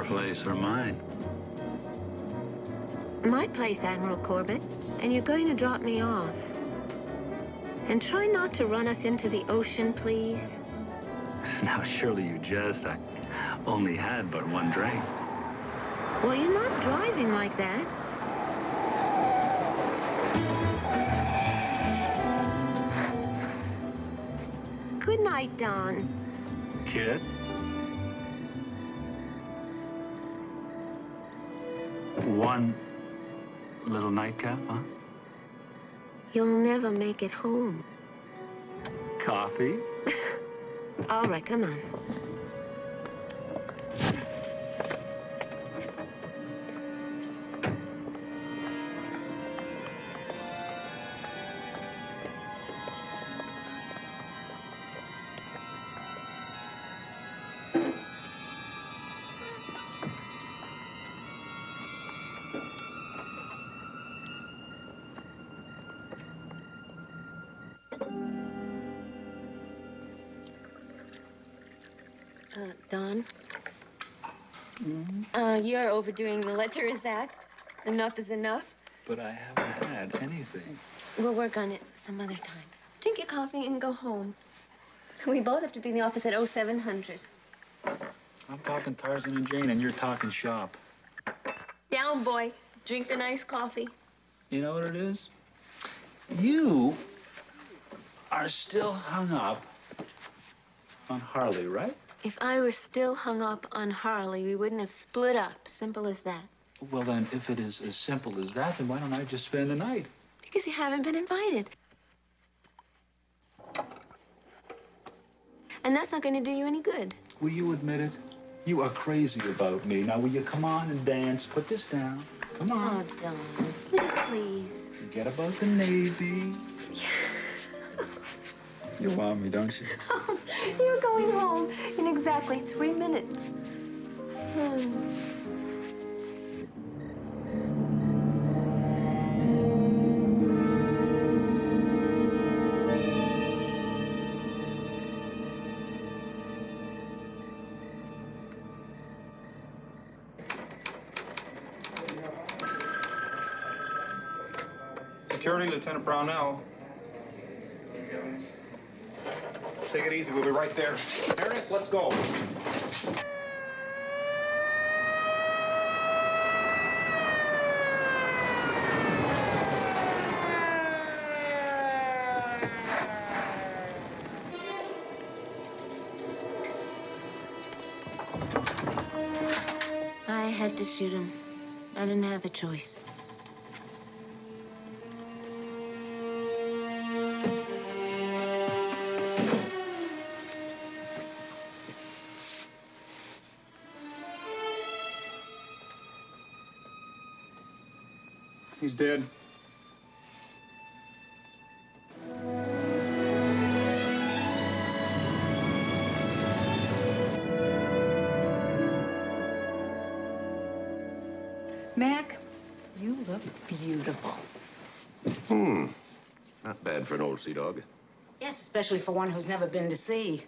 place or mine? My place, Admiral Corbett. And you're going to drop me off. And try not to run us into the ocean, please. Now, surely you jest. I only had but one drink. Well, you're not driving like that. Good night, Don. Kid? One little nightcap, huh? You'll never make it home. Coffee? All right, come on. Don? You're overdoing the lecherous act. Enough is enough. But I haven't had anything. We'll work on it some other time. Drink your coffee and go home. We both have to be in the office at 0700. I'm talking Tarzan and Jane, and you're talking shop. Down, boy. Drink the nice coffee. You know what it is? You are still hung up on Harley, right? If I were still hung up on Harley, we wouldn't have split up. Simple as that. Well, then, if it is as simple as that, then why don't I just spend the night? Because you haven't been invited. And that's not going to do you any good. Will you admit it? You are crazy about me. Now, will you come on and dance? Put this down. Come on. Oh, Don, will you please? Forget about the Navy. You want me, don't you? Oh, you're going home in exactly 3 minutes. Security, Lieutenant Brownell. Take it easy. We'll be right there. Harris, let's go. I had to shoot him. I didn't have a choice. He's dead. Mac, you look beautiful. Not bad for an old sea dog. Yes, especially for one who's never been to sea.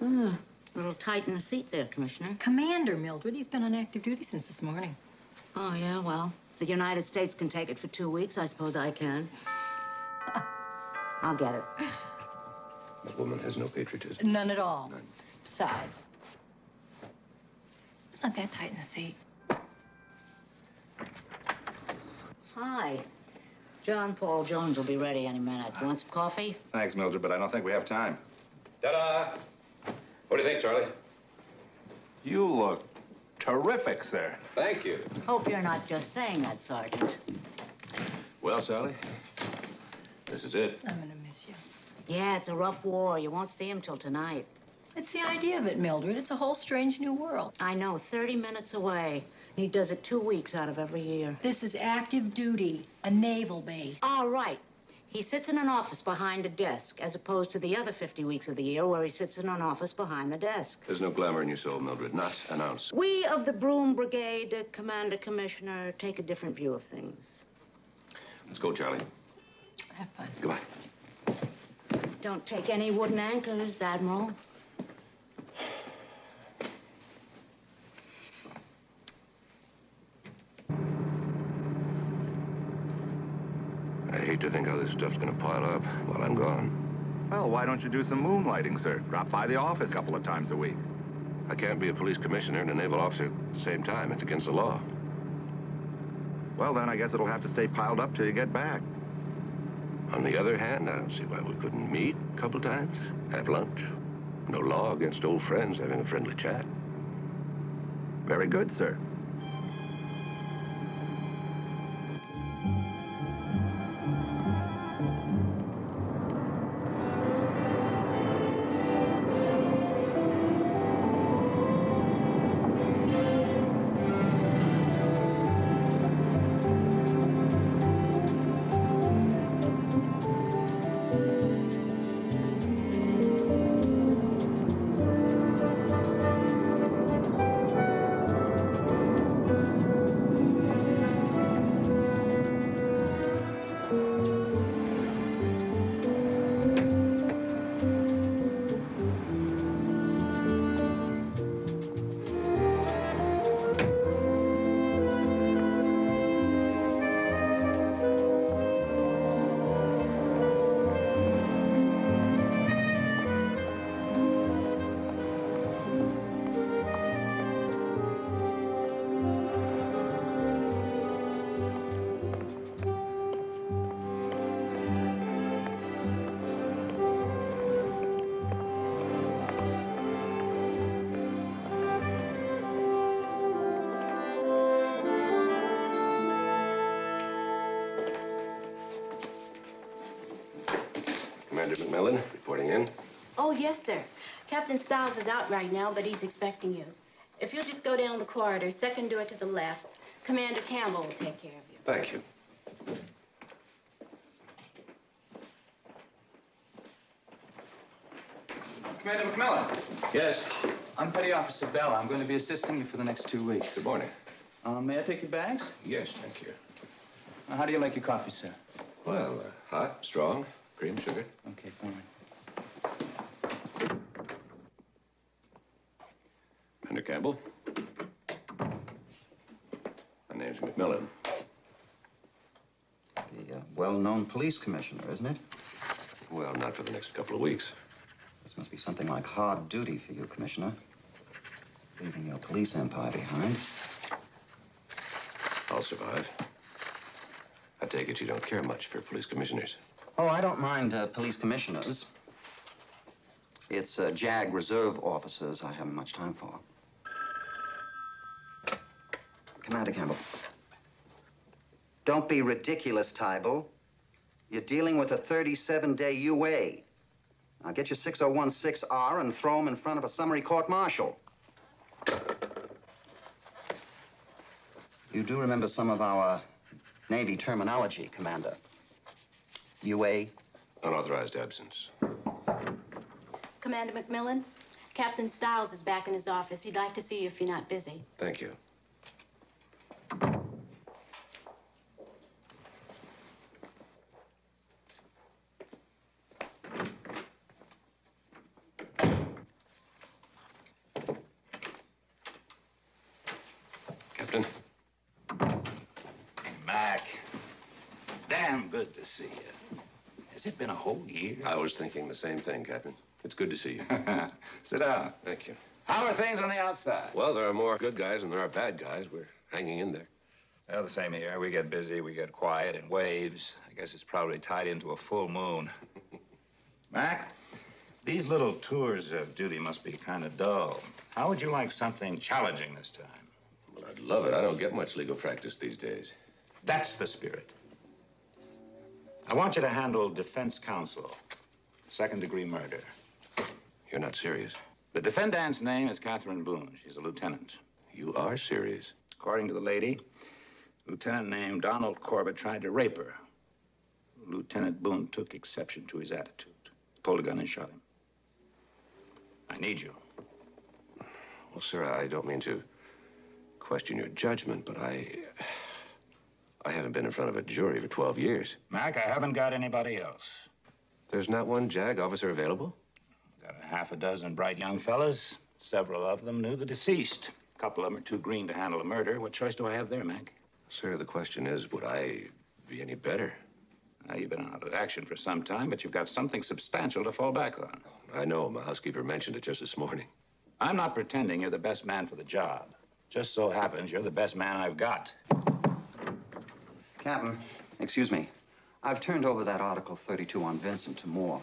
A little tight in the seat there, Commissioner. Commander, Mildred. He's been on active duty since this morning. Oh, yeah, well, if the United States can take it for 2 weeks, I suppose I can. I'll get it. That woman has no patriotism. None at all. None. Besides, it's not that tight in the seat. Hi. John Paul Jones will be ready any minute. You want some coffee? Thanks, Mildred, but I don't think we have time. Ta-da! What do you think, Charlie? You look terrific, sir. Thank you. Hope you're not just saying that, Sergeant. Well, Sally, this is it. I'm gonna miss you. Yeah, it's a rough war. You won't see him till tonight. It's the idea of it, Mildred. It's a whole strange new world. I know, 30 minutes away. He does it 2 weeks out of every year. This is active duty, a naval base. All right. He sits in an office behind a desk, as opposed to the other 50 weeks of the year where he sits in an office behind the desk. There's no glamour in your soul, Mildred. Not an ounce. We of the Broom Brigade, Commander, Commissioner, take a different view of things. Let's go, Charlie. Have fun. Goodbye. Don't take any wooden anchors, Admiral. I hate to think how this stuff's gonna pile up while I'm gone. Well, why don't you do some moonlighting, sir? Drop by the office a couple of times a week. I can't be a police commissioner and a naval officer at the same time. It's against the law. Well, then I guess it'll have to stay piled up till you get back. On the other hand, I don't see why we couldn't meet a couple times, have lunch. No law against old friends having a friendly chat. Very good, sir. Commander McMillan, reporting in. Oh, yes, sir. Captain Stiles is out right now, but he's expecting you. If you'll just go down the corridor, second door to the left, Commander Campbell will take care of you. Thank you. Commander McMillan. Yes. I'm Petty Officer Bell. I'm going to be assisting you for the next 2 weeks. Good morning. May I take your bags? Yes, thank you. How do you like your coffee, sir? Well, hot, strong, cream, sugar. Okay, fine. Commander Campbell. My name's McMillan. The well-known police commissioner, isn't it? Well, not for the next couple of weeks. This must be something like hard duty for you, Commissioner. Leaving your police empire behind. I'll survive. I take it you don't care much for police commissioners. Oh, I don't mind police commissioners. It's JAG reserve officers I haven't much time for. Commander Campbell. Don't be ridiculous, Tybal. You're dealing with a 37-day UA. Now get your 6016R and throw him in front of a summary court-martial. You do remember some of our Navy terminology, Commander. UA? Unauthorized absence. Commander McMillan, Captain Stiles is back in his office. He'd like to see you if you're not busy. Thank you. Captain. Mac, damn good to see you. Has it been a whole year? I was thinking the same thing, Captain. It's good to see you. Sit down. Thank you. How are things on the outside? Well, there are more good guys than there are bad guys. We're hanging in there. Well, the same here. We get busy, we get quiet in waves. I guess it's probably tied into a full moon. Mac, these little tours of duty must be kind of dull. How would you like something challenging this time? Well, I'd love it. I don't get much legal practice these days. That's the spirit. I want you to handle defense counsel, second-degree murder. You're not serious. The defendant's name is Catherine Boone. She's a lieutenant. You are serious. According to the lady, a lieutenant named Donald Corbett tried to rape her. Lieutenant Boone took exception to his attitude, pulled a gun and shot him. I need you. Well, sir, I don't mean to question your judgment, but I haven't been in front of a jury for 12 years. Mac, I haven't got anybody else. There's not one JAG officer available? Got a half a dozen bright young fellas. Several of them knew the deceased. A couple of them are too green to handle a murder. What choice do I have there, Mac? Sir, the question is, would I be any better? Now, you've been out of action for some time, but you've got something substantial to fall back on. I know. My housekeeper mentioned it just this morning. I'm not pretending you're the best man for the job. Just so happens you're the best man I've got. Captain, excuse me. I've turned over that Article 32 on Vincent to Moore.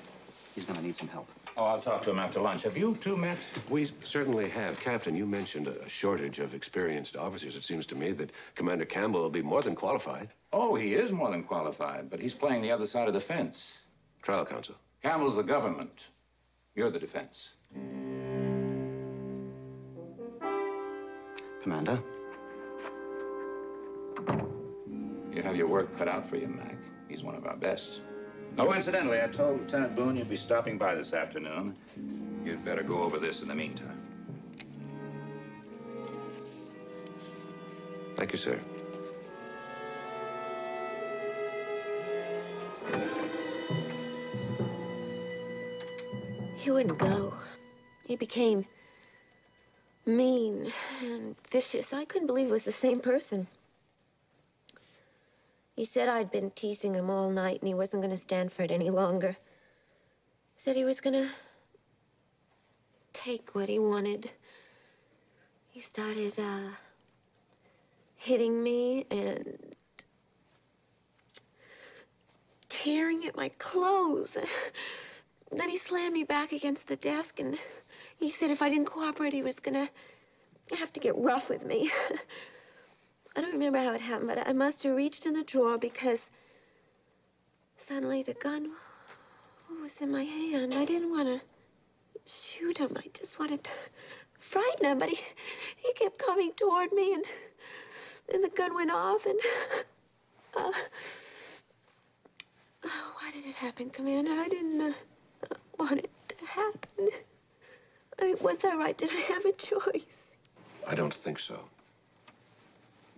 He's going to need some help. Oh, I'll talk to him after lunch. Have you two met? We certainly have. Captain, you mentioned a shortage of experienced officers. It seems to me that Commander Campbell will be more than qualified. Oh, he is more than qualified, but he's playing the other side of the fence. Trial counsel. Campbell's the government. You're the defense. Commander? You have your work cut out for you, Mac. He's one of our best. Oh, incidentally, I told Lieutenant Boone you'd be stopping by this afternoon. You'd better go over this in the meantime. Thank you, sir. He wouldn't go. He became mean and vicious. I couldn't believe it was the same person. He said I'd been teasing him all night and he wasn't going to stand for it any longer. Said he was going to take what he wanted. He started hitting me and tearing at my clothes. Then he slammed me back against the desk and he said if I didn't cooperate, he was going to have to get rough with me. I don't remember how it happened, but I must have reached in the drawer because suddenly the gun was in my hand. I didn't want to shoot him. I just wanted to frighten him, but he kept coming toward me, and then the gun went off, and why did it happen, Commander? I didn't want it to happen. I mean, was that right? Did I have a choice? I don't think so.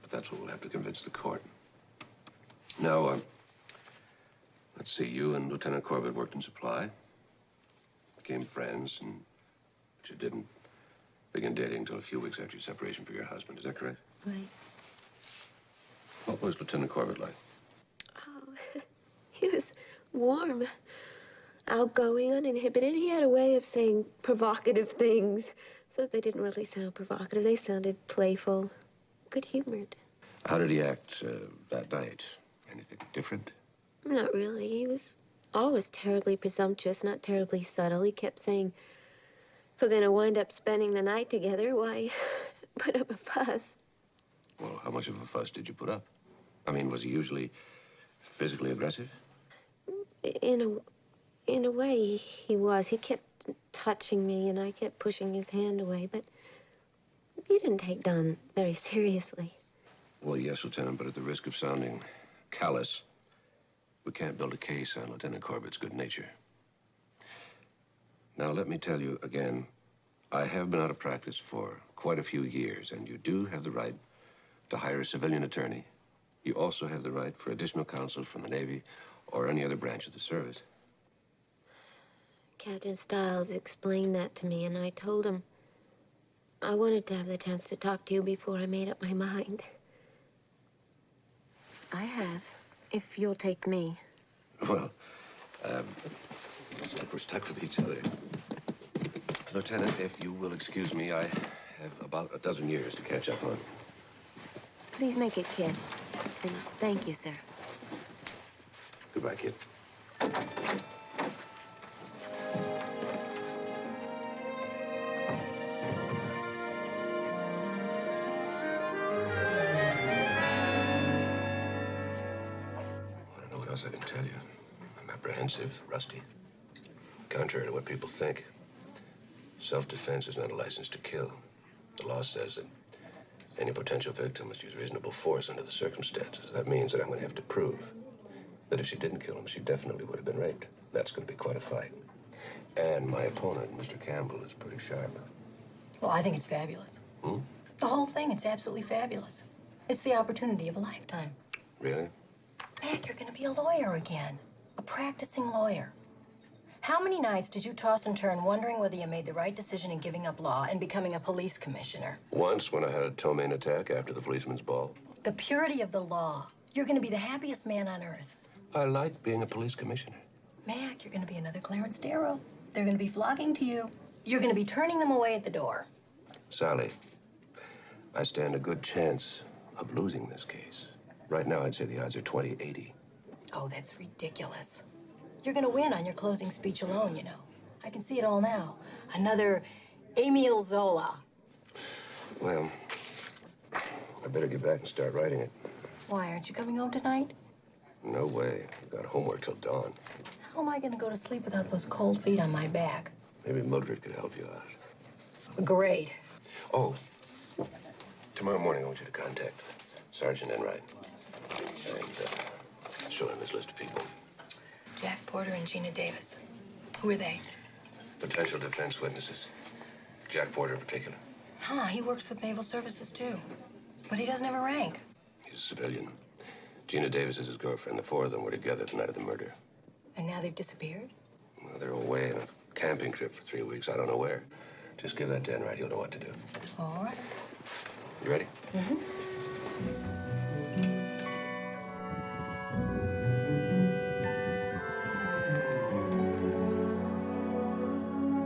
But that's what we'll have to convince the court. Now, let's see. You and Lieutenant Corbett worked in supply, became friends, but you didn't begin dating until a few weeks after your separation from your husband. Is that correct? Right. What was Lieutenant Corbett like? Oh, he was warm, outgoing, uninhibited. He had a way of saying provocative things, so they didn't really sound provocative. They sounded playful, good-humored. How did he act that night? Anything different? Not really. He was always terribly presumptuous, not terribly subtle. He kept saying, if we're going to wind up spending the night together, why put up a fuss? Well, how much of a fuss did you put up? I mean, was he usually physically aggressive? In a way, he was. He kept touching me, and I kept pushing his hand away, but he didn't take Don very seriously. Well, yes, Lieutenant, but at the risk of sounding callous, we can't build a case on Lieutenant Corbett's good nature. Now, let me tell you again, I have been out of practice for quite a few years, and you do have the right to hire a civilian attorney. You also have the right for additional counsel from the Navy or any other branch of the service. Captain Stiles explained that to me, and I told him I wanted to have the chance to talk to you before I made up my mind. I have, if you'll take me. Well, looks like we're stuck with each other. Lieutenant, if you will excuse me, I have about a dozen years to catch up on. Please make it, kid. And thank you, sir. Goodbye, kid. I can tell you, I'm apprehensive, rusty. Contrary to what people think, self-defense is not a license to kill. The law says that any potential victim must use reasonable force under the circumstances. That means that I'm going to have to prove that if she didn't kill him, she definitely would have been raped. That's going to be quite a fight. And my opponent, Mr. Campbell, is pretty sharp. Well, I think it's fabulous. Hmm? The whole thing, it's absolutely fabulous. It's the opportunity of a lifetime. Really? Mac, you're going to be a lawyer again. A practicing lawyer. How many nights did you toss and turn wondering whether you made the right decision in giving up law and becoming a police commissioner? Once, when I had a ptomaine attack after the policeman's ball. The purity of the law. You're going to be the happiest man on earth. I like being a police commissioner. Mac, you're going to be another Clarence Darrow. They're going to be flocking to you. You're going to be turning them away at the door. Sally, I stand a good chance of losing this case. Right now, I'd say the odds are 20-80. Oh, that's ridiculous. You're going to win on your closing speech alone, you know. I can see it all now. Another Emile Zola. Well, I better get back and start writing it. Why, aren't you coming home tonight? No way. I've got homework till dawn. How am I going to go to sleep without those cold feet on my back? Maybe Mildred could help you out. Great. Oh, tomorrow morning I want you to contact Sergeant Enright and show him his list of people. Jack Porter and Gina Davis. Who are they? Potential defense witnesses. Jack Porter in particular. Huh, he works with Naval Services, too. But he doesn't have a rank. He's a civilian. Gina Davis is his girlfriend. The four of them were together the night of the murder. And now they've disappeared? Well, they're away on a camping trip for 3 weeks. I don't know where. Just give that to Enright. He'll know what to do. All right. You ready? Mm-hmm.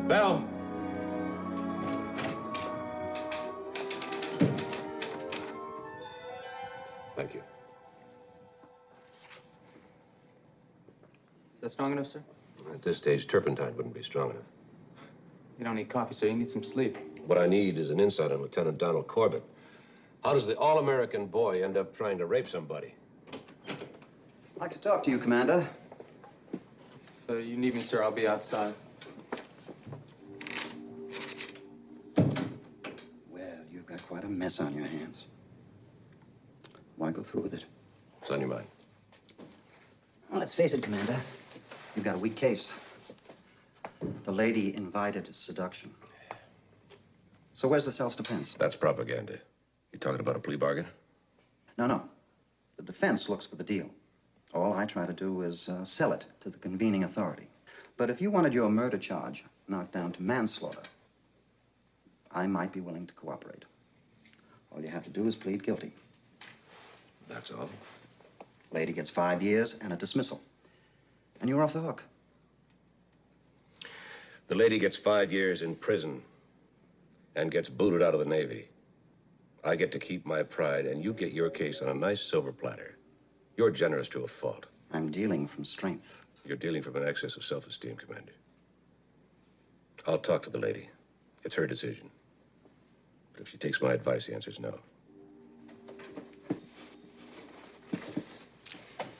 Bell. Thank you. Is that strong enough, sir? At this stage, turpentine wouldn't be strong enough. You don't need coffee, sir. You need some sleep. What I need is an insight on Lieutenant Donald Corbett. How does the all-American boy end up trying to rape somebody? I'd like to talk to you, Commander. If you need me, sir, I'll be outside. Well, you've got quite a mess on your hands. Why go through with it? What's on your mind? Well, let's face it, Commander. You've got a weak case. The lady invited seduction. So where's the self-defense? That's propaganda. You talking about a plea bargain? No. The defense looks for the deal. All I try to do is sell it to the convening authority. But if you wanted your murder charge knocked down to manslaughter, I might be willing to cooperate. All you have to do is plead guilty. That's all. Lady gets 5 years and a dismissal. And you're off the hook. The lady gets 5 years in prison and gets booted out of the Navy. I get to keep my pride, and you get your case on a nice silver platter. You're generous to a fault. I'm dealing from strength. You're dealing from an excess of self-esteem, Commander. I'll talk to the lady. It's her decision. But if she takes my advice, the answer's no.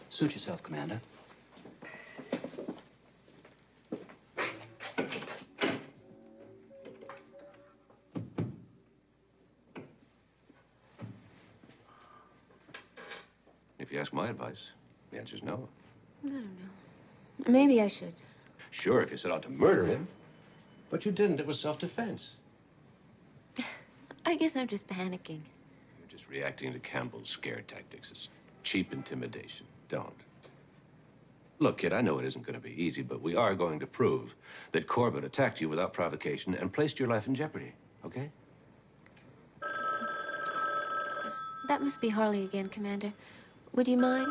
Suit yourself, Commander. If you ask my advice, the answer's no. I don't know. Maybe I should. Sure, if you set out to murder him. But you didn't. It was self-defense. I guess I'm just panicking. You're just reacting to Campbell's scare tactics. It's cheap intimidation. Don't. Look, kid, I know it isn't going to be easy, but we are going to prove that Corbett attacked you without provocation and placed your life in jeopardy, okay? That must be Harley again, Commander. Would you mind?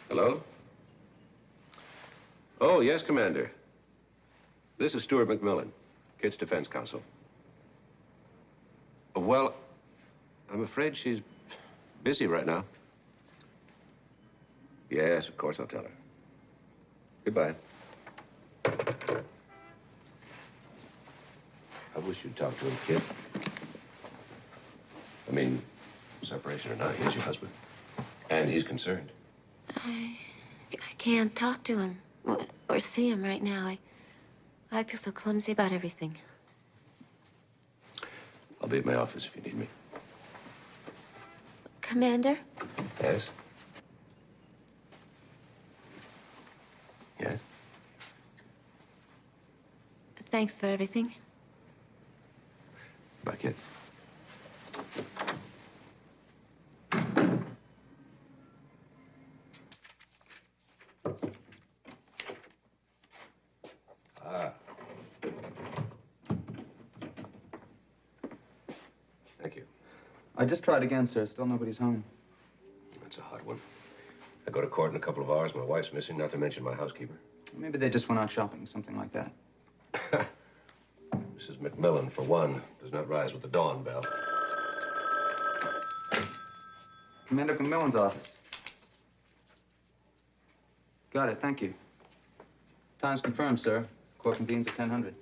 Hello? Oh, yes, Commander. This is Stuart McMillan, Kid's Defense Counsel. Well, I'm afraid she's busy right now. Yes, of course, I'll tell her. Goodbye. I wish you'd talk to him, kid. I mean, separation or not, he's your husband. And he's concerned. I can't talk to him or see him right now. I feel so clumsy about everything. I'll be at my office if you need me. Commander? Yes? Yes? Thanks for everything. Bye, kid. I just tried again, sir. Still nobody's home. That's a hot one. I go to court in a couple of hours. My wife's missing, not to mention my housekeeper. Maybe they just went out shopping, something like that. Mrs. McMillan, for one, does not rise with the dawn bell. Commander McMillan's office. Got it, thank you. Time's confirmed, sir. Court convenes at 10:00.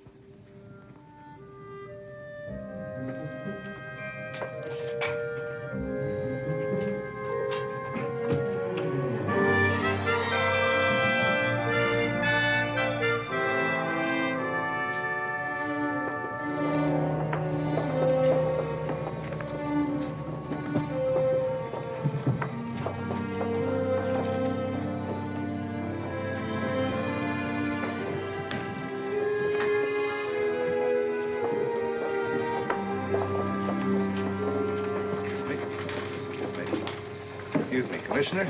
Excuse me, Commissioner.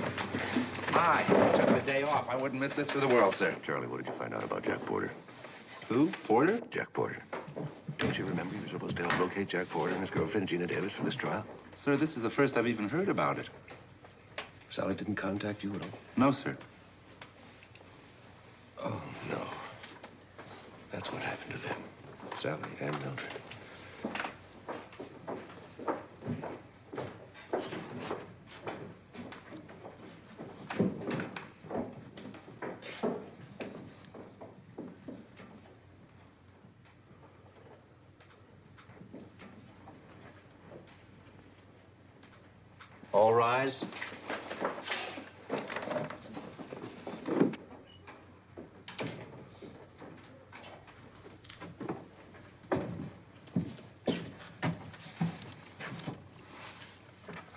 Hi. Took the day off. I wouldn't miss this for the world, sir. Charlie, what did you find out about Jack Porter? Who? Porter? Jack Porter. Don't you remember you were supposed to help locate Jack Porter and his girlfriend, Gina Davis, for this trial? Sir, this is the first I've even heard about it. Sally didn't contact you at all? No, sir. Oh, no. That's what happened to them. Sally and Mildred. All rise.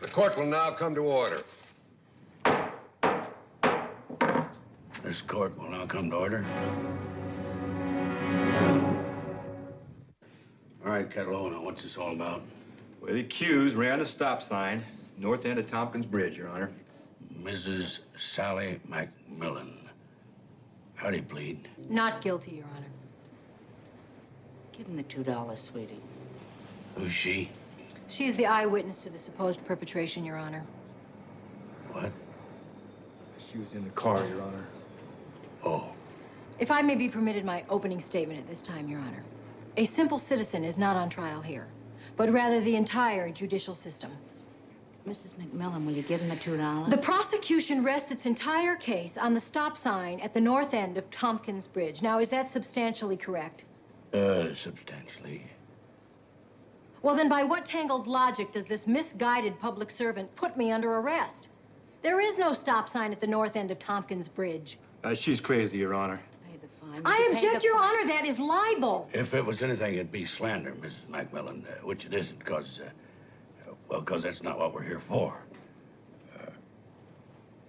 The court will now come to order. This court will now come to order. All right, Catalona, what's this all about? Well, the accused ran a stop sign, north end of Tompkins Bridge, Your Honor. Mrs. Sally McMillan. How do you plead? Not guilty, Your Honor. Give him the $2, sweetie. Who's she? She is the eyewitness to the supposed perpetration, Your Honor. What? She was in the car, Your Honor. Oh. If I may be permitted my opening statement at this time, Your Honor. A simple citizen is not on trial here, but rather the entire judicial system. Mrs. McMillan, will you give him the $2? The prosecution rests its entire case on the stop sign at the north end of Tompkins Bridge. Now, is that substantially correct? Substantially. Well, then by what tangled logic does this misguided public servant put me under arrest? There is no stop sign at the north end of Tompkins Bridge. She's crazy, Your Honor. Pay the fine. I object, Your Honor. That is libel. If it was anything, it'd be slander, Mrs. McMillan, which it isn't, because that's not what we're here for.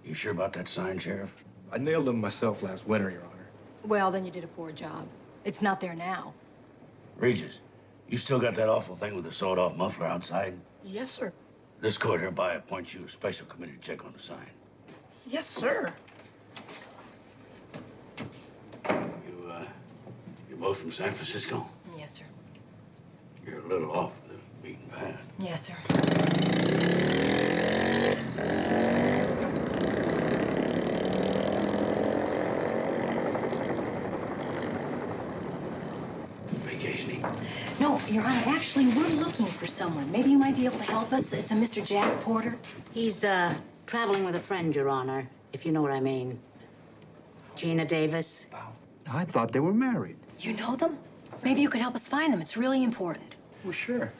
You sure about that sign, Sheriff? I nailed them myself last winter, Your Honor. Well, then you did a poor job. It's not there now. Regis, you still got that awful thing with the sawed-off muffler outside? Yes, sir. This court hereby appoints you a special committee to check on the sign. Yes, sir. You both from San Francisco? Yes, sir. You're a little off the beaten path. Yes, sir. Vacationing? No, Your Honor, actually, we're looking for someone. Maybe you might be able to help us. It's a Mr. Jack Porter. He's, traveling with a friend, Your Honor, if you know what I mean. Gina Davis. I thought they were married. You know them? Maybe you could help us find them. It's really important. Well, sure.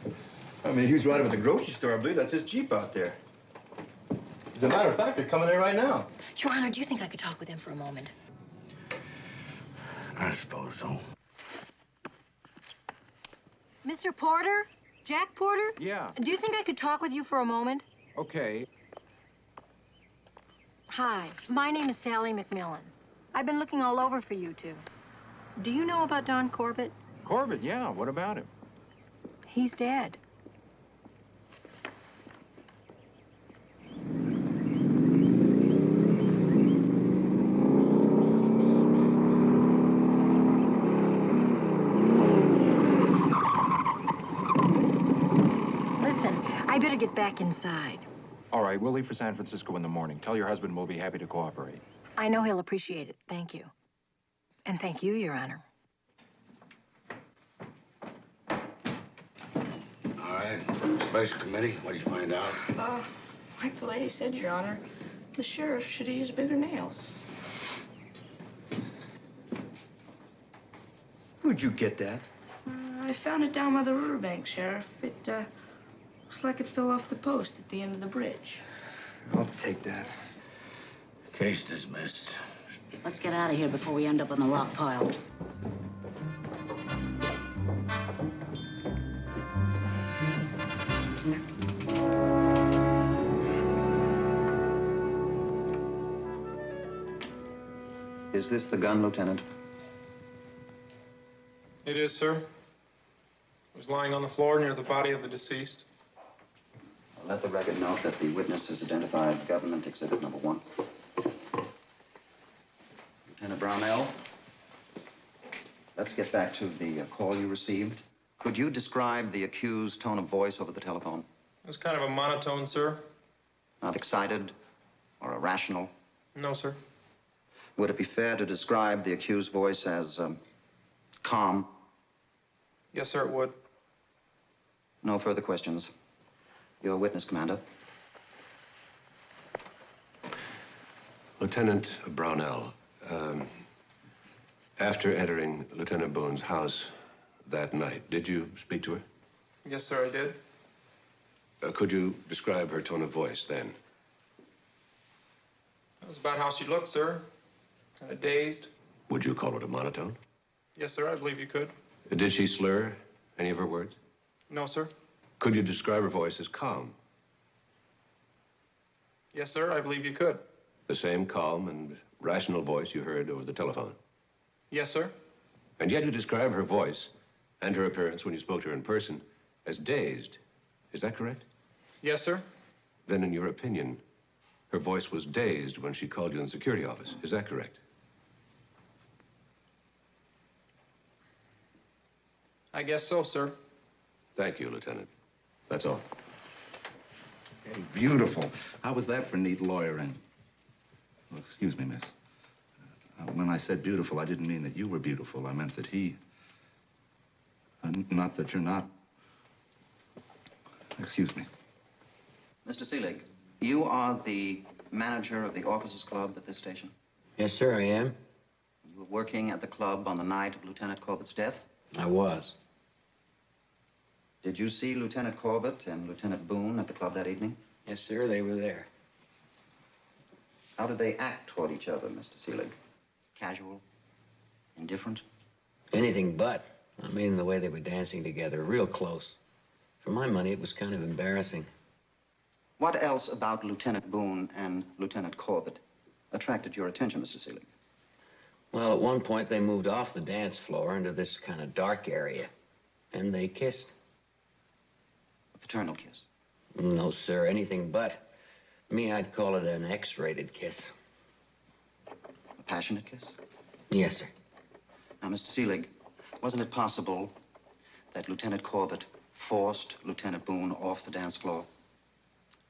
I mean, he was riding with the grocery store. I believe that's his Jeep out there. As a matter of fact, they're coming there right now. Your Honor, do you think I could talk with him for a moment? I suppose so. Mr. Porter? Jack Porter? Yeah. Do you think I could talk with you for a moment? Okay. Hi, my name is Sally McMillan. I've been looking all over for you two. Do you know about Don Corbett? Corbett, yeah. What about him? He's dead. Listen, I better get back inside. All right, we'll leave for San Francisco in the morning. Tell your husband we'll be happy to cooperate. I know he'll appreciate it. Thank you. And thank you, Your Honor. All right, special committee, what did you find out? Like the lady said, Your Honor, the sheriff should have used bigger nails. Who'd you get that? I found it down by the riverbank, Sheriff. It looks like it fell off the post at the end of the bridge. I'll take that. Case dismissed. Let's get out of here before we end up on the rock pile. Is this the gun, Lieutenant? It is, sir. It was lying on the floor near the body of the deceased. Let the record note that the witness has identified government exhibit number 1. Lieutenant Brownell, let's get back to the call you received. Could you describe the accused's tone of voice over the telephone? It was kind of a monotone, sir. Not excited or irrational? No, sir. Would it be fair to describe the accused's voice as calm? Yes, sir, it would. No further questions. Your witness, Commander. Lieutenant Brownell, after entering Lieutenant Boone's house that night, did you speak to her? Yes, sir, I did. Could you describe her tone of voice then? That was about how she looked, sir. Kind of dazed. Would you call it a monotone? Yes, sir, I believe you could. Did she slur any of her words? No, sir. Could you describe her voice as calm? Yes, sir, I believe you could. The same calm and rational voice you heard over the telephone? Yes, sir. And yet you describe her voice and her appearance when you spoke to her in person as dazed. Is that correct? Yes, sir. Then, in your opinion, her voice was dazed when she called you in the security office. Is that correct? I guess so, sir. Thank you, Lieutenant. That's all. Hey, beautiful. How was that for neat lawyering? Oh, excuse me, miss. When I said beautiful, I didn't mean that you were beautiful. I meant that he... not that you're not. Excuse me. Mr. Seelig, you are the manager of the Officers Club at this station? Yes, sir, I am. You were working at the club on the night of Lieutenant Corbett's death? I was. Did you see Lieutenant Corbett and Lieutenant Boone at the club that evening? Yes, sir, they were there. How did they act toward each other, Mr. Seelig? Casual? Indifferent? Anything but. I mean, the way they were dancing together, real close. For my money, it was kind of embarrassing. What else about Lieutenant Boone and Lieutenant Corbett attracted your attention, Mr. Seelig? Well, at one point, they moved off the dance floor into this kind of dark area, and they kissed. A fraternal kiss? No, sir, anything but. Me, I'd call it an X-rated kiss. A passionate kiss? Yes, sir. Now, Mr. Seelig, wasn't it possible that Lieutenant Corbett forced Lieutenant Boone off the dance floor?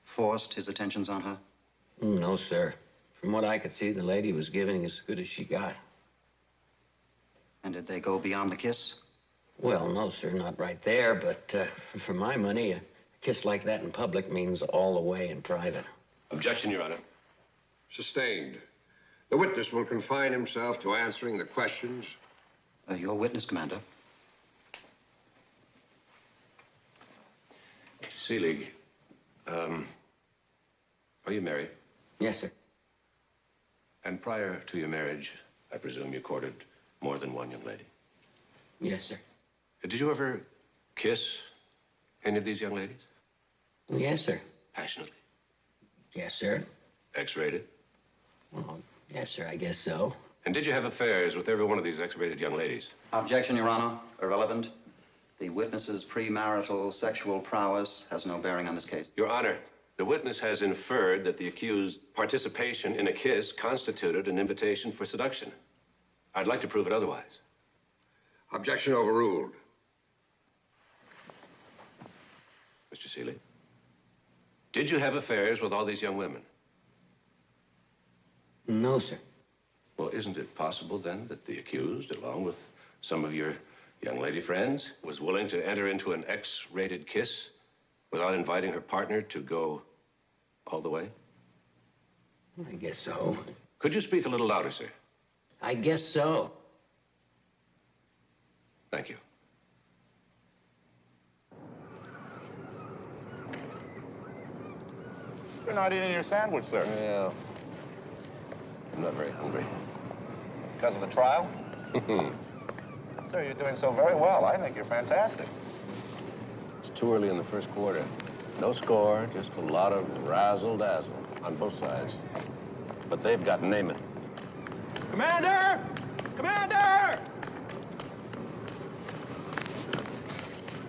Forced his attentions on her? No, sir. From what I could see, the lady was giving as good as she got. And did they go beyond the kiss? Well, no, sir, not right there, but for my money, a kiss like that in public means all the way in private. Objection, Your Honor. Sustained. The witness will confine himself to answering the questions. Your witness, Commander. Mr. Seelig, are you married? Yes, sir. And prior to your marriage, I presume you courted more than one young lady? Yes, sir. Did you ever kiss any of these young ladies? Yes, sir. Passionately? Yes, sir. X-rated? Well, yes, sir, I guess so. And did you have affairs with every one of these X-rated young ladies? Objection, Your Honor. Irrelevant. The witness's premarital sexual prowess has no bearing on this case. Your Honor, the witness has inferred that the accused's participation in a kiss constituted an invitation for seduction. I'd like to prove it otherwise. Objection overruled. Mr. Seelig? Did you have affairs with all these young women? No, sir. Well, isn't it possible, then, that the accused, along with some of your young lady friends, was willing to enter into an X-rated kiss without inviting her partner to go all the way? I guess so. Could you speak a little louder, sir? I guess so. Thank you. You're not eating your sandwich, sir. Well, I'm not very hungry. Because of the trial? Sir, you're doing so very well. I think you're fantastic. It's too early in the first quarter. No score, just a lot of razzle-dazzle on both sides. But they've got Naaman. Commander! Commander!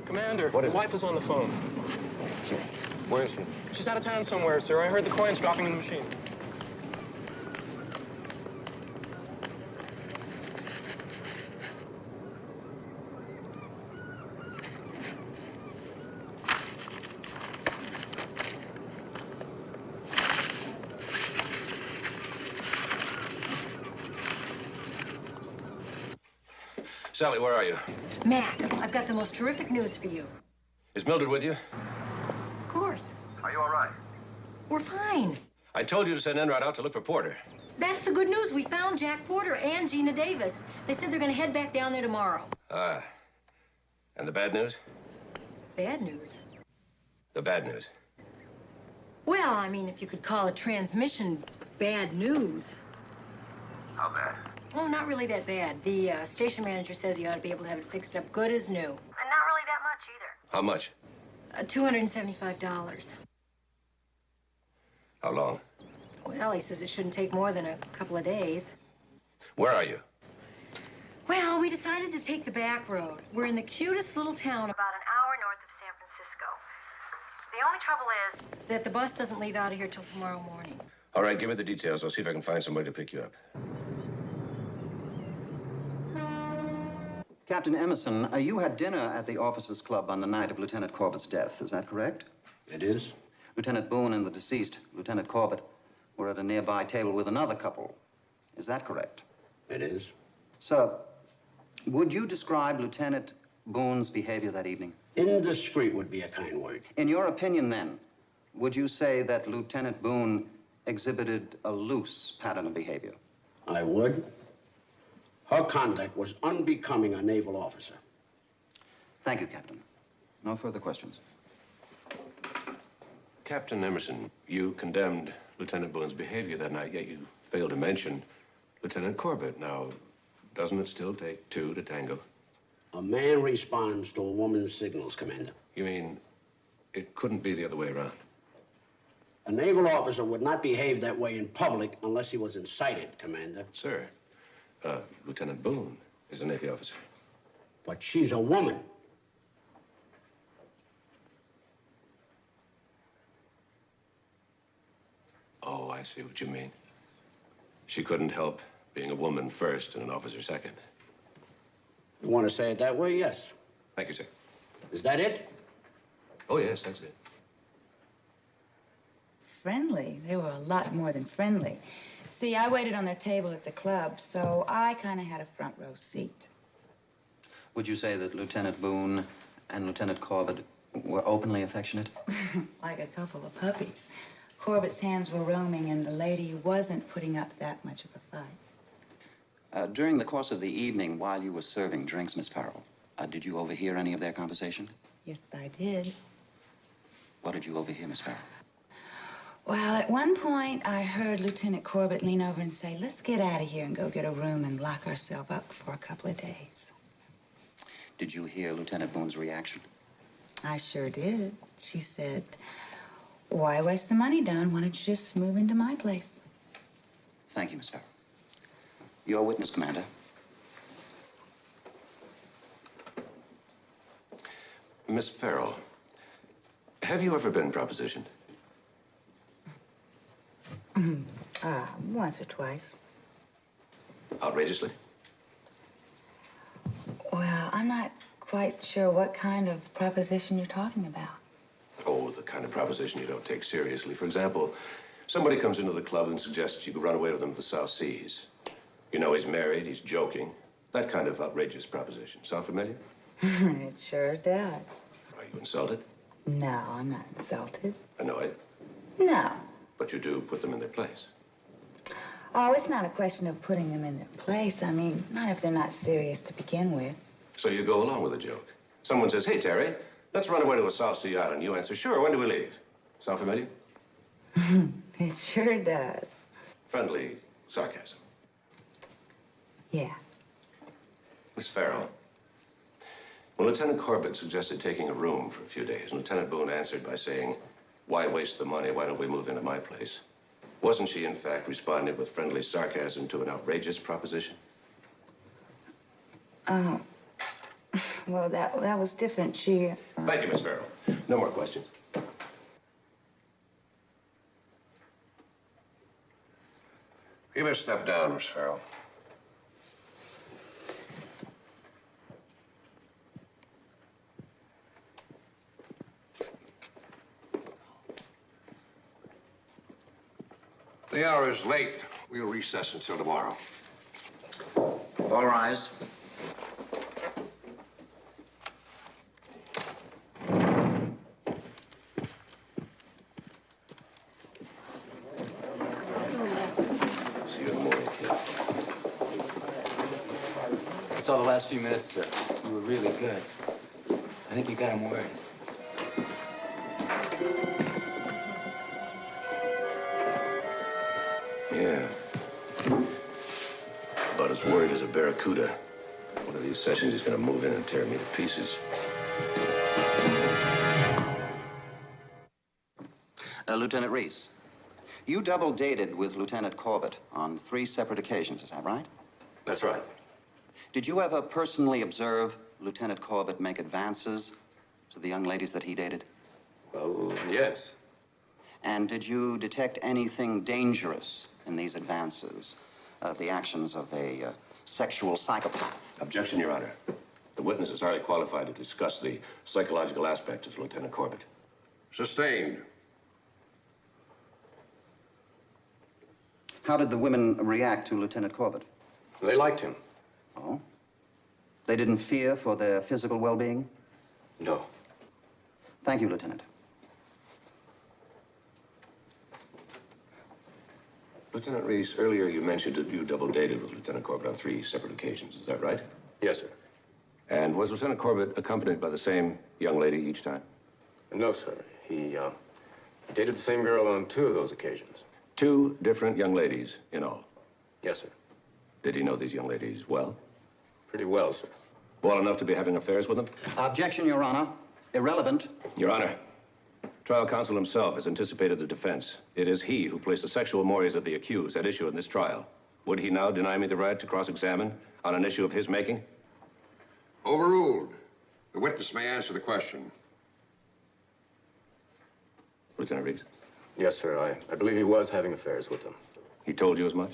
Commander, What is my wife is on the phone. Where is she? She's out of town somewhere, sir. I heard the coins dropping in the machine. Sally, where are you? Mac, I've got the most terrific news for you. Is Mildred with you? Of course. Are you all right? We're fine. I told you to send Enright out to look for Porter. That's the good news. We found Jack Porter and Gina Davis. They said they're going to head back down there tomorrow. Ah. And the bad news? Bad news? The bad news. Well, I mean, if you could call a transmission bad news. How bad? Oh, not really that bad. The station manager says he ought to be able to have it fixed up good as new. And not really that much either. How much? $275. How long? Well, he says it shouldn't take more than a couple of days. Where are you? Well, we decided to take the back road. We're in the cutest little town about an hour north of San Francisco. The only trouble is that the bus doesn't leave out of here till tomorrow morning. All right, give me the details. I'll see if I can find somebody to pick you up. Captain Emerson, you had dinner at the officers' club on the night of Lieutenant Corbett's death. Is that correct? It is? Lieutenant Boone and the deceased, Lieutenant Corbett, were at a nearby table with another couple. Is that correct? It is. Sir, would you describe Lieutenant Boone's behavior that evening? Indiscreet would be a kind word. In your opinion, then, would you say that Lieutenant Boone exhibited a loose pattern of behavior? I would. Her conduct was unbecoming a naval officer. Thank you, Captain. No further questions. Captain Emerson, you condemned Lieutenant Boone's behavior that night, yet you failed to mention Lieutenant Corbett. Now, doesn't it still take two to tango? A man responds to a woman's signals, Commander. You mean it couldn't be the other way around? A naval officer would not behave that way in public unless he was incited, Commander. Sir, Lieutenant Boone is a Navy officer. But she's a woman. Oh, I see what you mean. She couldn't help being a woman first and an officer second. You want to say it that way? Yes. Thank you, sir. Is that it? Oh, yes, that's it. Friendly? They were a lot more than friendly. See, I waited on their table at the club, so I kind of had a front row seat. Would you say that Lieutenant Boone and Lieutenant Corbett were openly affectionate? Like a couple of puppies. Corbett's hands were roaming, and the lady wasn't putting up that much of a fight. During the course of the evening, while you were serving drinks, Miss Farrell, did you overhear any of their conversation? Yes, I did. What did you overhear, Miss Farrell? Well, at one point, I heard Lieutenant Corbett lean over and say, let's get out of here and go get a room and lock ourselves up for a couple of days. Did you hear Lieutenant Boone's reaction? I sure did. She said, why waste the money, Don? Why don't you just move into my place? Thank you, Miss Farrell. Your witness, Commander. Miss Farrell, have you ever been propositioned? Once or twice. Outrageously? Well, I'm not quite sure what kind of proposition you're talking about. Oh, the kind of proposition you don't take seriously. For example, somebody comes into the club and suggests you could run away with him to the South Seas. You know he's married, he's joking. That kind of outrageous proposition. Sound familiar? It sure does. Are you insulted? No, I'm not insulted. Annoyed? No. But you do put them in their place. Oh, it's not a question of putting them in their place. I mean, not if they're not serious to begin with. So you go along with the joke. Someone says, hey, Terry, let's run away to a South Sea island. You answer, sure, when do we leave? Sound familiar? It sure does. Friendly sarcasm. Yeah. Miss Farrell, when Lieutenant Corbett suggested taking a room for a few days, Lieutenant Boone answered by saying, why waste the money? Why don't we move into my place? Wasn't she, in fact, responding with friendly sarcasm to an outrageous proposition? Oh. Well, that was different. She... Thank you, Miss Farrell. No more questions. You may step down, Miss Farrell. The hour is late. We'll recess until tomorrow. All rise. See you in the morning, kid. I saw the last few minutes, sir. You were really good. I think you got him worried. Yeah. About as worried as a barracuda. One of these sessions he's gonna move in and tear me to pieces. Lieutenant Reese, you double dated with Lieutenant Corbett on 3 separate occasions, is that right? That's right. Did you ever personally observe Lieutenant Corbett make advances to the young ladies that he dated? Well, yes. And did you detect anything dangerous in these advances? The actions of a sexual psychopath? Objection, Your Honor. The witness is hardly qualified to discuss the psychological aspects of Lieutenant Corbett. Sustained. How did the women react to Lieutenant Corbett? They liked him. Oh? They didn't fear for their physical well-being? No. Thank you, Lieutenant. Lieutenant Reese, earlier you mentioned that you double dated with Lieutenant Corbett on 3 separate occasions. Is that right? Yes, sir. And was Lieutenant Corbett accompanied by the same young lady each time? No, sir. He dated the same girl on 2 of those occasions. 2 different young ladies in all? Yes, sir. Did he know these young ladies well? Pretty well, sir. Well enough to be having affairs with them? Objection, Your Honor. Irrelevant. Your Honor, trial counsel himself has anticipated the defense. It is he who placed the sexual mores of the accused at issue in this trial. Would he now deny me the right to cross-examine on an issue of his making? Overruled. The witness may answer the question. Lieutenant Reese? Yes, sir. I believe he was having affairs with them. He told you as much?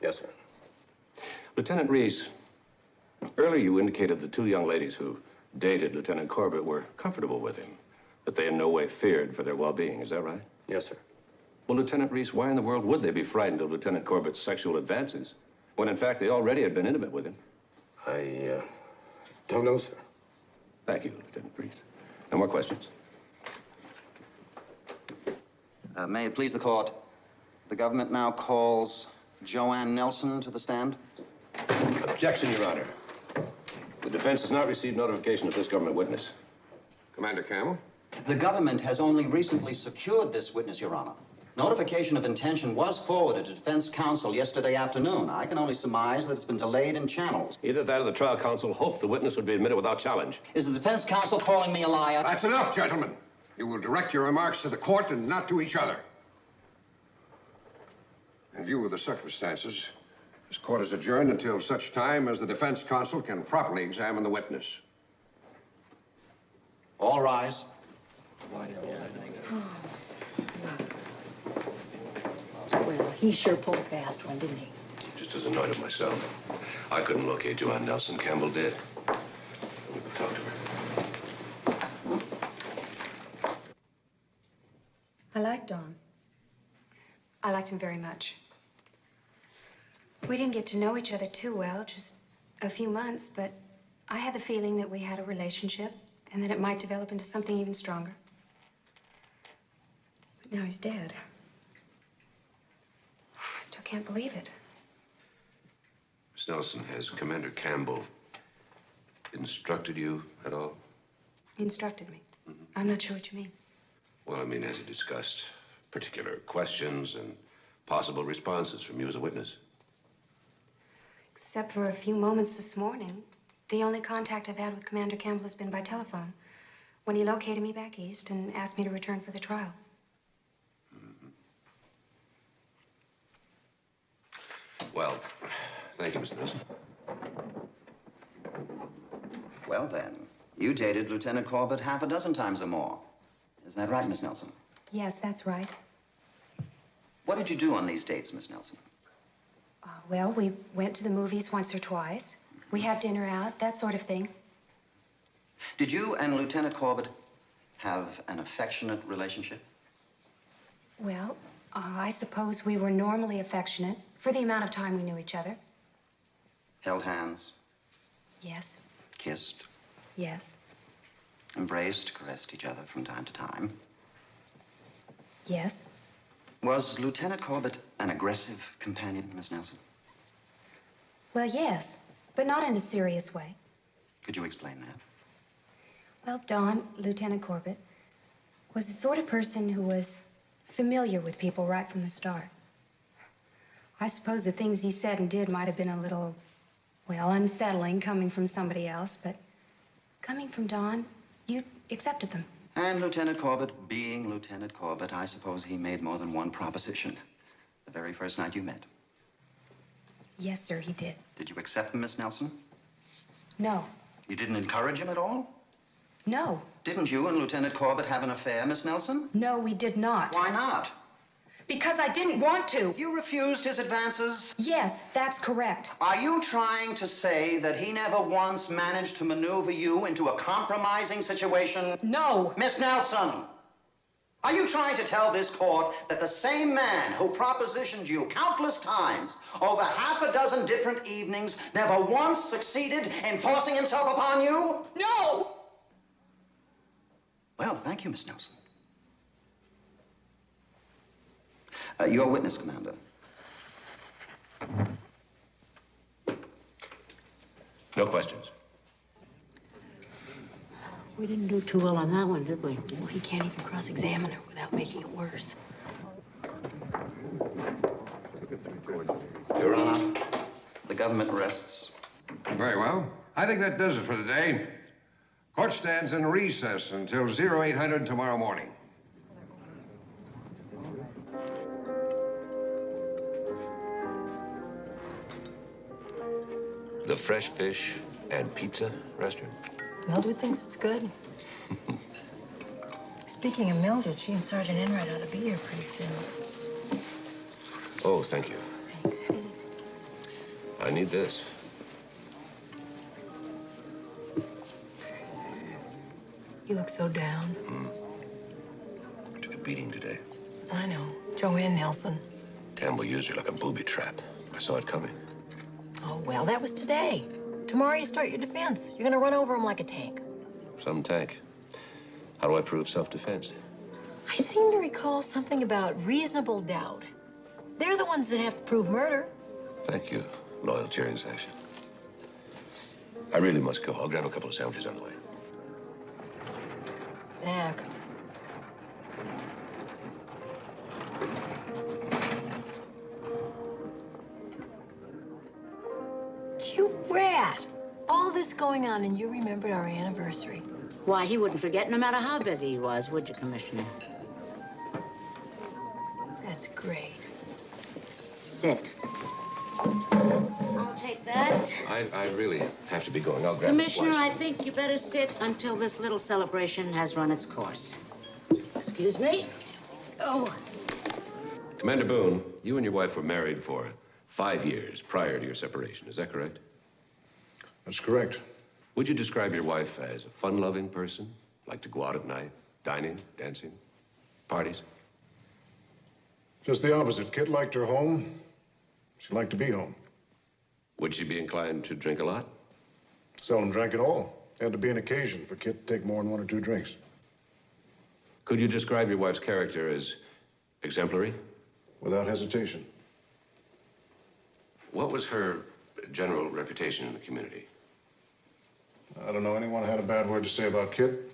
Yes, sir. Lieutenant Reese, earlier you indicated the 2 young ladies who dated Lieutenant Corbett were comfortable with him, that they in no way feared for their well-being. Is that right? Yes, sir. Well, Lieutenant Reese, why in the world would they be frightened of Lieutenant Corbett's sexual advances, when in fact they already had been intimate with him? I don't know, sir. Thank you, Lieutenant Reese. No more questions? May it please the court, the government now calls Joanne Nelson to the stand. Objection, Your Honor. The defense has not received notification of this government witness. Commander Campbell? The government has only recently secured this witness, Your Honor. Notification of intention was forwarded to defense counsel yesterday afternoon. I can only surmise that it's been delayed in channels. Either that or the trial counsel hoped the witness would be admitted without challenge. Is the defense counsel calling me a liar? That's enough, gentlemen. You will direct your remarks to the court and not to each other. In view of the circumstances, this court is adjourned until such time as the defense counsel can properly examine the witness. All rise. Well, he sure pulled a fast one, didn't he? Just as annoyed at myself. I couldn't locate Joanne Nelson. Campbell did. We could talk to her. like Don. I liked him very much. We didn't get to know each other too well, just a few months, but I had the feeling that we had a relationship and that it might develop into something even stronger. But now he's dead. I still can't believe it. Miss Nelson, has Commander Campbell instructed you at all? He instructed me. I'm not sure what you mean. Well, I mean, has he discussed particular questions and possible responses from you as a witness? Except for a few moments this morning. The only contact I've had with Commander Campbell has been by telephone, when he located me back east and asked me to return for the trial. Well, thank you, Miss Nelson. Well, then, you dated Lieutenant Corbett half a dozen times or more. Isn't that right, Miss Nelson? Yes, that's right. What did you do on these dates, Miss Nelson? Well, we went to the movies once or twice. We had dinner out, that sort of thing. Did you and Lieutenant Corbett have an affectionate relationship? Well, I suppose we were normally affectionate for the amount of time we knew each other. Held hands, Yes, kissed, yes, embraced, caressed each other from time to time. yes. Was Lieutenant Corbett an aggressive companion, Miss Nelson? Well, yes, but not in a serious way. Could you explain that? Well, Don, Lieutenant Corbett, was the sort of person who was familiar with people right from the start. I suppose the things he said and did might have been a little, well, unsettling coming from somebody else, but coming from Don, you accepted them. And Lieutenant Corbett, being Lieutenant Corbett, I suppose he made more than one proposition the very first night you met. Yes, sir, he did. Did you accept them, Miss Nelson? No. You didn't encourage him at all? No. Didn't you and Lieutenant Corbett have an affair, Miss Nelson? No, we did not. Why not? Because I didn't want to. You refused his advances? Yes, that's correct. Are you trying to say that he never once managed to maneuver you into a compromising situation? No. Miss Nelson, are you trying to tell this court that the same man who propositioned you countless times over half a dozen different evenings never once succeeded in forcing himself upon you? No! Well, thank you, Miss Nelson. Your witness, Commander. No questions. We didn't do too well on that one, did we? Well, he can't even cross-examine her without making it worse. Your Honor, the government rests. Very well. I think that does it for today. Court stands in recess until 0800 tomorrow morning. The Fresh Fish and Pizza restaurant? Mildred thinks it's good. Speaking of Mildred, she and Sergeant Enright ought to be here pretty soon. Oh, thank you. Thanks. I need this. You look so down. I took a beating today. I know. Joanne Nelson. Campbell used her like a booby trap. I saw it coming. Oh, well, that was today. Tomorrow you start your defense. You're gonna run over him like a tank. Some tank. How do I prove self-defense? I seem to recall something about reasonable doubt. They're the ones that have to prove murder. Thank you, loyal cheering section. I really must go. I'll grab a couple of sandwiches on the way. Mac. You rat! All this going on and you remembered our anniversary. Why, he wouldn't forget no matter how busy he was, would you, Commissioner? That's great. Sit. I'll take that. I really have to be going. I'll grab Commissioner, a I slice. think you better sit until this little celebration has run its course. Excuse me. Oh. Commander Boone, you and your wife were married for 5 years prior to your separation. Is that correct? That's correct. Would you describe your wife as a fun-loving person? Like to go out at night, dining, dancing, parties? Just the opposite. Kit liked her home. She liked to be home. Would she be inclined to drink a lot? Seldom drank at all. Had to be an occasion for Kit to take more than 1 or 2 drinks. Could you describe your wife's character as exemplary? Without hesitation. What was her general reputation in the community? I don't know anyone who had a bad word to say about Kit.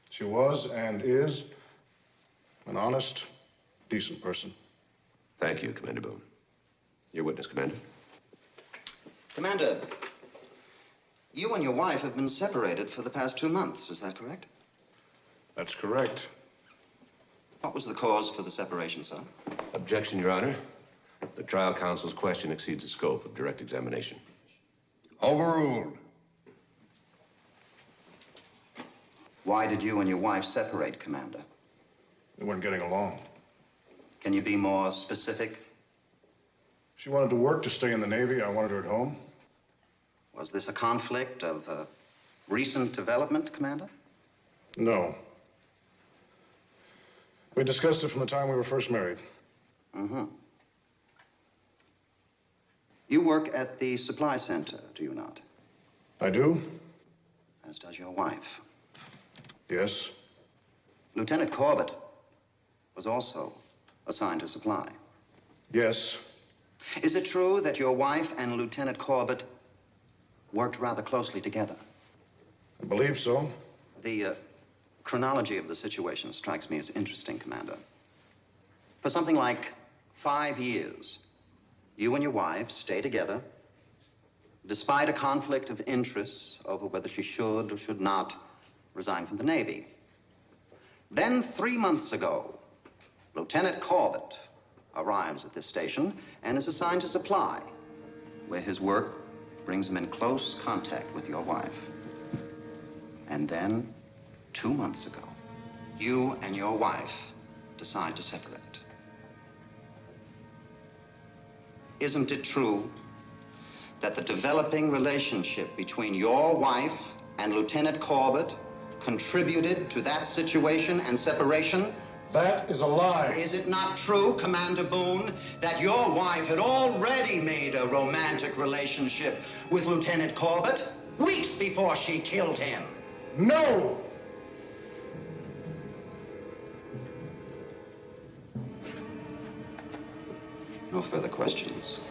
She was and is an honest, decent person. Thank you, Commander Boone. Your witness, Commander. Commander, you and your wife have been separated for the past 2 months, is that correct? That's correct. What was the cause for the separation, sir? Objection, Your Honor. The trial counsel's question exceeds the scope of direct examination. Overruled. Why did you and your wife separate, Commander? We weren't getting along. Can you be more specific? She wanted to work to stay in the Navy. I wanted her at home. Was this a conflict of recent development, Commander? No. We discussed it from the time we were first married. Mm-hmm. You work at the supply center, do you not? I do. As does your wife. Yes. Lieutenant Corbett was also assigned to supply. Yes. Is it true that your wife and Lieutenant Corbett worked rather closely together? I believe so. The chronology of the situation strikes me as interesting, Commander. For something like 5 years, you and your wife stay together, despite a conflict of interests over whether she should or should not resign from the Navy. Then 3 months ago, Lieutenant Corbett arrives at this station and is assigned to supply, where his work brings him in close contact with your wife. And then, 2 months ago, you and your wife decide to separate. Isn't it true that the developing relationship between your wife and Lieutenant Corbett contributed to that situation and separation? That is a lie. Is it not true, Commander Boone, that your wife had already made a romantic relationship with Lieutenant Corbett weeks before she killed him? No! No further questions.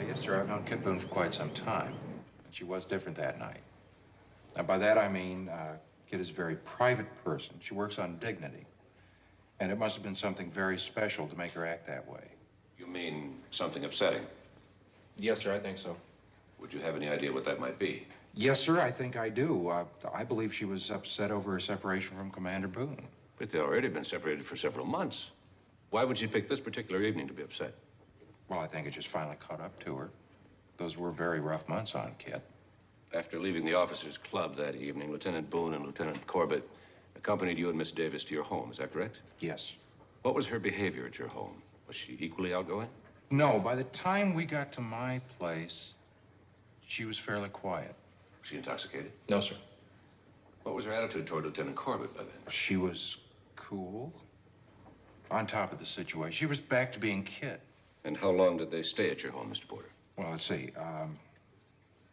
Yes, sir. I've known Kit Boone for quite some time. And she was different that night. Now, by that I mean, Kit is a very private person. She works on dignity. And it must have been something very special to make her act that way. You mean something upsetting? Yes, sir, I think so. Would you have any idea what that might be? Yes, sir, I think I do. I believe she was upset over her separation from Commander Boone. But they'd already been separated for several months. Why would she pick this particular evening to be upset? Well, I think it just finally caught up to her. Those were very rough months on Kit. After leaving the officers' club that evening, Lieutenant Boone and Lieutenant Corbett accompanied you and Miss Davis to your home. Is that correct? Yes. What was her behavior at your home? Was she equally outgoing? No, by the time we got to my place, she was fairly quiet. Was she intoxicated? No, sir. What was her attitude toward Lieutenant Corbett by then? She was cool, on top of the situation. She was back to being Kit. And how long did they stay at your home, Mr. Porter? Well, let's see.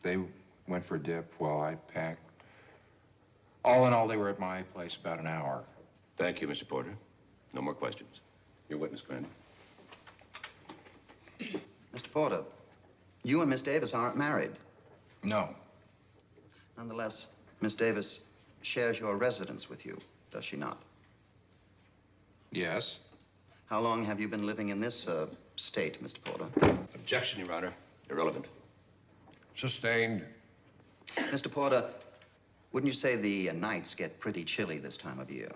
They went for a dip while I packed. All in all, they were at my place about an hour. Thank you, Mr. Porter. No more questions. Your witness, Commander. Mr. Porter, you and Miss Davis aren't married. No. Nonetheless, Miss Davis shares your residence with you, does she not? Yes. How long have you been living in this state, Mr. Porter? Objection, Your Honor. Irrelevant. Sustained. Mr. Porter, wouldn't you say the nights get pretty chilly this time of year?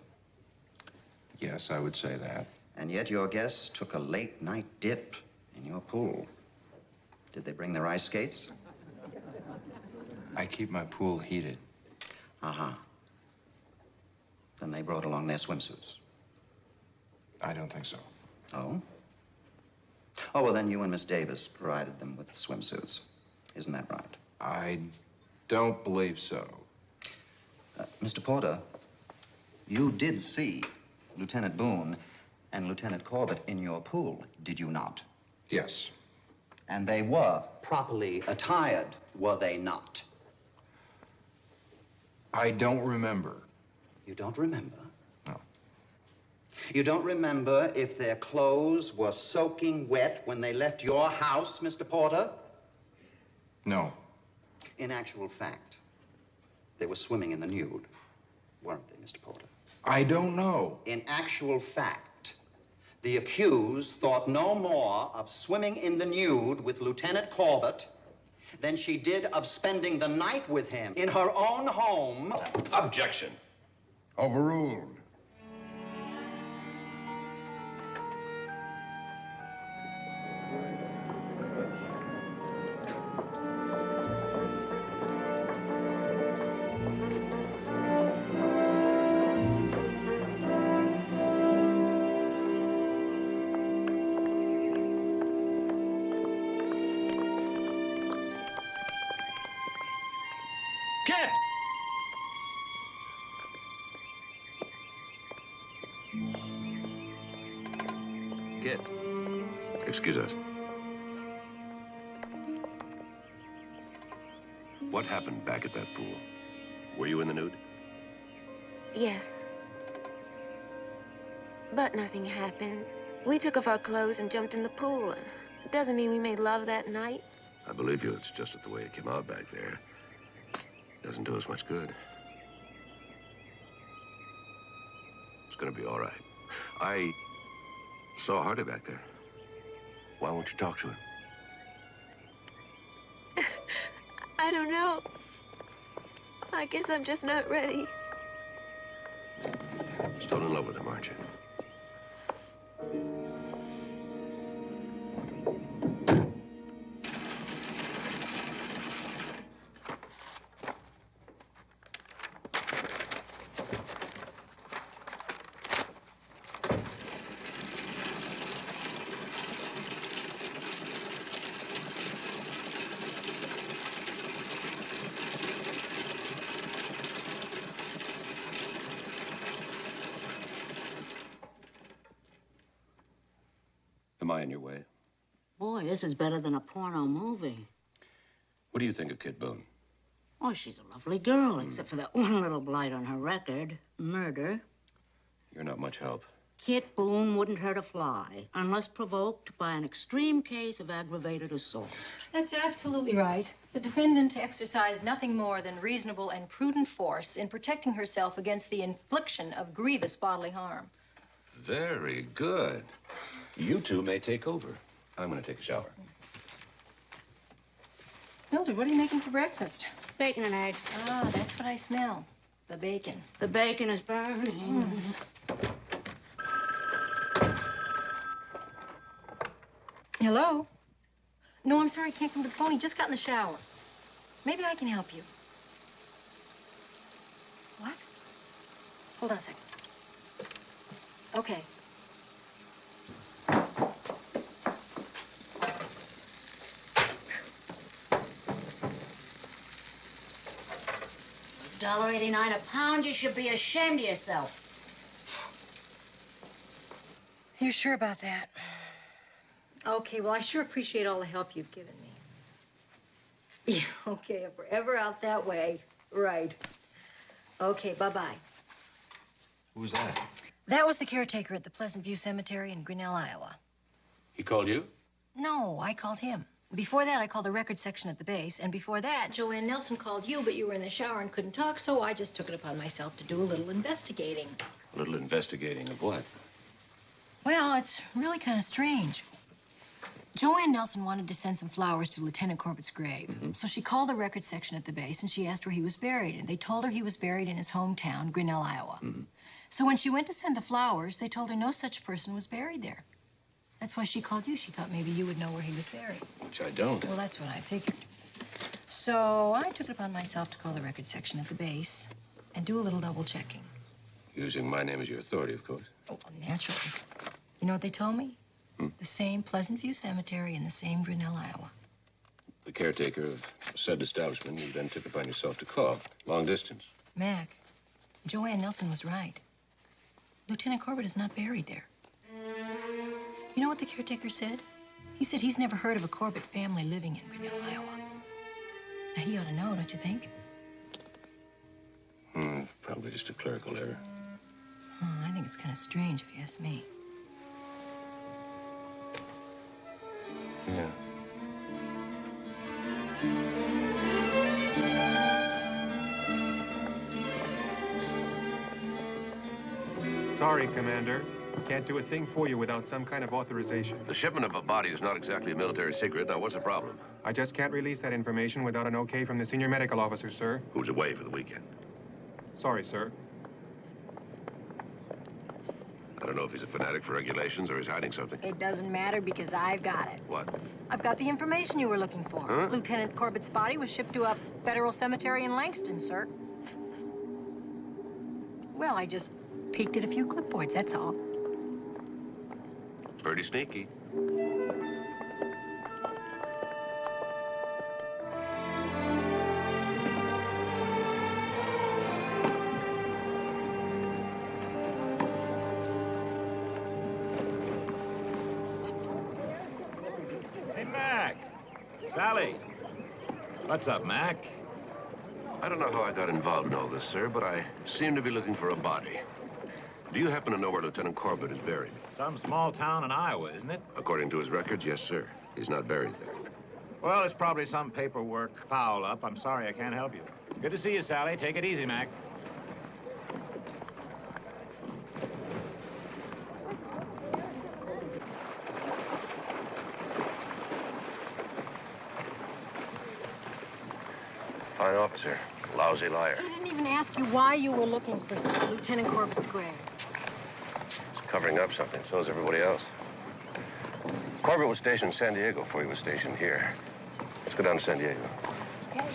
Yes, I would say that. And yet your guests took a late night dip in your pool. Did they bring their ice skates? I keep my pool heated. Uh-huh. Then they brought along their swimsuits. I don't think so. Oh? Oh, well, then you and Miss Davis provided them with swimsuits. Isn't that right? I don't believe so. Mr. Porter, you did see Lieutenant Boone and Lieutenant Corbett in your pool, did you not? Yes. And they were properly attired, were they not? I don't remember. You don't remember? No. You don't remember if their clothes were soaking wet when they left your house, Mr. Porter? No. In actual fact, they were swimming in the nude, weren't they, Mr. Porter? I don't know. In actual fact, the accused thought no more of swimming in the nude with Lieutenant Corbett than she did of spending the night with him in her own home. Objection. Overruled. Kit! Kit. Excuse us. What happened back at that pool? Were you in the nude? Yes. But nothing happened. We took off our clothes and jumped in the pool. It doesn't mean we made love that night. I believe you. It's just that the way it came out back there doesn't do us much good. It's gonna be all right. I saw Hardy back there. Why won't you talk to him? I don't know. I guess I'm just not ready. Still in love with him, aren't you? Am I in your way? Boy, this is better than a porno movie. What do you think of Kit Boone? Oh, she's a lovely girl, except for that one little blight on her record. Murder. You're not much help. Kit Boone wouldn't hurt a fly unless provoked by an extreme case of aggravated assault. That's absolutely right. The defendant exercised nothing more than reasonable and prudent force in protecting herself against the infliction of grievous bodily harm. Very good. You two may take over. I'm going to take a shower. Mildred, what are you making for breakfast? Bacon and eggs. Ah, that's what I smell. The bacon. The bacon is burning. Hello? No, I'm sorry, I can't come to the phone. He just got in the shower. Maybe I can help you. What? Hold on a second. Okay. $1.89 a pound. You should be ashamed of yourself. You sure about that? Okay, well, I sure appreciate all the help you've given me. Yeah, okay, if we're ever out that way, right. Okay, bye-bye. Who was that? That was the caretaker at the Pleasant View Cemetery in Grinnell, Iowa. He called you? No, I called him. Before that, I called the record section at the base, and before that, Joanne Nelson called you, but you were in the shower and couldn't talk, so I just took it upon myself to do a little investigating. A little investigating of what? Well, it's really kind of strange. Joanne Nelson wanted to send some flowers to Lieutenant Corbett's grave. So she called the record section at the base and she asked where he was buried. And they told her he was buried in his hometown, Grinnell, Iowa. So when she went to send the flowers, they told her no such person was buried there. That's why she called you. She thought maybe you would know where he was buried. Which I don't. Well, that's what I figured. So I took it upon myself to call the record section at the base and do a little double checking. Using my name as your authority, of course. Oh, naturally. You know what they told me? The same Pleasant View Cemetery in the same Grinnell, Iowa. The caretaker of said establishment you then took upon yourself to call. Long distance. Mac, Joanne Nelson was right. Lieutenant Corbett is not buried there. You know what the caretaker said? He said he's never heard of a Corbett family living in Grinnell, Iowa. Now, he ought to know, don't you think? Probably just a clerical error. I think it's kind of strange, if you ask me. Yeah. Sorry, Commander. Can't do a thing for you without some kind of authorization. The shipment of a body is not exactly a military secret. Now, what's the problem? I just can't release that information without an okay from the senior medical officer, sir. Who's away for the weekend? Sorry, sir. I don't know if he's a fanatic for regulations or he's hiding something. It doesn't matter because I've got it. What? I've got the information you were looking for. Huh? Lieutenant Corbett's body was shipped to a federal cemetery in Langston, sir. Well, I just peeked at a few clipboards, that's all. Pretty sneaky. Hey, Mac. Sally. What's up, Mac? I don't know how I got involved in all this, sir, but I seem to be looking for a body. Do you happen to know where Lieutenant Corbett is buried? Some small town in Iowa, isn't it? According to his records, yes, sir. He's not buried there. Well, it's probably some paperwork foul up. I'm sorry I can't help you. Good to see you, Sally. Take it easy, Mac. Fine officer. Lousy liar. He didn't even ask you why you were looking for Lieutenant Corbett's grave. He's covering up something. So is everybody else. Corbett was stationed in San Diego before he was stationed here. Let's go down to San Diego. Okay.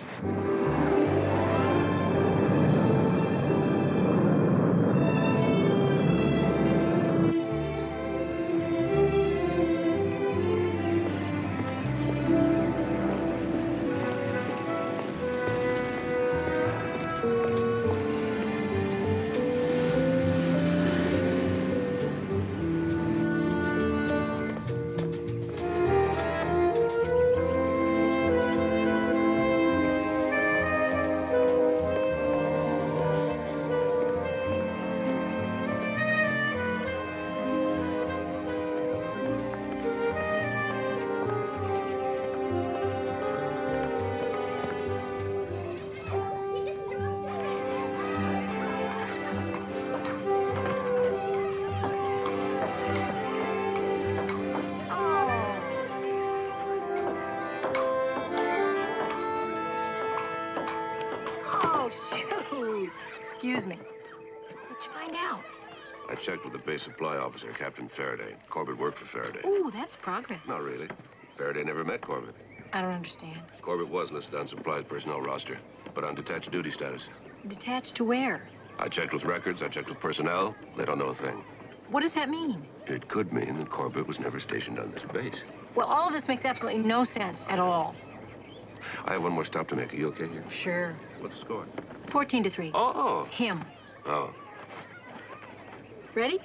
Oh, shoot. Excuse me. What'd you find out? I checked with the base supply officer, Captain Faraday. Corbett worked for Faraday. Ooh, that's progress. Not really. Faraday never met Corbett. I don't understand. Corbett was listed on supplies personnel roster, but on detached duty status. Detached to where? I checked with records, I checked with personnel. They don't know a thing. What does that mean? It could mean that Corbett was never stationed on this base. Well, all of this makes absolutely no sense at all. I have one more stop to make. Are you okay here? Sure. What's the score? 14-3. Oh! Him. Oh. Ready?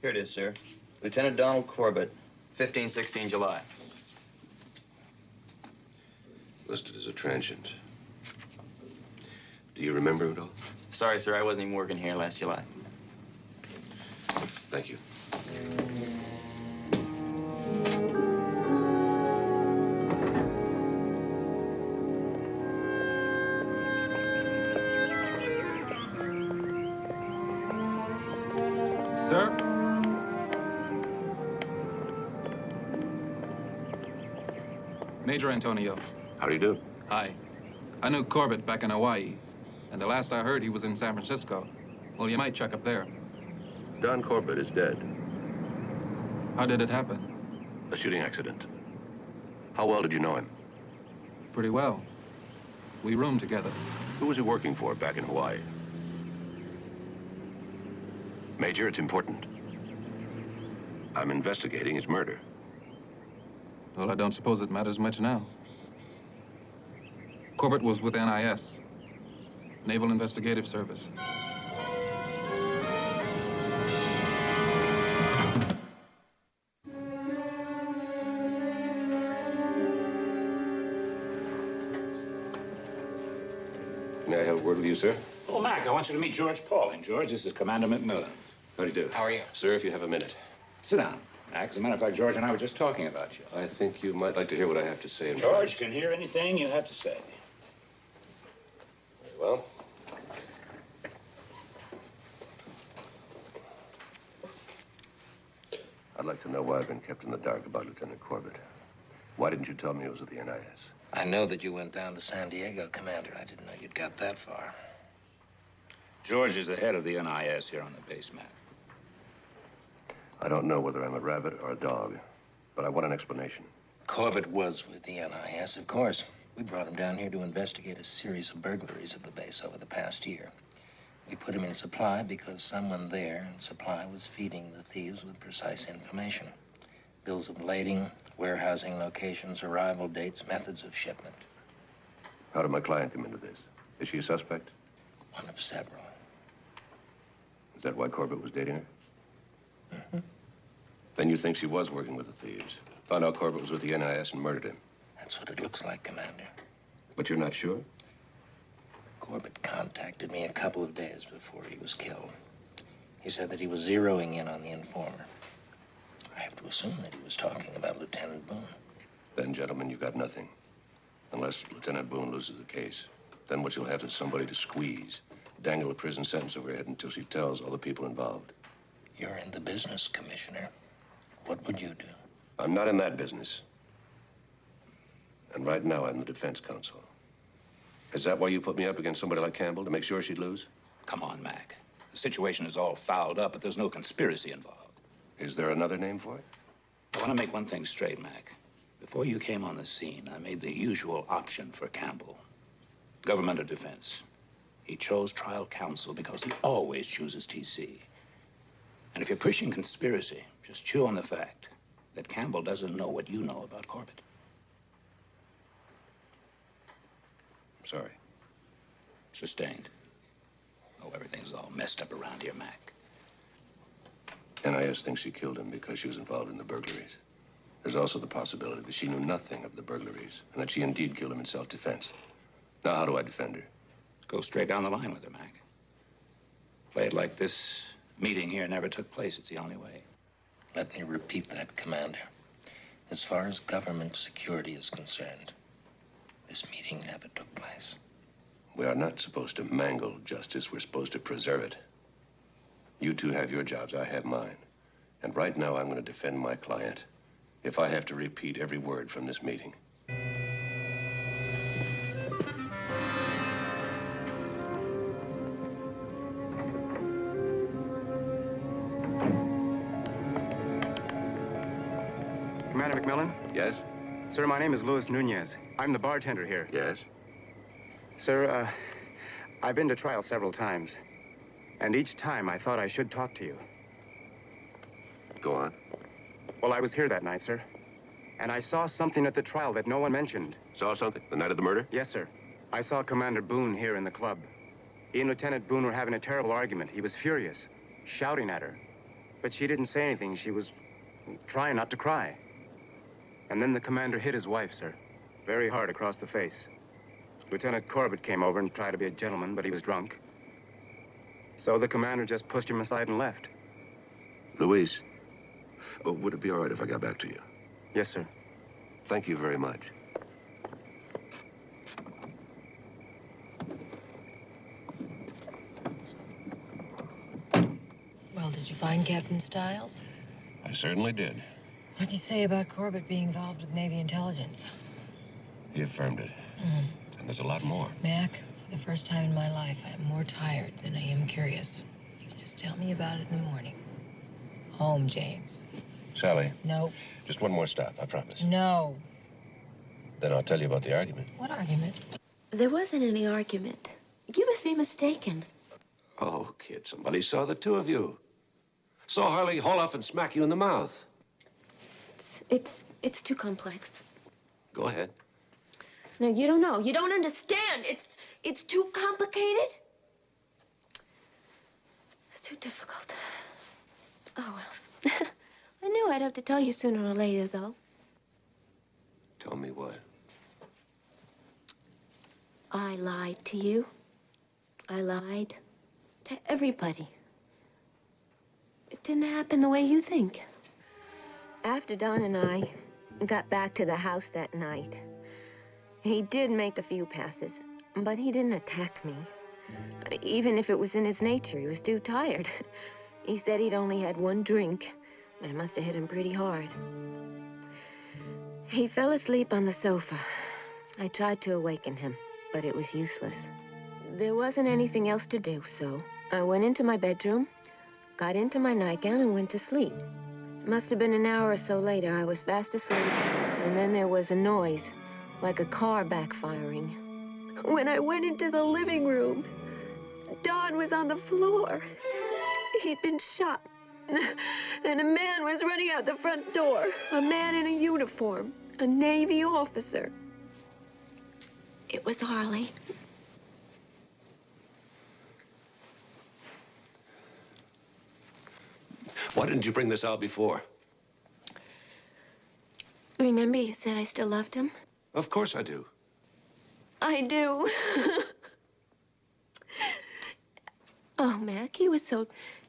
Here it is, sir. Lieutenant Donald Corbett, 1516 July. Listed as a transient. Do you remember it all? Sorry, sir, I wasn't even working here last July. Thank you. Sir? Major Antonio. How do you do? Hi. I knew Corbett back in Hawaii, and the last I heard, he was in San Francisco. Well, you might check up there. Don Corbett is dead. How did it happen? A shooting accident. How well did you know him? Pretty well. We roomed together. Who was he working for back in Hawaii? Major, it's important. I'm investigating his murder. Well, I don't suppose it matters much now. Corbett was with NIS, Naval Investigative Service. May I have a word with you, sir? Oh, Mac, I want you to meet George Pauling. George, this is Commander McMillan. How do you do? How are you? Sir, if you have a minute. Sit down, Mac. As a matter of fact, George and I were just talking about you. I think you might like to hear what I have to say. George can hear anything you have to say. Very well. I'd like to know why I've been kept in the dark about Lieutenant Corbett. Why didn't you tell me it was with the NIS? I know that you went down to San Diego, Commander. I didn't know you'd got that far. George is the head of the NIS here on the base, Mac. I don't know whether I'm a rabbit or a dog, but I want an explanation. Corbett was with the NIS, of course. We brought him down here to investigate a series of burglaries at the base over the past year. We put him in supply because someone there in supply was feeding the thieves with precise information. Bills of lading, warehousing locations, arrival dates, methods of shipment. How did my client come into this? Is she a suspect? One of several. Is that why Corbett was dating her? Then you think she was working with the thieves. Found out Corbett was with the NIS and murdered him. That's what it looks like, Commander. But you're not sure? Corbett contacted me a couple of days before he was killed. He said that he was zeroing in on the informer. I have to assume that he was talking about Lieutenant Boone. Then, gentlemen, you got nothing. Unless Lieutenant Boone loses the case. Then what you'll have is somebody to squeeze. Dangle a prison sentence over her head until she tells all the people involved. You're in the business, Commissioner. What would you do? I'm not in that business. And right now, I'm the defense counsel. Is that why you put me up against somebody like Campbell, to make sure she'd lose? Come on, Mac. The situation is all fouled up, but there's no conspiracy involved. Is there another name for it? I want to make one thing straight, Mac. Before you came on the scene, I made the usual option for Campbell. Government or defense. He chose trial counsel because he always chooses TC. And if you're pushing conspiracy, just chew on the fact that Campbell doesn't know what you know about Corbett. I'm sorry. Sustained. Oh, everything's all messed up around here, Mac. NIS thinks she killed him because she was involved in the burglaries. There's also the possibility that she knew nothing of the burglaries and that she indeed killed him in self-defense. Now, how do I defend her? Go straight down the line with her, Mac. Play it like this meeting here never took place. It's the only way. Let me repeat that, Commander. As far as government security is concerned, this meeting never took place. We are not supposed to mangle justice. We're supposed to preserve it. You two have your jobs. I have mine. And right now, I'm going to defend my client if I have to repeat every word from this meeting. Commander McMillan? Yes? Sir, my name is Louis Nunez. I'm the bartender here. Yes? Sir, I've been to trial several times. And each time I thought I should talk to you. Go on. Well, I was here that night, sir. And I saw something at the trial that no one mentioned. Saw something? The night of the murder? Yes, sir. I saw Commander Boone here in the club. He and Lieutenant Boone were having a terrible argument. He was furious, shouting at her. But she didn't say anything. She was trying not to cry. And then the commander hit his wife, sir. Very hard across the face. Lieutenant Corbett came over and tried to be a gentleman, but he was drunk. So the commander just pushed him aside and left. Luis, would it be all right if I got back to you? Yes, sir. Thank you very much. Well, did you find Captain Stiles? I certainly did. What'd you say about Corbett being involved with Navy intelligence? He affirmed it. And there's a lot more. Mac, for the first time in my life, I am more tired than I am curious. You can just tell me about it in the morning. Home, James. Sally. No. Just one more stop, I promise. No. Then I'll tell you about the argument. What argument? There wasn't any argument. You must be mistaken. Oh, kid, somebody saw the two of you. Saw Harley haul off and smack you in the mouth. It's too complex. Go ahead. No, you don't know. You don't understand. It's too complicated. It's too difficult. Oh, well. I knew I'd have to tell you sooner or later, though. Tell me what? I lied to you. I lied to everybody. It didn't happen the way you think. After Don and I got back to the house that night, he did make a few passes, but he didn't attack me. Even if it was in his nature, he was too tired. He said he'd only had one drink, but it must have hit him pretty hard. He fell asleep on the sofa. I tried to awaken him, but it was useless. There wasn't anything else to do, so I went into my bedroom, got into my nightgown, and went to sleep. It must have been an hour or so later. I was fast asleep, and then there was a noise, like a car backfiring. When I went into the living room, Don was on the floor. He'd been shot, and a man was running out the front door. A man in a uniform, a Navy officer. It was Harley. Why didn't you bring this out before? Remember you said I still loved him? Of course I do. I do. Oh, Mac, he was so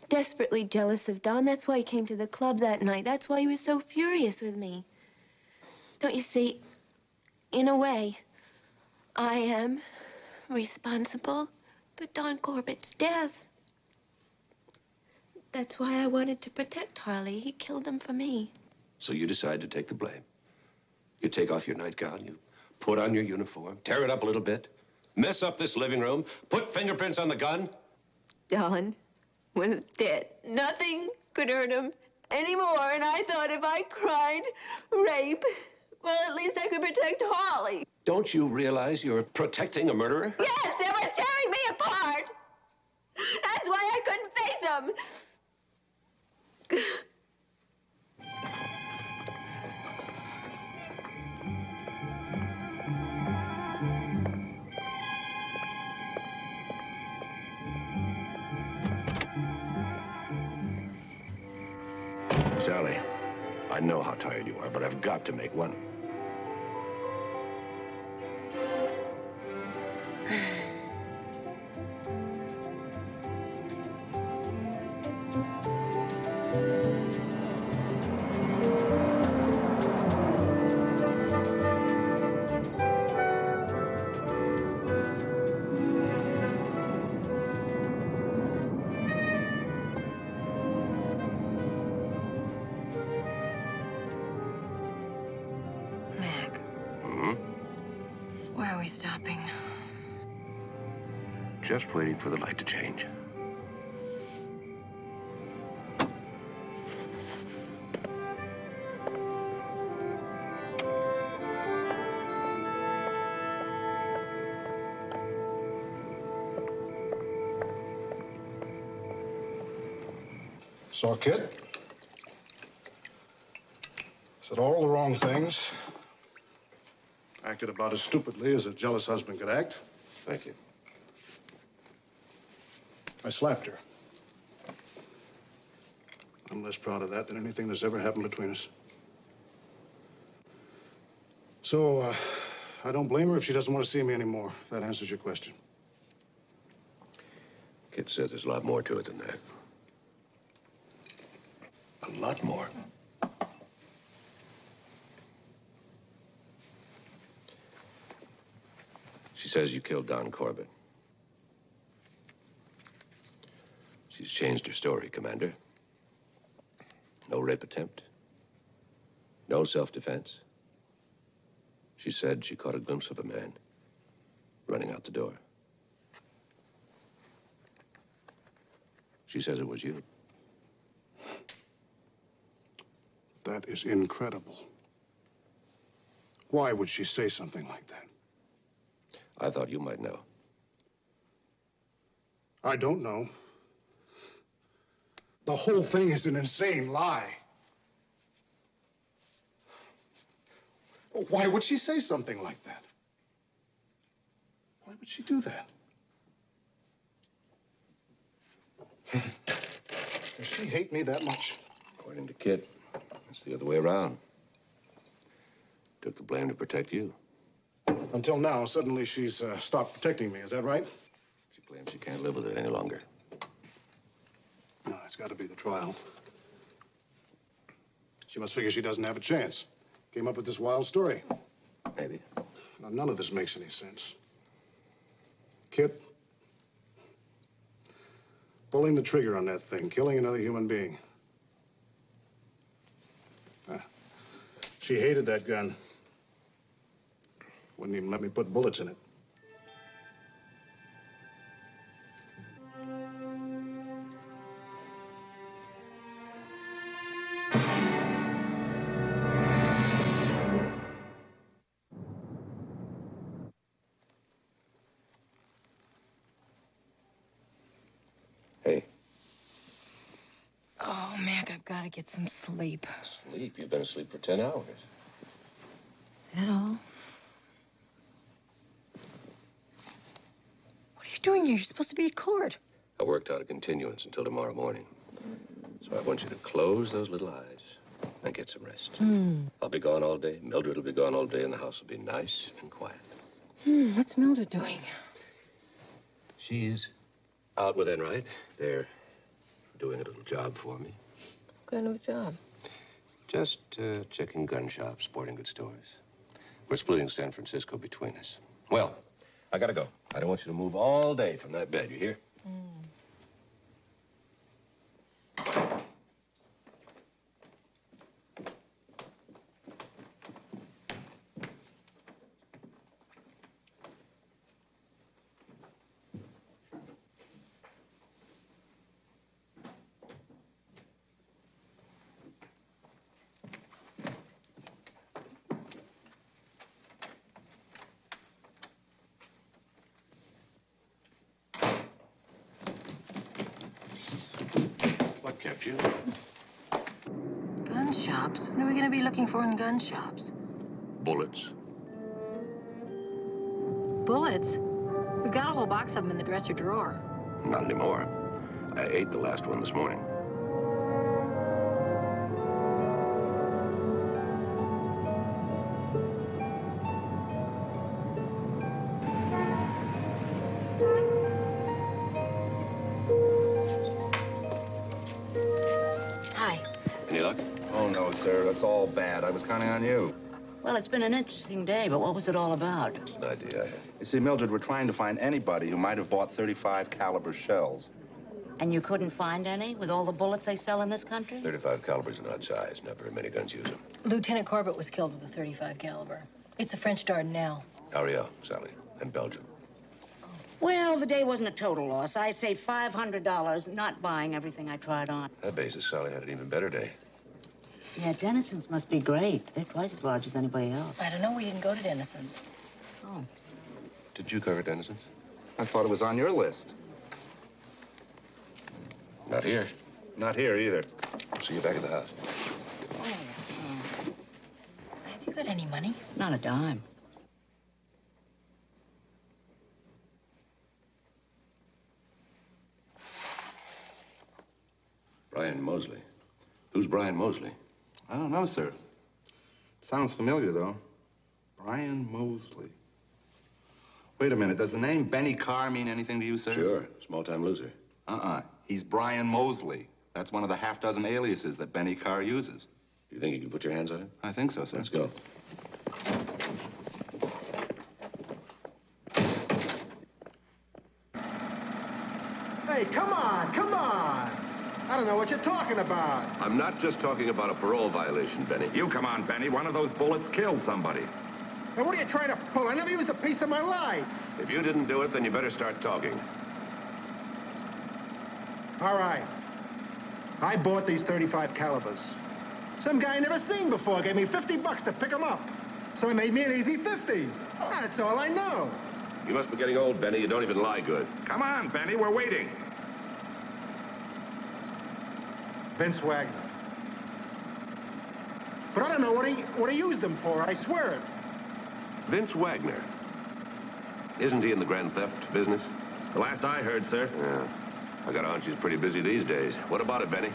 desperately jealous of Don. That's why he came to the club that night. That's why he was so furious with me. Don't you see, in a way, I am responsible for Don Corbett's death. That's why I wanted to protect Harley. He killed him for me. So you decide to take the blame. You take off your nightgown, you put on your uniform, tear it up a little bit, mess up this living room, put fingerprints on the gun. Don was dead. Nothing could hurt him anymore. And I thought if I cried rape, well, at least I could protect Harley. Don't you realize you're protecting a murderer? Yes, it was tearing me apart. That's why I couldn't face him. Sally, I know how tired you are, but I've got to make one. Mac, why are we stopping? Just waiting for the light to change. Saw Kit. Said all the wrong things. Acted about as stupidly as a jealous husband could act. Thank you. I slapped her. I'm less proud of that than anything that's ever happened between us. So, I don't blame her if she doesn't want to see me anymore, if that answers your question. Kit says there's a lot more to it than that. A lot more. She says you killed Don Corbett. She's changed her story, Commander. No rape attempt. No self-defense. She said she caught a glimpse of a man running out the door. She says it was you. That is incredible. Why would she say something like that? I thought you might know. I don't know. The whole thing is an insane lie. Why would she say something like that? Why would she do that? Does she hate me that much? According to Kit, it's the other way around. Took the blame to protect you. Until now, suddenly she's stopped protecting me. Is that right? She claims she can't live with it any longer. No, it's got to be the trial. She must figure she doesn't have a chance. Came up with this wild story. Maybe. Now, none of this makes any sense. Kit, pulling the trigger on that thing, killing another human being. She hated that gun. Wouldn't even let me put bullets in it. Hey. Oh, Mac, I've got to get some sleep. Sleep? You've been asleep for 10 hours. That all? What are you doing here? You're supposed to be at court. I worked out a continuance until tomorrow morning. So I want you to close those little eyes and get some rest. I'll be gone all day. Mildred will be gone all day, and the house will be nice and quiet. What's Mildred doing? She's out with Enright. They're doing a little job for me. What kind of a job? Just checking gun shops, sporting goods stores. We're splitting San Francisco between us. Well, I gotta go. I don't want you to move all day from that bed, you hear? What kept you? Gun shops? What are we going to be looking for in gun shops? Bullets. Bullets? We've got a whole box of them in the dresser drawer. Not anymore. I ate the last one this morning. Hi. Any luck? Oh, no, sir. That's all bad. I was counting on you. Well, it's been an interesting day, but what was it all about? It's an idea I had. You see, Mildred, we're trying to find anybody who might have bought 35 caliber shells. And you couldn't find any with all the bullets they sell in this country? 35 caliber's an odd size. Not very many guns use them. Lieutenant Corbett was killed with a 35 caliber. It's a French Dardanelle. Ariel, Sally, and Belgium. Well, the day wasn't a total loss. I saved $500 not buying everything I tried on. That basis, Sally had an even better day. Yeah, Denison's must be great. They're twice as large as anybody else. I don't know. We didn't go to Denison's. Oh. Did you cover Denison's? I thought it was on your list. Not here. Not here either. See you back at the house. Have you got any money? Not a dime. Brian Mosley. Who's Brian Mosley? I don't know, sir. Sounds familiar, though. Brian Mosley. Wait a minute. Does the name Benny Carr mean anything to you, sir? Sure. Small-time loser. He's Brian Mosley. That's one of the half-dozen aliases that Benny Carr uses. Do you think you can put your hands on him? I think so, sir. Let's go. Hey, come on, come on. I don't know what you're talking about. I'm not just talking about a parole violation, Benny. You come on, Benny. One of those bullets killed somebody. Hey, what are you trying to pull? I never used a piece of my life. If you didn't do it, then you better start talking. All right. I bought these 35 calibers. Some guy I never seen before gave me $50 to pick them up. So I made me an easy 50. That's all I know. You must be getting old, Benny. You don't even lie good. Come on, Benny. We're waiting. Vince Wagner. But I don't know what he used them for, I swear it. Vince Wagner. Isn't he in the grand theft business? The last I heard, sir. Yeah. I got a hunch he's pretty busy these days. What about it, Benny?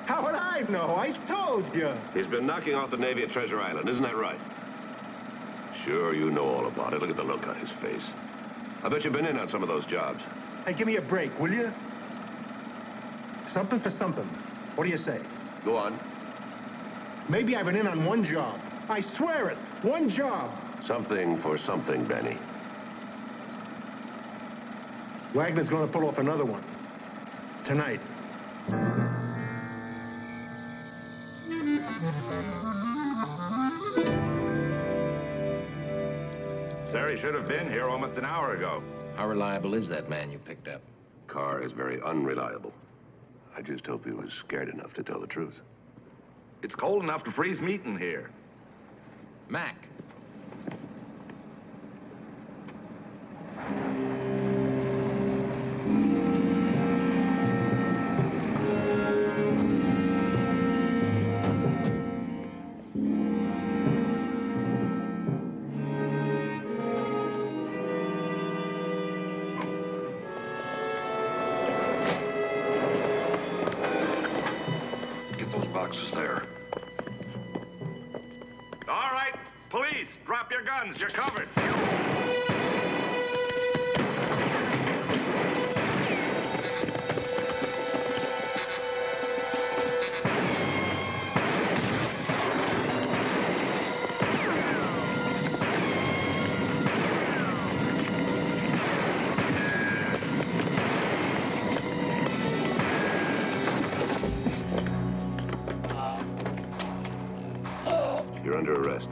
How would I know? I told you. He's been knocking off the Navy at Treasure Island, isn't that right? Sure, you know all about it. Look at the look on his face. I bet you've been in on some of those jobs. Hey, give me a break, will you? Something for something. What do you say? Go on. Maybe I've been in on one job. I swear it. One job. Something for something, Benny. Wagner's gonna pull off another one. Tonight. Sir, he should have been here almost an hour ago. How reliable is that man you picked up? Carr is very unreliable. I just hope he was scared enough to tell the truth. It's cold enough to freeze meat in here. Mac. Boxes there. All right, police, drop your guns. You're covered. You're under arrest.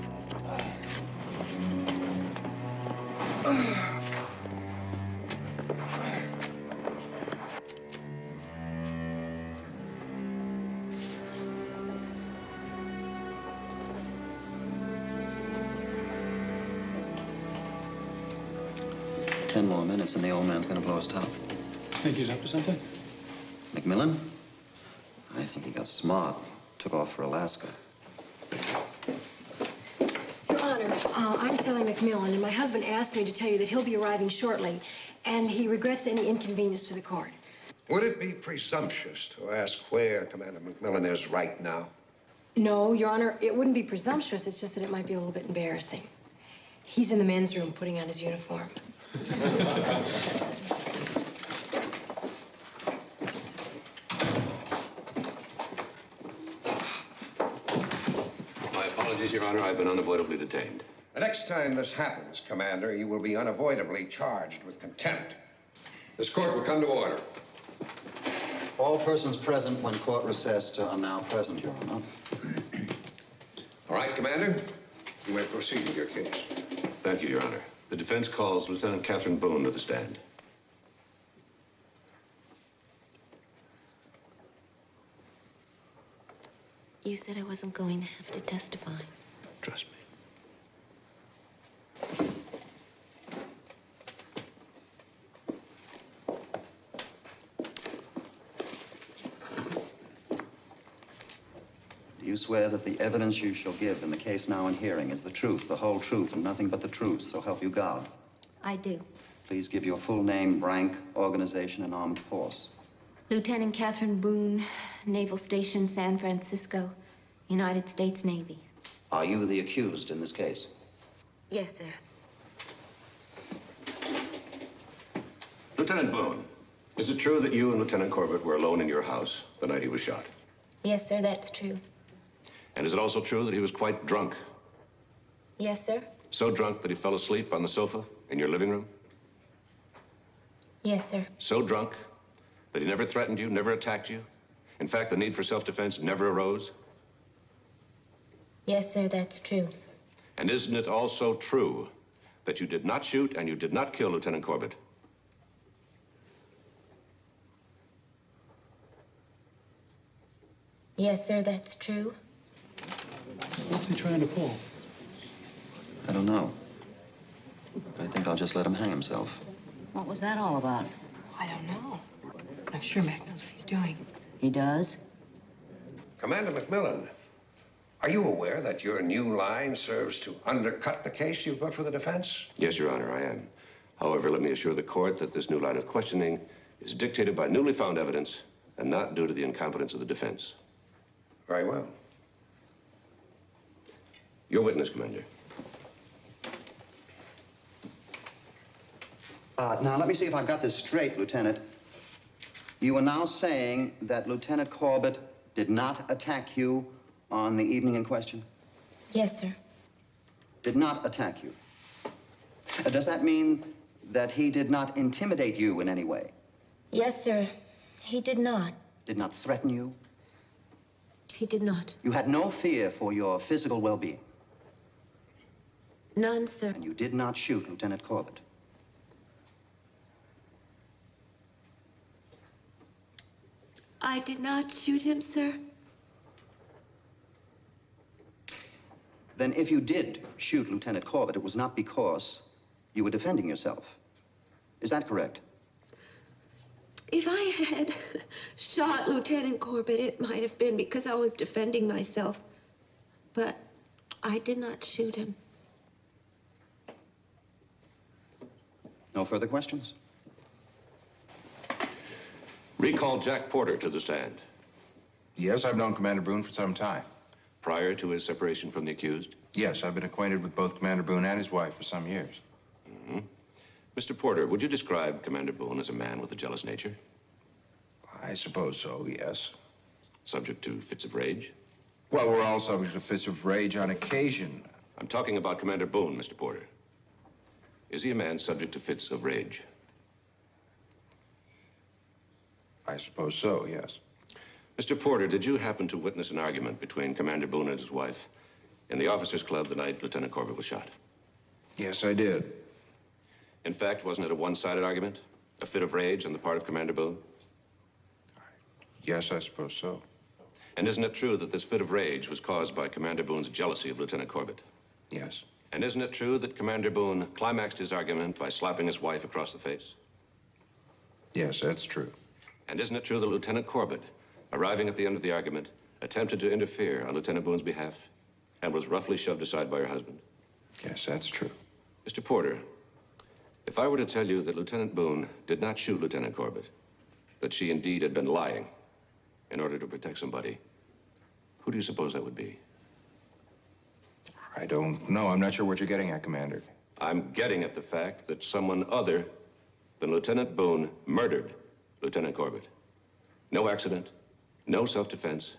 Ten more minutes and the old man's gonna blow his top. Think he's up to something? McMillan? I think he got smart. Took off for Alaska. Your Honor, I'm Sally McMillan, and my husband asked me to tell you that he'll be arriving shortly, and he regrets any inconvenience to the court. Would it be presumptuous to ask where Commander McMillan is right now? No, Your Honor, it wouldn't be presumptuous. It's just that it might be a little bit embarrassing. He's in the men's room putting on his uniform. My apologies, Your Honor. I've been unavoidably detained. The next time this happens, Commander, you will be unavoidably charged with contempt. This court will come to order. All persons present when court recessed are now present, Your Honor. All right, Commander, you may proceed with your case. Thank you, Your Honor. The defense calls Lieutenant Catherine Boone to the stand. You said I wasn't going to have to testify. Trust me. Do you swear that the evidence you shall give in the case now in hearing is the truth, the whole truth, and nothing but the truth, so help you God? I do. Please give your full name, rank, organization, and armed force. Lieutenant Catherine Boone, Naval Station, San Francisco, United States Navy. Are you the accused in this case? Yes, sir. Lieutenant Boone, is it true that you and Lieutenant Corbett were alone in your house the night he was shot? Yes, sir, that's true. And is it also true that he was quite drunk? Yes, sir. So drunk that he fell asleep on the sofa in your living room? Yes, sir. So drunk that he never threatened you, never attacked you? In fact, the need for self-defense never arose? Yes, sir, that's true. And isn't it also true that you did not shoot and you did not kill Lieutenant Corbett? Yes, sir, that's true. What's he trying to pull? I don't know. I think I'll just let him hang himself. What was that all about? I don't know. I'm sure Mac knows what he's doing. He does? Commander McMillan, are you aware that your new line serves to undercut the case you've got for the defense? Yes, Your Honor, I am. However, let me assure the court that this new line of questioning is dictated by newly found evidence and not due to the incompetence of the defense. Very well. Your witness, Commander. Now, let me see if I've got this straight, Lieutenant. You are now saying that Lieutenant Corbett did not attack you on the evening in question? Yes, sir. Did not attack you. Does that mean that he did not intimidate you in any way? Yes, sir. He did not. Did not threaten you? He did not. You had no fear for your physical well-being? None, sir. And you did not shoot Lieutenant Corbett? I did not shoot him, sir. Then if you did shoot Lieutenant Corbett, it was not because you were defending yourself. Is that correct? If I had shot Lieutenant Corbett, it might have been because I was defending myself. But I did not shoot him. No further questions? Recall Jack Porter to the stand. Yes, I've known Commander Boone for some time. Prior to his separation from the accused? Yes, I've been acquainted with both Commander Boone and his wife for some years. Mm-hmm. Mr. Porter, would you describe Commander Boone as a man with a jealous nature? I suppose so, yes. Subject to fits of rage? Well, we're all subject to fits of rage on occasion. I'm talking about Commander Boone, Mr. Porter. Is he a man subject to fits of rage? I suppose so, yes. Mr. Porter, did you happen to witness an argument between Commander Boone and his wife in the officers' club the night Lieutenant Corbett was shot? Yes, I did. In fact, wasn't it a one-sided argument? A fit of rage on the part of Commander Boone? Yes, I suppose so. And isn't it true that this fit of rage was caused by Commander Boone's jealousy of Lieutenant Corbett? Yes. And isn't it true that Commander Boone climaxed his argument by slapping his wife across the face? Yes, that's true. And isn't it true that Lieutenant Corbett, arriving at the end of the argument, attempted to interfere on Lieutenant Boone's behalf and was roughly shoved aside by her husband? Yes, that's true. Mr. Porter, if I were to tell you that Lieutenant Boone did not shoot Lieutenant Corbett, that she indeed had been lying in order to protect somebody, who do you suppose that would be? I don't know. I'm not sure what you're getting at, Commander. I'm getting at the fact that someone other than Lieutenant Boone murdered Lieutenant Corbett. No accident, no self-defense,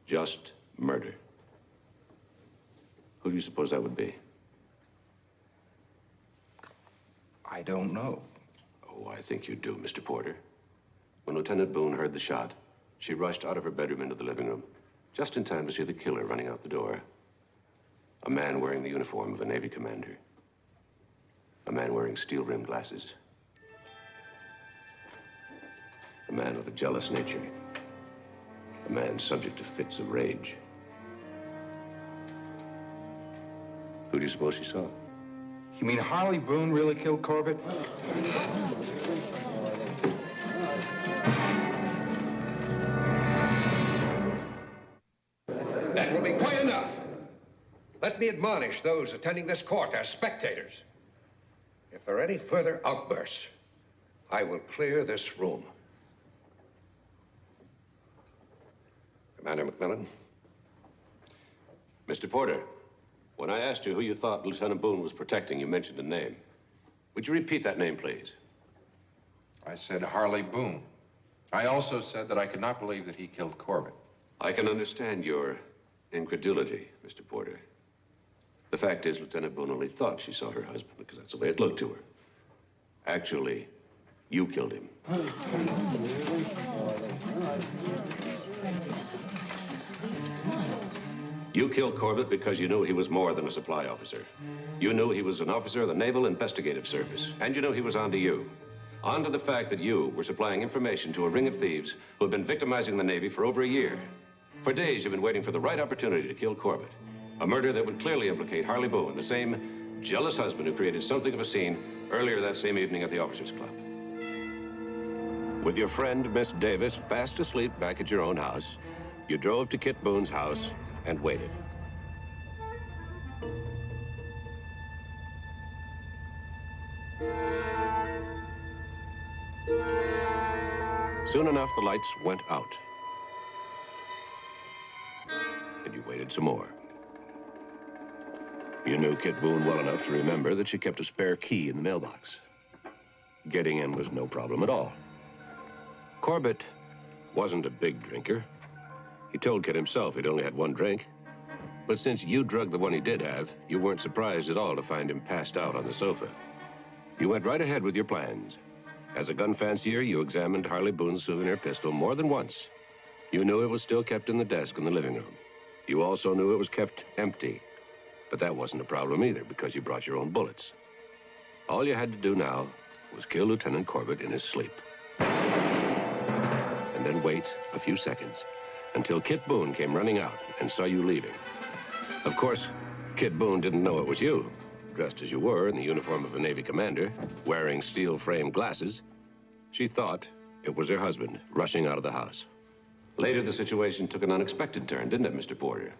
just murder. Who do you suppose that would be? I don't know. Oh, I think you do, Mr. Porter. When Lieutenant Boone heard the shot, she rushed out of her bedroom into the living room, just in time to see the killer running out the door. A man wearing the uniform of a Navy commander. A man wearing steel-rimmed glasses. A man with a jealous nature. A man subject to fits of rage. Who do you suppose she saw? You mean Harley Boone really killed Corbett? That will be quite enough. Let me admonish those attending this court as spectators. If there are any further outbursts, I will clear this room. Commander McMillan. Mr. Porter, when I asked you who you thought Lieutenant Boone was protecting, you mentioned a name. Would you repeat that name, please? I said Harley Boone. I also said that I could not believe that he killed Corbett. I can understand your incredulity, Mr. Porter. The fact is, Lieutenant Boone only thought she saw her husband because that's the way it looked to her. Actually, you killed him. You killed Corbett because you knew he was more than a supply officer. You knew he was an officer of the Naval Investigative Service, and you knew he was onto you. Onto the fact that you were supplying information to a ring of thieves who had been victimizing the Navy for over a year. For days, you've been waiting for the right opportunity to kill Corbett. A murder that would clearly implicate Harley Boone, the same jealous husband who created something of a scene earlier that same evening at the Officers Club. With your friend, Miss Davis, fast asleep back at your own house, You drove to Kit Boone's house and waited. Soon enough, the lights went out. And you waited some more. You knew Kit Boone well enough to remember that she kept a spare key in the mailbox. Getting in was no problem at all. Corbett wasn't a big drinker. He told Kit himself he'd only had one drink. But since you drugged the one he did have, you weren't surprised at all to find him passed out on the sofa. You went right ahead with your plans. As a gun fancier, you examined Harley Boone's souvenir pistol more than once. You knew it was still kept in the desk in the living room. You also knew it was kept empty. But that wasn't a problem either, because you brought your own bullets. All you had to do now was kill Lieutenant Corbett in his sleep. And then wait a few seconds until Kit Boone came running out and saw you leaving. Of course, Kit Boone didn't know it was you. Dressed as you were in the uniform of a Navy commander, wearing steel-framed glasses, she thought it was her husband rushing out of the house. Later, the situation took an unexpected turn, didn't it, Mr. Porter?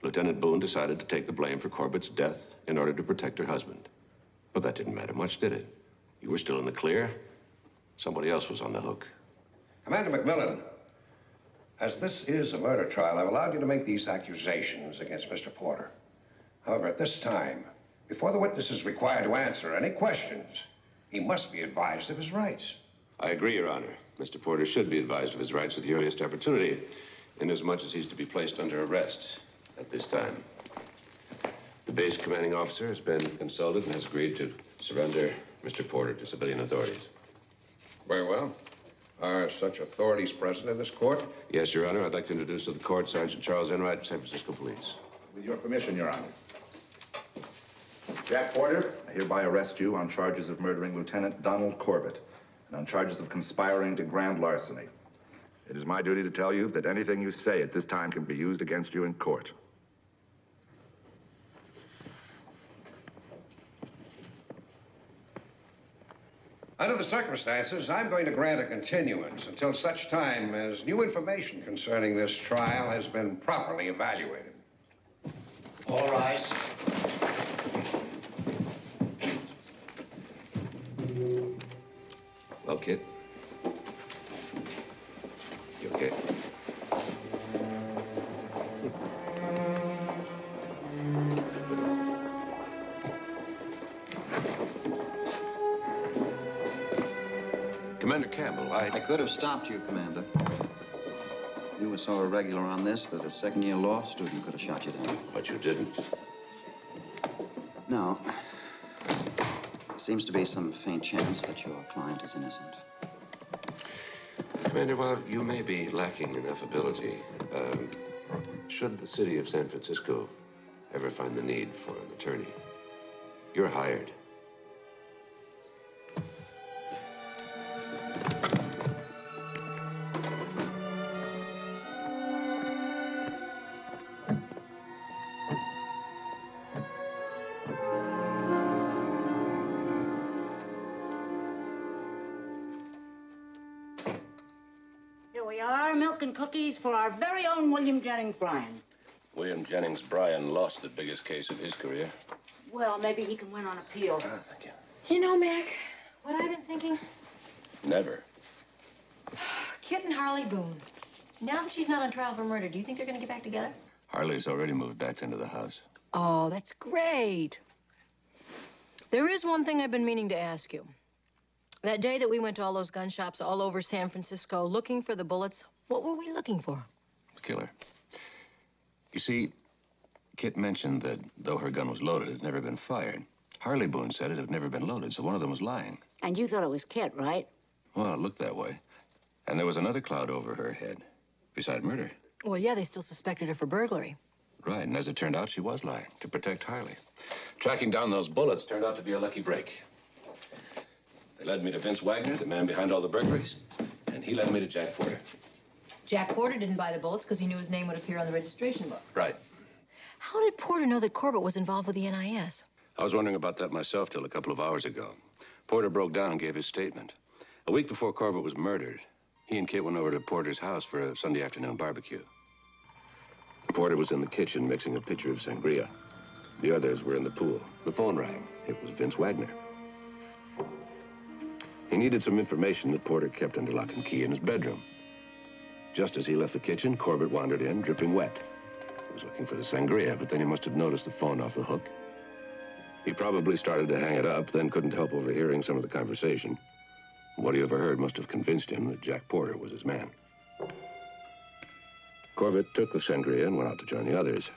Lieutenant Boone decided to take the blame for Corbett's death in order to protect her husband. But that didn't matter much, did it? You were still in the clear. Somebody else was on the hook. Commander McMillan, as this is a murder trial, I've allowed you to make these accusations against Mr. Porter. However, at this time, before the witness is required to answer any questions, he must be advised of his rights. I agree, Your Honor. Mr. Porter should be advised of his rights at the earliest opportunity, inasmuch as he's to be placed under arrest at this time. The base commanding officer has been consulted and has agreed to surrender Mr. Porter to civilian authorities. Very well. Are such authorities present in this court? Yes, Your Honor. I'd like to introduce to the court Sergeant Charles Enright, San Francisco Police. With your permission, Your Honor. Jack Porter, I hereby arrest you on charges of murdering Lieutenant Donald Corbett and on charges of conspiring to grand larceny. It is my duty to tell you that anything you say at this time can be used against you in court. Under the circumstances, I'm going to grant a continuance until such time as new information concerning this trial has been properly evaluated. All rise. Well, Kit? You okay? Commander Campbell, I could have stopped you, Commander. You were so irregular on this that a second-year law student could have shot you down. But you didn't. No. There seems to be some faint chance that your client is innocent. Commander, while you may be lacking enough ability, should the city of San Francisco ever find the need for an attorney, you're hired. Here we are, milk and cookies for our very own William Jennings Bryan. William Jennings Bryan lost the biggest case of his career. Well, maybe he can win on appeal. Oh, thank you. You know, Mac, what I've been thinking? Never. Kit and Harley Boone. Now that she's not on trial for murder, do you think they're going to get back together? Harley's already moved back into the house. Oh, that's great. There is one thing I've been meaning to ask you. That day that we went to all those gun shops all over San Francisco looking for the bullets, what were we looking for? The killer. You see, Kit mentioned that though her gun was loaded, it had never been fired. Harley Boone said it had never been loaded, so one of them was lying. And you thought it was Kit, right? Well, it looked that way. And there was another cloud over her head, beside murder. Well, yeah, they still suspected her for burglary. Right, and as it turned out, she was lying to protect Harley. Tracking down those bullets turned out to be a lucky break. They led me to Vince Wagner, the man behind all the burglaries, and he led me to Jack Porter. Jack Porter didn't buy the bullets because he knew his name would appear on the registration book. Right. How did Porter know that Corbett was involved with the NIS? I was wondering about that myself till a couple of hours ago. Porter broke down and gave his statement. A week before Corbett was murdered, he and Kit went over to Porter's house for a Sunday afternoon barbecue. Porter was in the kitchen mixing a pitcher of sangria. The others were in the pool. The phone rang. It was Vince Wagner. He needed some information that Porter kept under lock and key in his bedroom. Just as he left the kitchen, Corbett wandered in, dripping wet. He was looking for the sangria, but then he must have noticed the phone off the hook. He probably started to hang it up, then couldn't help overhearing some of the conversation. What he overheard must have convinced him that Jack Porter was his man. Corbett took the sangria and went out to join the others.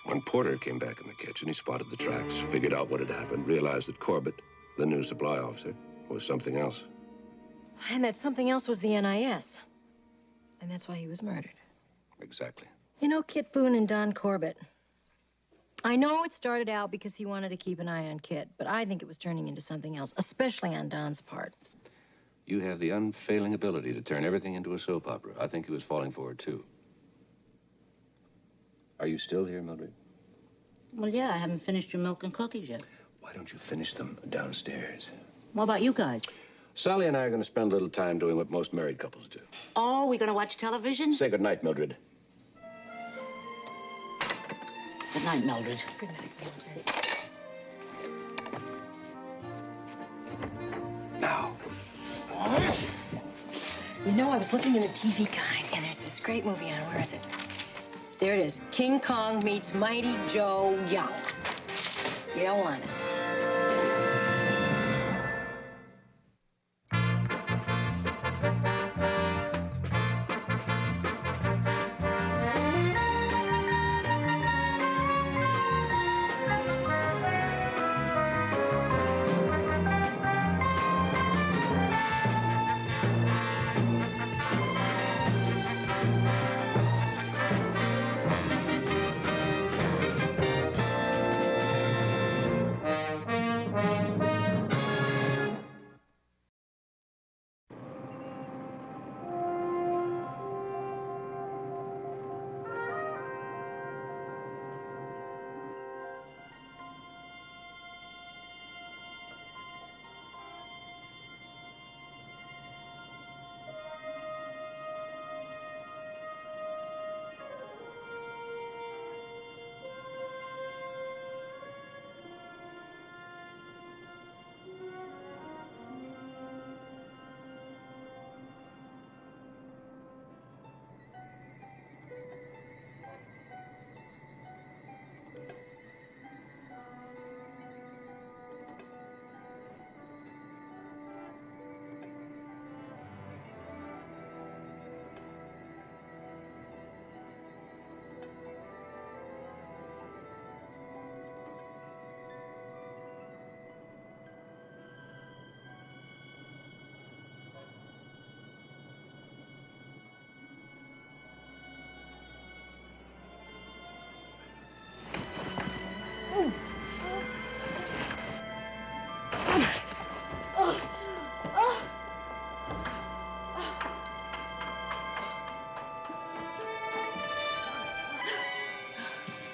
When Porter came back in the kitchen, he spotted the tracks, figured out what had happened, realized that Corbett, the new supply officer, was something else. And that something else was the NIS. And that's why he was murdered. Exactly. You know, Kit Boone and Don Corbett. I know it started out because he wanted to keep an eye on Kit, but I think it was turning into something else, especially on Don's part. You have the unfailing ability to turn everything into a soap opera. I think he was falling for it, too. Are you still here, Mildred? Well, yeah, I haven't finished your milk and cookies yet. Why don't you finish them downstairs? What about you guys? Sally and I are going to spend a little time doing what most married couples do. Oh, we gonna watch television? Say goodnight, Mildred. Good night, Mildred. Good night, Mildred. Now. You know, I was looking in the TV guide, and there's this great movie on. Where is it? There it is. King Kong meets Mighty Joe Young. You don't want it.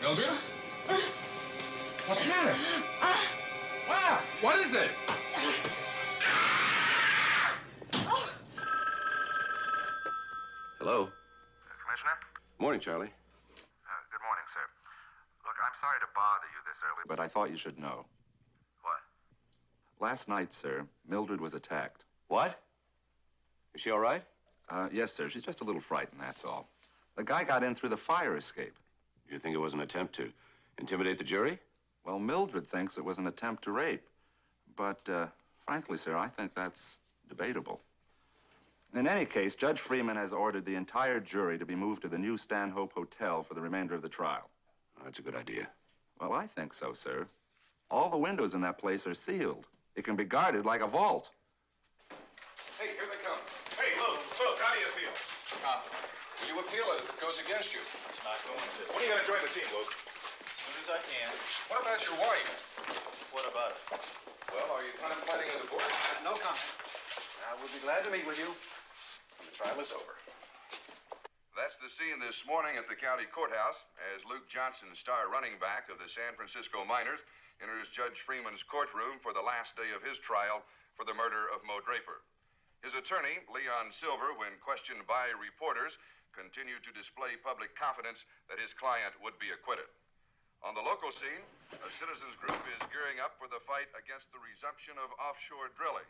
Mildred? What's the matter? Wow, what is it? Hello? Commissioner? Morning, Charlie. Good morning, sir. Look, I'm sorry to bother you this early, But I thought you should know. What? Last night, sir, Mildred was attacked. What? Is she all right? Yes, sir. She's just a little frightened, that's all. The guy got in through the fire escape. You think it was an attempt to intimidate the jury? Well, Mildred thinks it was an attempt to rape. But, frankly, sir, I think that's debatable. In any case, Judge Freeman has ordered the entire jury to be moved to the new Stanhope Hotel for the remainder of the trial. That's a good idea. Well, I think so, sir. All the windows in that place are sealed. It can be guarded like a vault. Hey, here they come. Hey, Luke, how do you feel? Confident. Will you appeal it if it goes against you? It's not going to. When are you going to join the team, Luke? As soon as I can. What about your wife? What about it? Well, are you contemplating a divorce? No comment. I will be glad to meet with you when the trial is over. That That's the scene this morning at the county courthouse as Luke Johnson, star running back of the San Francisco Miners, enters Judge Freeman's courtroom for the last day of his trial for the murder of Mo Draper. His attorney, Leon Silver, when questioned by reporters, continued to display public confidence that his client would be acquitted. On the local scene, a citizens group is gearing up for the fight against the resumption of offshore drilling.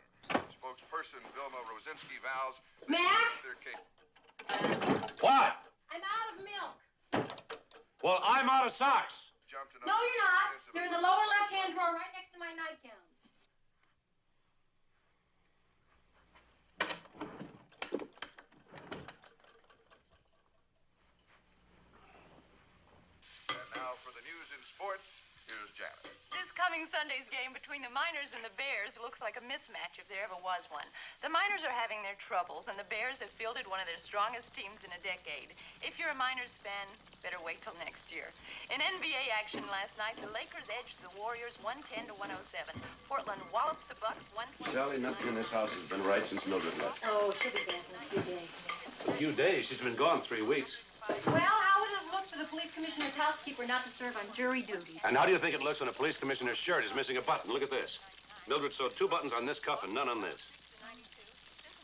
Spokesperson Vilma Rosinski vows Mac? their case. What? I'm out of milk. Well, I'm out of socks. No, you're not. They're in the lower left-hand drawer right next to my nightgowns. And now for the news in sports, here's Janet. This coming Sunday's game between the Miners and the Bears looks like a mismatch if there ever was one. The Miners are having their troubles, and the Bears have fielded one of their strongest teams in a decade. If you're a Miners fan, better wait till next year. In NBA action last night, the Lakers edged the Warriors 110 to 107. Portland walloped the Bucks 120. Sally, nothing in this house has been right since Mildred left. Oh, she'll be back in a few days. A few days? She's been gone 3 weeks. Well, how would it look for the police commissioner's housekeeper not to serve on jury duty? And how do you think it looks when a police commissioner's shirt is missing a button? Look at this. Mildred sewed 2 buttons on this cuff and none on this.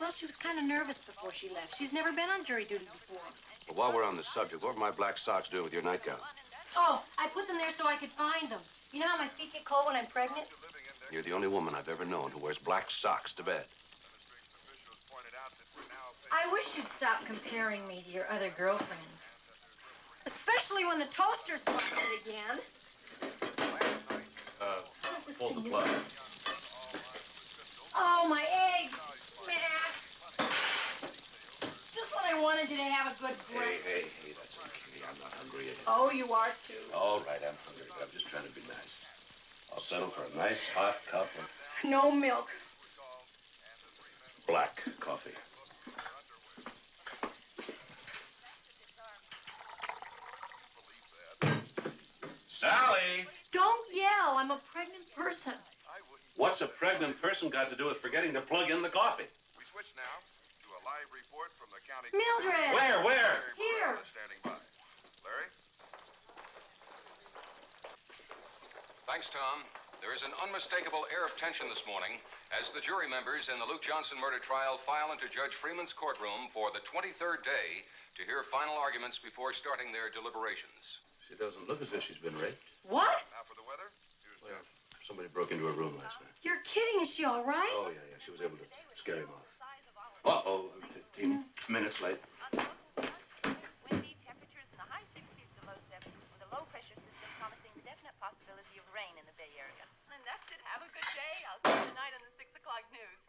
Well, she was kind of nervous before she left. She's never been on jury duty before. But while we're on the subject, what were my black socks doing with your nightgown? Oh, I put them there so I could find them. You know how my feet get cold when I'm pregnant? You're the only woman I've ever known who wears black socks to bed. I wish you'd stop comparing me to your other girlfriends. Especially when the toaster's busted again. Pull the plug. Oh, my eggs, Mac. Just when I wanted you to have a good breakfast. Hey, that's okay. I'm not hungry anymore. Oh, you are too. All right, I'm hungry. I'm just trying to be nice. I'll settle for a nice hot cup of No milk. black coffee. Sally! Don't yell. I'm a pregnant person. What's a pregnant person got to do with forgetting to plug in the coffee? We switch now to a live report from the county. Mildred! Where? Here. Standing by. Larry? Thanks, Tom. There is an unmistakable air of tension this morning as the jury members in the Luke Johnson murder trial file into Judge Freeman's courtroom for the 23rd day to hear final arguments before starting their deliberations. She doesn't look as if she's been raped. What? Now for the weather. Well, somebody broke into her room last night. You're kidding. Is she all right? Oh, yeah. She was able to scare him off. Uh-oh, 15 minutes late. Windy temperatures in the high 60s to low 70s with a low pressure system promising the definite possibility of rain in the Bay Area. And that's it. Have a good day. I'll see you tonight on the 6 o'clock news.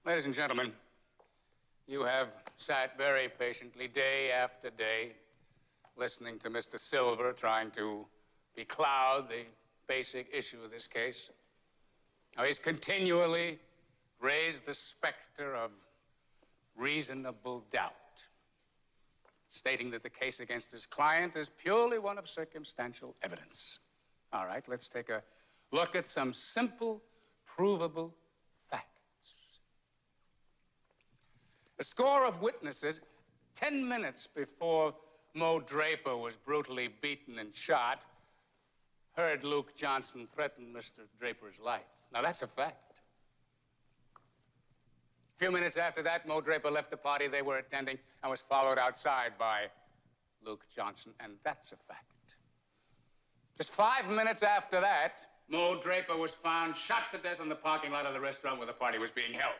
Ladies and gentlemen, you have sat very patiently day after day listening to Mr. Silver trying to becloud the basic issue of this case. Now, he's continually raised the specter of reasonable doubt, stating that the case against his client is purely one of circumstantial evidence. All right, let's take a look at some simple, provable facts. A score of witnesses, 10 minutes before Mo Draper was brutally beaten and shot, heard Luke Johnson threaten Mr. Draper's life. Now, that's a fact. A few minutes after that, Mo Draper left the party they were attending and was followed outside by Luke Johnson, and that's a fact. Just 5 minutes after that, Mo Draper was found shot to death in the parking lot of the restaurant where the party was being held.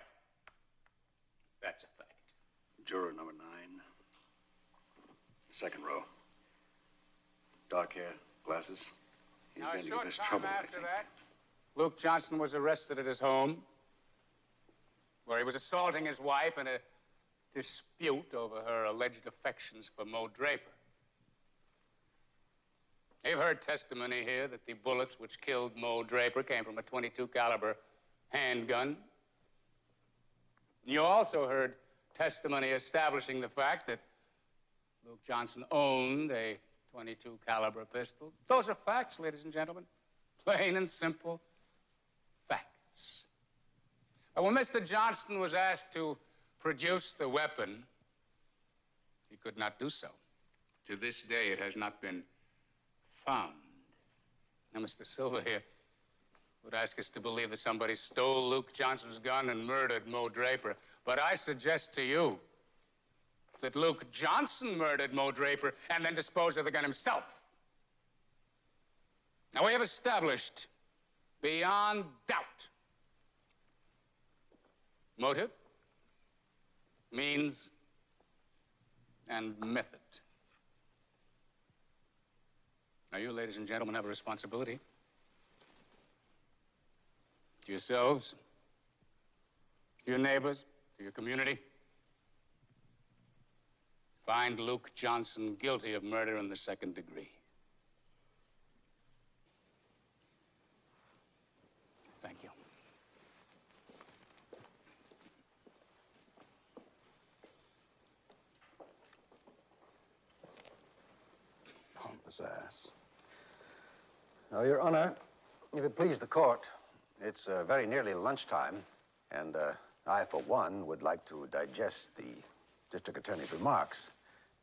That's a fact. Juror number 9. Second row. Dark hair, glasses. He's Now, a going to short give us time trouble, I after think. that, Luke Johnson was arrested at his home, where he was assaulting his wife in a dispute over her alleged affections for Mo Draper. You've heard testimony here that the bullets which killed Mo Draper came from a .22 caliber handgun. You also heard testimony establishing the fact that Luke Johnson owned a .22 caliber pistol. Those are facts, ladies and gentlemen. Plain and simple facts. But when Mr. Johnson was asked to produce the weapon, he could not do so. To this day, it has not been found. Now, Mr. Silver here would ask us to believe that somebody stole Luke Johnson's gun and murdered Mo Draper. But I suggest to you that Luke Johnson murdered Mo Draper and then disposed of the gun himself. Now, we have established beyond doubt motive, means, and method. Now, you, ladies and gentlemen, have a responsibility to yourselves, to your neighbors, to your community. Find Luke Johnson guilty of murder in the second degree. Thank you. Pompous ass. Now, Your Honor, if it please the court, it's very nearly lunchtime, and I, for one, would like to digest the district attorney's remarks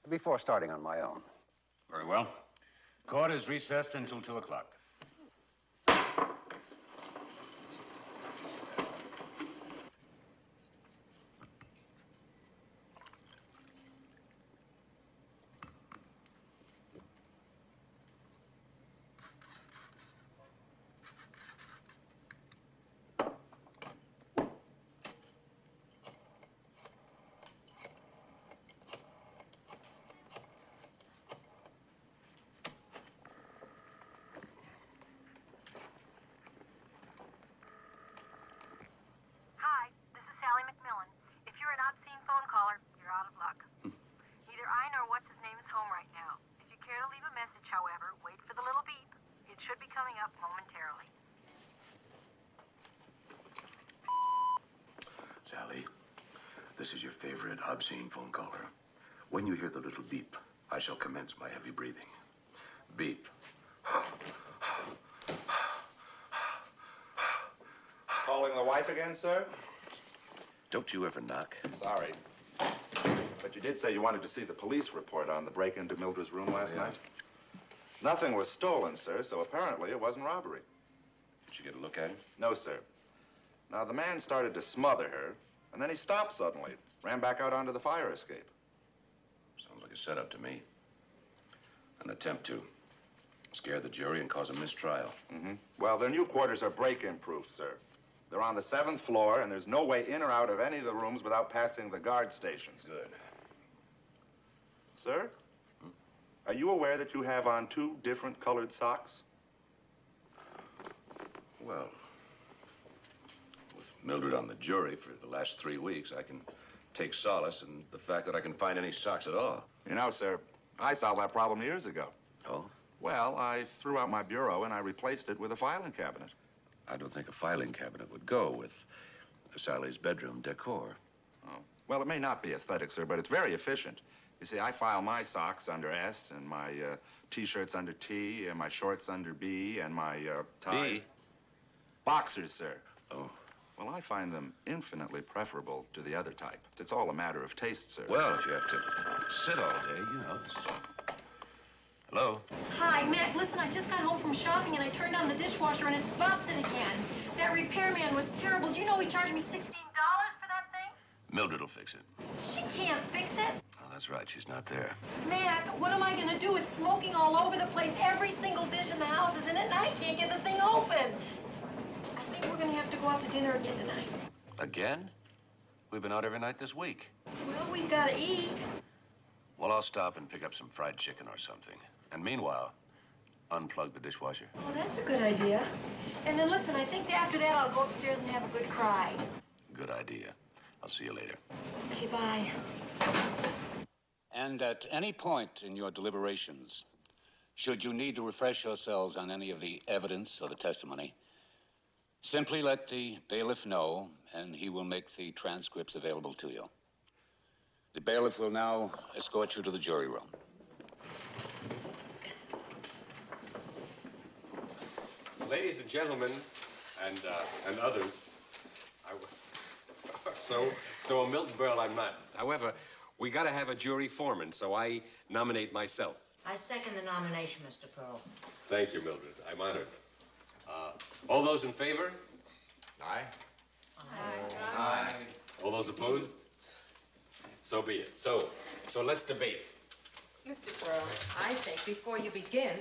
before starting on my own. Very well. Court is recessed until 2 o'clock. Hi, this is Sally McMillan. If you're an obscene phone caller, you're out of luck. Neither I nor what's-his-name is home right now. If you care to leave a message, however, wait for the little beep. It should be coming up momentarily. Sally, this is your favorite obscene phone caller. When you hear the little beep, I shall commence my heavy breathing. Beep. Calling the wife again, sir? Don't you ever knock? Sorry. But you did say you wanted to see the police report on the break into Mildred's room last night? Nothing was stolen, sir, so apparently it wasn't robbery. Did you get a look at him? No, sir. Now, the man started to smother her, and then he stopped suddenly, ran back out onto the fire escape. Sounds like a setup to me. An attempt to scare the jury and cause a mistrial. Mm-hmm. Well, their new quarters are break-in proof, sir. They're on the 7th floor, and there's no way in or out of any of the rooms without passing the guard stations. Good. Sir? Are you aware that you have on 2 different colored socks? Well, with Mildred on the jury for the last 3 weeks, I can take solace in the fact that I can find any socks at all. You know, sir, I solved that problem years ago. Oh? Well, I threw out my bureau and I replaced it with a filing cabinet. I don't think a filing cabinet would go with Sally's bedroom decor. Oh. Well, it may not be aesthetic, sir, but it's very efficient. You see, I file my socks under S, and my T-shirts under T, and my shorts under B, and my tie... B? Boxers, sir. Oh. Well, I find them infinitely preferable to the other type. It's all a matter of taste, sir. Well, if you have to sit all day, you know. Hello? Hi, Matt. Listen, I just got home from shopping and I turned on the dishwasher and it's busted again. That repairman was terrible. Do you know he charged me $16 for that thing? Mildred will fix it. She can't fix it. Oh, that's right. She's not there. Matt, what am I gonna do? It's smoking all over the place. Every single dish in the house is in it and I can't get the thing open. I think we're gonna have to go out to dinner again tonight. Again? We've been out every night this week. Well, we've gotta eat. Well, I'll stop and pick up some fried chicken or something. And meanwhile, unplug the dishwasher. Oh, that's a good idea. And then listen, I think after that I'll go upstairs and have a good cry. Good idea. I'll see you later. Okay, bye. And at any point in your deliberations, should you need to refresh yourselves on any of the evidence or the testimony, simply let the bailiff know, and he will make the transcripts available to you. The bailiff will now escort you to the jury room. Ladies and gentlemen, and others, so a Milton Berle I'm not. However, We got to have a jury foreman, so I nominate myself. I second the nomination, Mr. Pearl. Thank you, Mildred. I'm honored. All those in favor? Aye. Aye. All those opposed? So be it. So let's debate. Mr. Pearl, I think before you begin,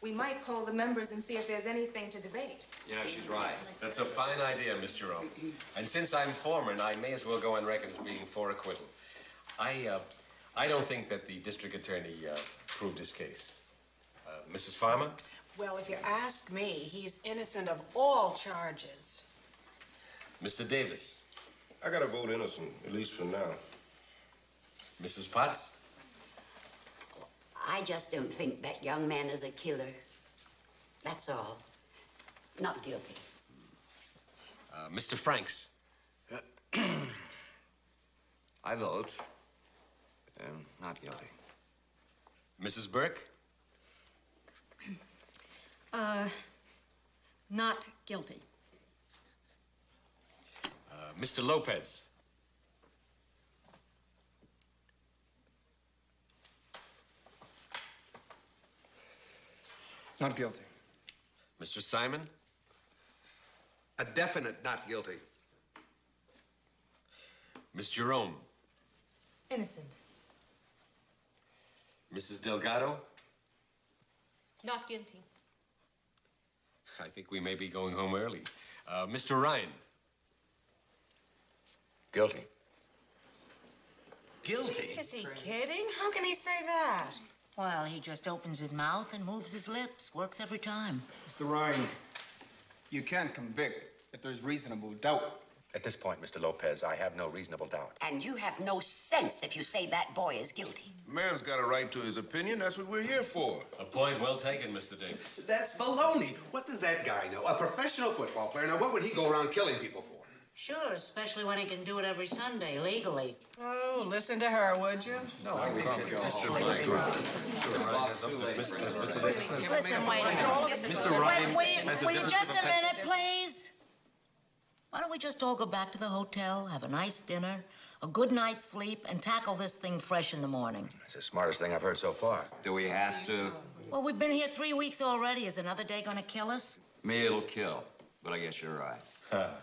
we might poll the members and see if there's anything to debate. You know, she's right. That's a fine idea, Miss Jerome. And since I'm foreman, I may as well go on record as being for acquittal. I don't think that the district attorney proved his case. Mrs. Farmer? Well, if you ask me, he's innocent of all charges. Mr. Davis? I gotta vote innocent, at least for now. Mrs. Potts? I just don't think that young man is a killer. That's all. Not guilty. Mr. Franks? I vote not guilty. Mrs. Burke? Not guilty. Mr. Lopez? Not guilty. Mr. Simon? A definite not guilty. Miss Jerome? Innocent. Mrs. Delgado? Not guilty. I think we may be going home early. Mr. Ryan? Guilty. Guilty? Is he kidding? How can he say that? Well, he just opens his mouth and moves his lips. Works every time. Mr. Ryan, you can't convict if there's reasonable doubt. At this point, Mr. Lopez, I have no reasonable doubt. And you have no sense if you say that boy is guilty. Man's got a right to his opinion. That's what we're here for. A point well taken, Mr. Davis. That's baloney. What does that guy know? A professional football player. Now, what would he go around killing people for? Sure, especially when he can do it every Sunday, legally. Oh, listen to her, would you? No, I would Listen, wait a minute. Mr. Ryan Will you just a minute, please? Why don't we just all go back to the hotel, have a nice dinner, a good night's sleep, and tackle this thing fresh in the morning? It's the smartest thing I've heard so far. Do we have to? Well, we've been here 3 weeks already. Is another day gonna kill us? Me, it'll kill. But I guess you're right. Well,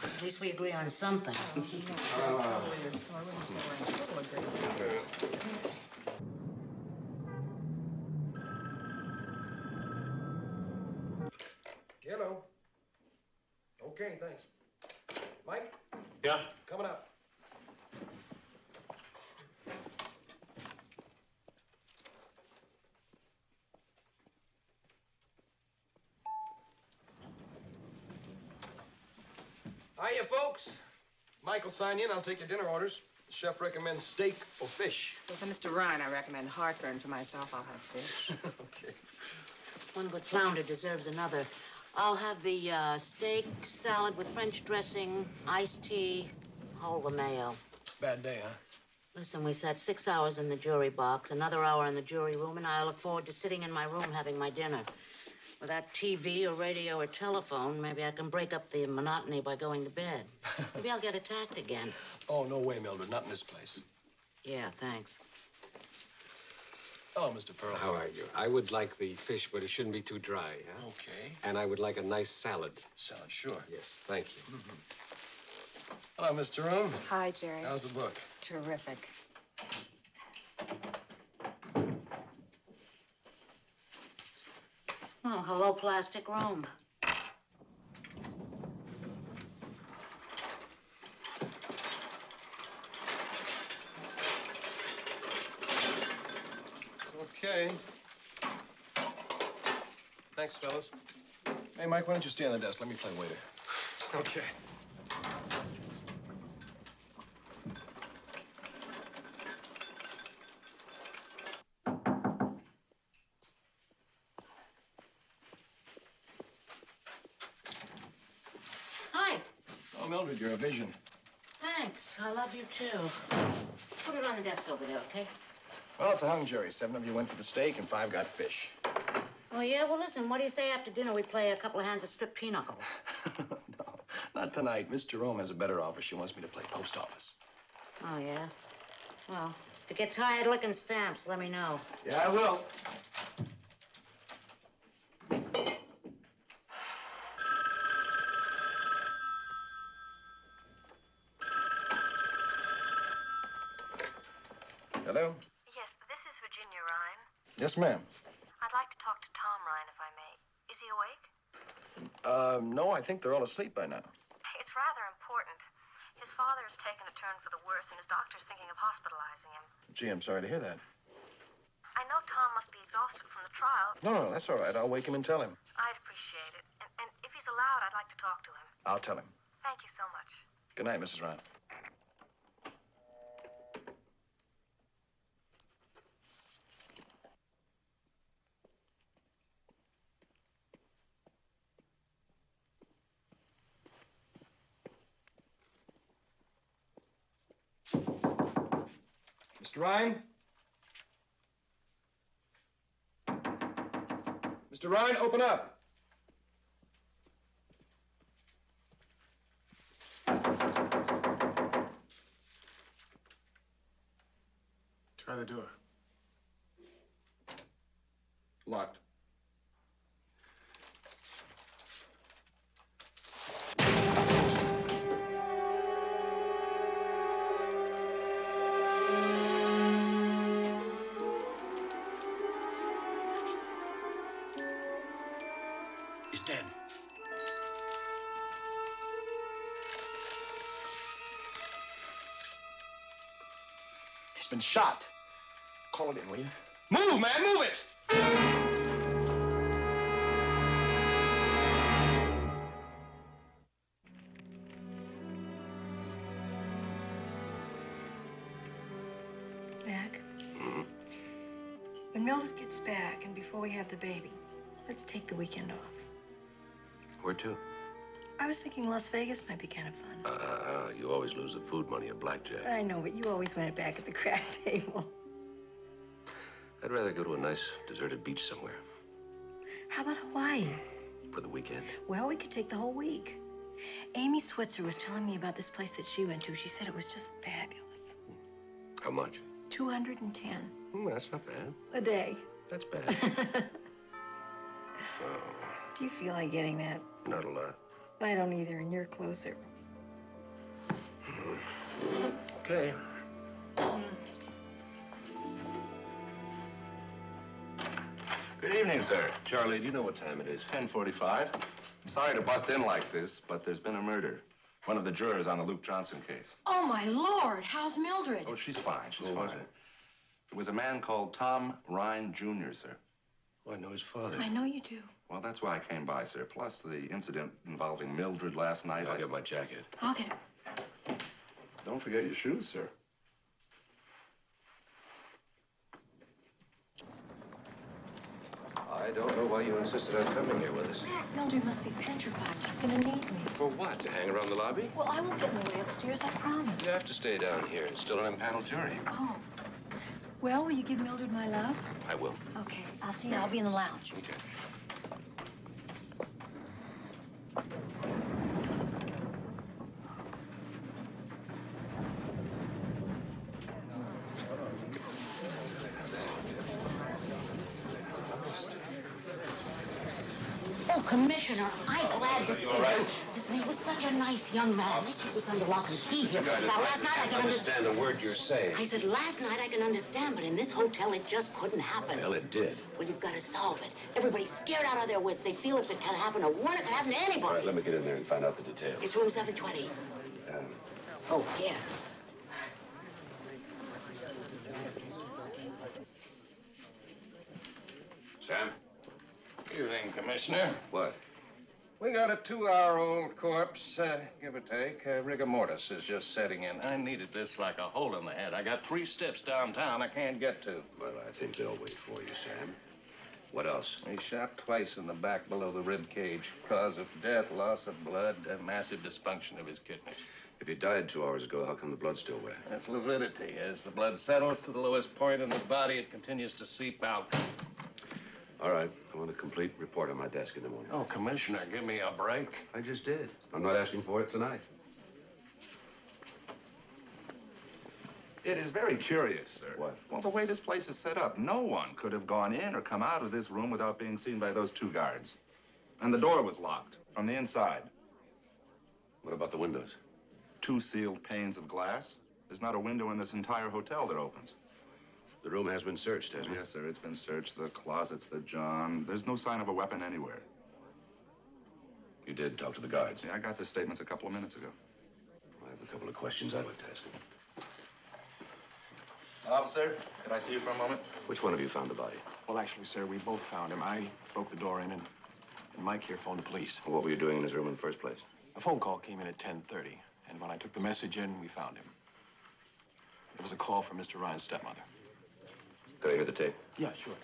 at least we agree on something. Hello. Okay, thanks. Mike? Yeah? Coming up. Hiya, folks. Michael, sign in. I'll take your dinner orders. The chef recommends steak or fish. Well, for Mr. Ryan, I recommend heartburn. For myself, I'll have fish. Okay. One good flounder deserves another. I'll have the steak, salad with French dressing, iced tea, hold the mayo. Bad day, huh? Listen, we sat 6 hours in the jury box, another hour in the jury room, and I look forward to sitting in my room having my dinner. Without TV or radio or telephone, maybe I can break up the monotony by going to bed. Maybe I'll get attacked again. Oh, no way, Mildred. Not in this place. Yeah, thanks. Hello, Mr. Pearl. How are you? I would like the fish, but it shouldn't be too dry, huh? Okay. And I would like a nice salad. Salad, sure. Yes, thank you. Hello, Miss Jerome. Hi, Jerry. How's the book? Terrific. Oh, hello, plastic room. Okay. Thanks, fellas. Hey, Mike, why don't you stay on the desk? Let me play waiter. Okay. Hi. Oh, Mildred, you're a vision. Thanks. I love you, too. Put it on the desk over there, okay? Well, it's a hung jury. 7 of you went for the steak and 5 got fish. Oh, yeah? Well, listen, what do you say after dinner we play a couple of hands of strip pinochle? No, not tonight. Miss Jerome has a better offer. She wants me to play post office. Oh, yeah? Well, if you get tired licking stamps, let me know. Yeah, I will. Hello? Yes, this is Virginia Ryan. Yes, ma'am. I'd like to talk to Tom Ryan, if I may. Is he awake? No, I think they're all asleep by now. It's rather important. His father has taken a turn for the worse, and his doctor's thinking of hospitalizing him. Gee, I'm sorry to hear that. I know Tom must be exhausted from the trial. No, that's all right. I'll wake him and tell him. I'd appreciate it. And if he's allowed, I'd like to talk to him. I'll tell him. Thank you so much. Good night, Mrs. Ryan. Mr. Ryan? Mr. Ryan, open up. Try the door. Locked. He's dead. He's been shot. Call it in, will you? Move, man, move it! Mac, when Mildred gets back and before we have the baby, let's take the weekend off. Where to? I was thinking Las Vegas might be kind of fun. You always lose the food money at blackjack. I know, but you always win it back at the crack table. I'd rather go to a nice deserted beach somewhere How about Hawaii? for the weekend. Well, we could take the whole week. Amy Switzer was telling me about this place that she went to. She said it was just fabulous. How much? 210 That's not bad. a day. That's bad. Do you feel like getting that? Not a lot. I don't either, and you're closer. Okay. Good evening, sir. Charlie, do you know what time it is? 10:45. I'm sorry to bust in like this, but there's been a murder. One of the jurors on the Luke Johnson case. Oh, my Lord. How's Mildred? Oh, she's fine. She's Who fine. was it? It was a man called Tom Ryan Jr., sir. Oh, I know his father. I know you do. Well, that's why I came by, sir. Plus the incident involving Mildred last night. I'll get my jacket. I'll get it. Don't forget your shoes, sir. I don't know why you insisted on coming here with us. Mac, Mildred must be petrified. She's gonna need me. For what? To hang around the lobby? Well, I won't get in the way upstairs, I promise. You have to stay down here. It's still an impaneled jury. Oh. Well, will you give Mildred my love? I will. Okay, I'll see you. I'll be in the lounge. Okay. Oh, Commissioner, I'm glad to see you. Listen, he was such a nice young man. He was under lock and key here. Now, last night I could understand a word you're saying. I said last night I can understand, but in this hotel it just couldn't happen. Well, it did. Well, you've got to solve it. Everybody's scared out of their wits. They feel if it can happen to one, it can happen to All anybody. right, let me get in there and find out the details. It's room 720. Oh, yeah. Sam? Evening, Commissioner. What? We got a 2-hour-old corpse, give or take. Rigor mortis is just setting in. I needed this like a hole in the head. I got 3 steps downtown I can't get to. Well, I think they'll wait for you, Sam. What else? He's shot twice in the back below the rib cage. Cause of death, loss of blood, massive dysfunction of his kidneys. If he died 2 hours ago, how come the blood's still wet? That's lividity. As the blood settles to the lowest point in the body, it continues to seep out. All right. I want a complete report on my desk in the morning. Oh, Commissioner, give me a break. I just did. I'm not asking for it tonight. It is very curious, sir. What? Well, the way this place is set up, no one could have gone in or come out of this room without being seen by those two guards. And the door was locked from the inside. What about the windows? 2 sealed panes of glass. There's not a window in this entire hotel that opens. The room has been searched, hasn't it? Yes, sir. It's been searched. The closets, the john. There's no sign of a weapon anywhere. You did talk to the guards? Yeah, I got their statements a couple of minutes ago. I have a couple of questions I'd like to ask them. Officer, can I see you for a moment? Which one of you found the body? Well, actually, sir, we both found him. I broke the door in, and Mike here phoned the police. What were you doing in his room in the first place? A phone call came in at 10:30, and when I took the message in, we found him. It was a call from Mr. Ryan's stepmother. Could I hear the tape? Yeah, sure.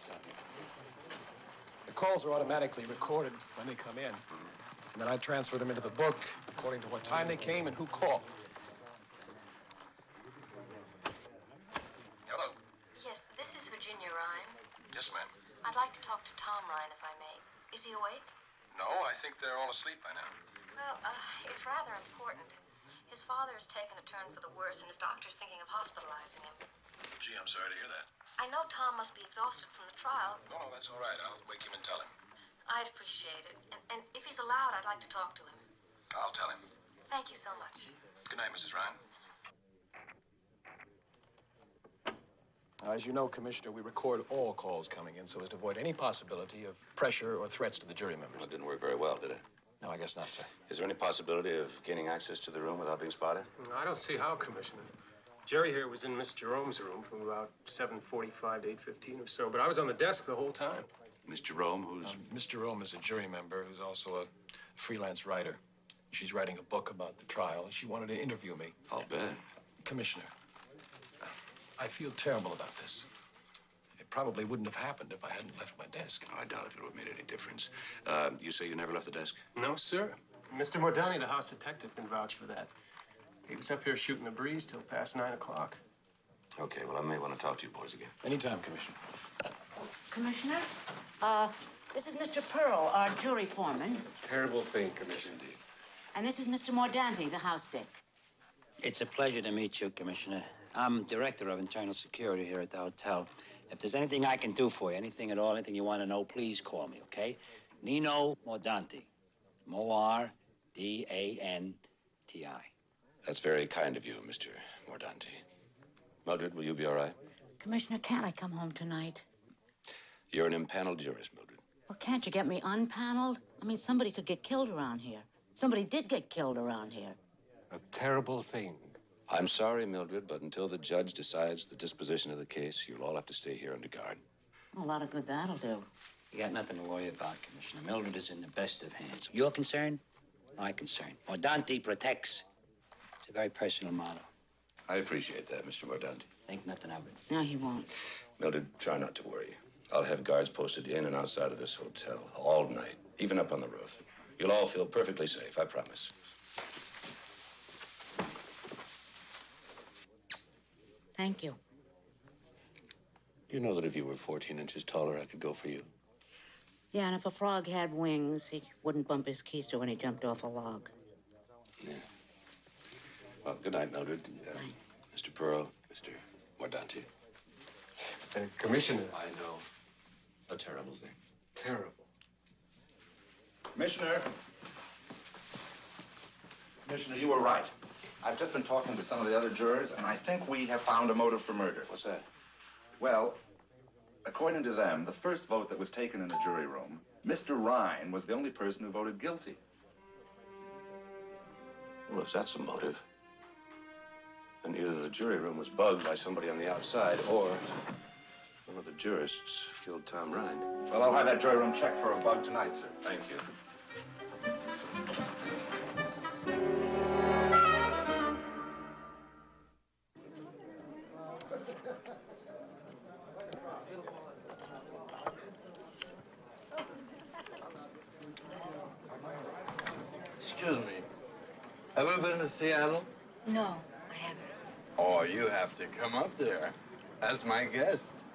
The calls are automatically recorded when they come in, and then I transfer them into the book according to what time they came and who called. Hello. Yes, this is Virginia Ryan. Yes, ma'am. I'd like to talk to Tom Ryan, if I may. Is he awake? No, I think they're all asleep by now. Well, it's rather important. His father has taken a turn for the worse, and his doctor's thinking of hospitalizing him. Gee, I'm sorry to hear that. I know Tom must be exhausted from the trial. No, that's all right. I'll wake him and tell him. I'd appreciate it. And if he's allowed, I'd like to talk to him. I'll tell him. Thank you so much. Good night, Mrs. Ryan. As you know, Commissioner, we record all calls coming in so as to avoid any possibility of pressure or threats to the jury members. Well, it didn't work very well, did it? No, I guess not, sir. Is there any possibility of gaining access to the room without being spotted? I don't see how, Commissioner. Jerry here was in Miss Jerome's room from about 7:45 to 8:15 or so, but I was on the desk the whole time. Miss Jerome, who's... Miss Jerome is a jury member who's also a freelance writer. She's writing a book about the trial, and she wanted to interview me. I'll bet. Commissioner, I feel terrible about this. It probably wouldn't have happened if I hadn't left my desk. I doubt if it would have made any difference. You say you never left the desk? No, sir. Mr. Mordani, the house detective, can vouch for that. He was up here shooting the breeze till past 9 o'clock. Okay, well, I may want to talk to you boys again. Anytime, Commissioner. Commissioner, this is Mr. Pearl, our jury foreman. Terrible thing, Commissioner D. And this is Mr. Mordanti, the house dick. It's a pleasure to meet you, Commissioner. I'm Director of Internal Security here at the hotel. If there's anything I can do for you, anything at all, anything you want to know, please call me, okay? Nino Mordanti. Mordanti. That's very kind of you, Mr. Mordanti. Mildred, will you be all right? Commissioner, can't I come home tonight? You're an impaneled jurist, Mildred. Well, can't you get me unpaneled? I mean, somebody could get killed around here. Somebody did get killed around here. A terrible thing. I'm sorry, Mildred, but until the judge decides the disposition of the case, you'll all have to stay here under guard. A lot of good that'll do. You got nothing to worry about, Commissioner. Mildred is in the best of hands. Your concern, my concern. Mordanti protects. It's a very personal motto. I appreciate that, Mr. Mordanti. Think nothing of it. No, he won't. Mildred, try not to worry. I'll have guards posted in and outside of this hotel all night, even up on the roof. You'll all feel perfectly safe, I promise. Thank you. You know that if you were 14 inches taller, I could go for you? Yeah, and if a frog had wings, he wouldn't bump his keister when he jumped off a log. Yeah. Well, good night, Mildred. Mr. Pearl, Mr. Mordanti. Commissioner. I know. A terrible thing. Terrible. Commissioner. Commissioner, you were right. I've just been talking to some of the other jurors, and I think we have found a motive for murder. What's that? Well, according to them, the first vote that was taken in the jury room, Mr. Ryan was the only person who voted guilty. Well, if that's a motive, then either the jury room was bugged by somebody on the outside, or one of the jurists killed Tom Ryan. Well, I'll have that jury room checked for a bug tonight, sir. Thank you. Excuse me. Ever been to Seattle? No, I haven't. Oh, you have to come up there as my guest.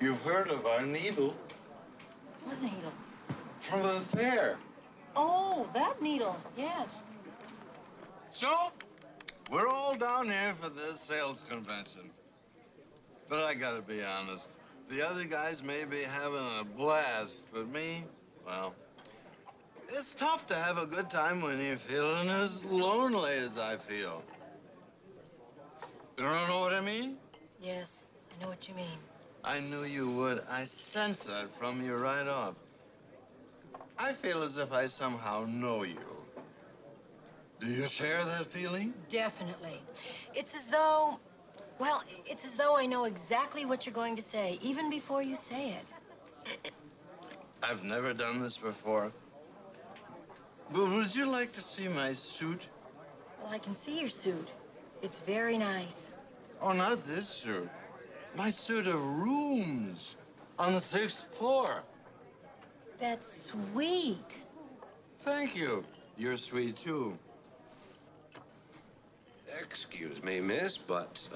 You've heard of our needle What needle? from a fair. Oh, that needle, yes. So, We're all down here for this sales convention. But I gotta be honest, the other guys may be having a blast, but me, well, it's tough to have a good time when you're feeling as lonely as I feel. You don't know what I mean? Yes, I know what you mean. I knew you would. I sensed that from you right off. I feel as if I somehow know you. Do you share that feeling? Definitely. It's as though, well, it's as though I know exactly what you're going to say, even before you say it. I've never done this before. But would you like to see my suit? Well, I can see your suit. It's very nice. Oh, not this suit. My suit of rooms on the 6th floor. That's sweet. Thank you. You're sweet, too. Excuse me, miss, but,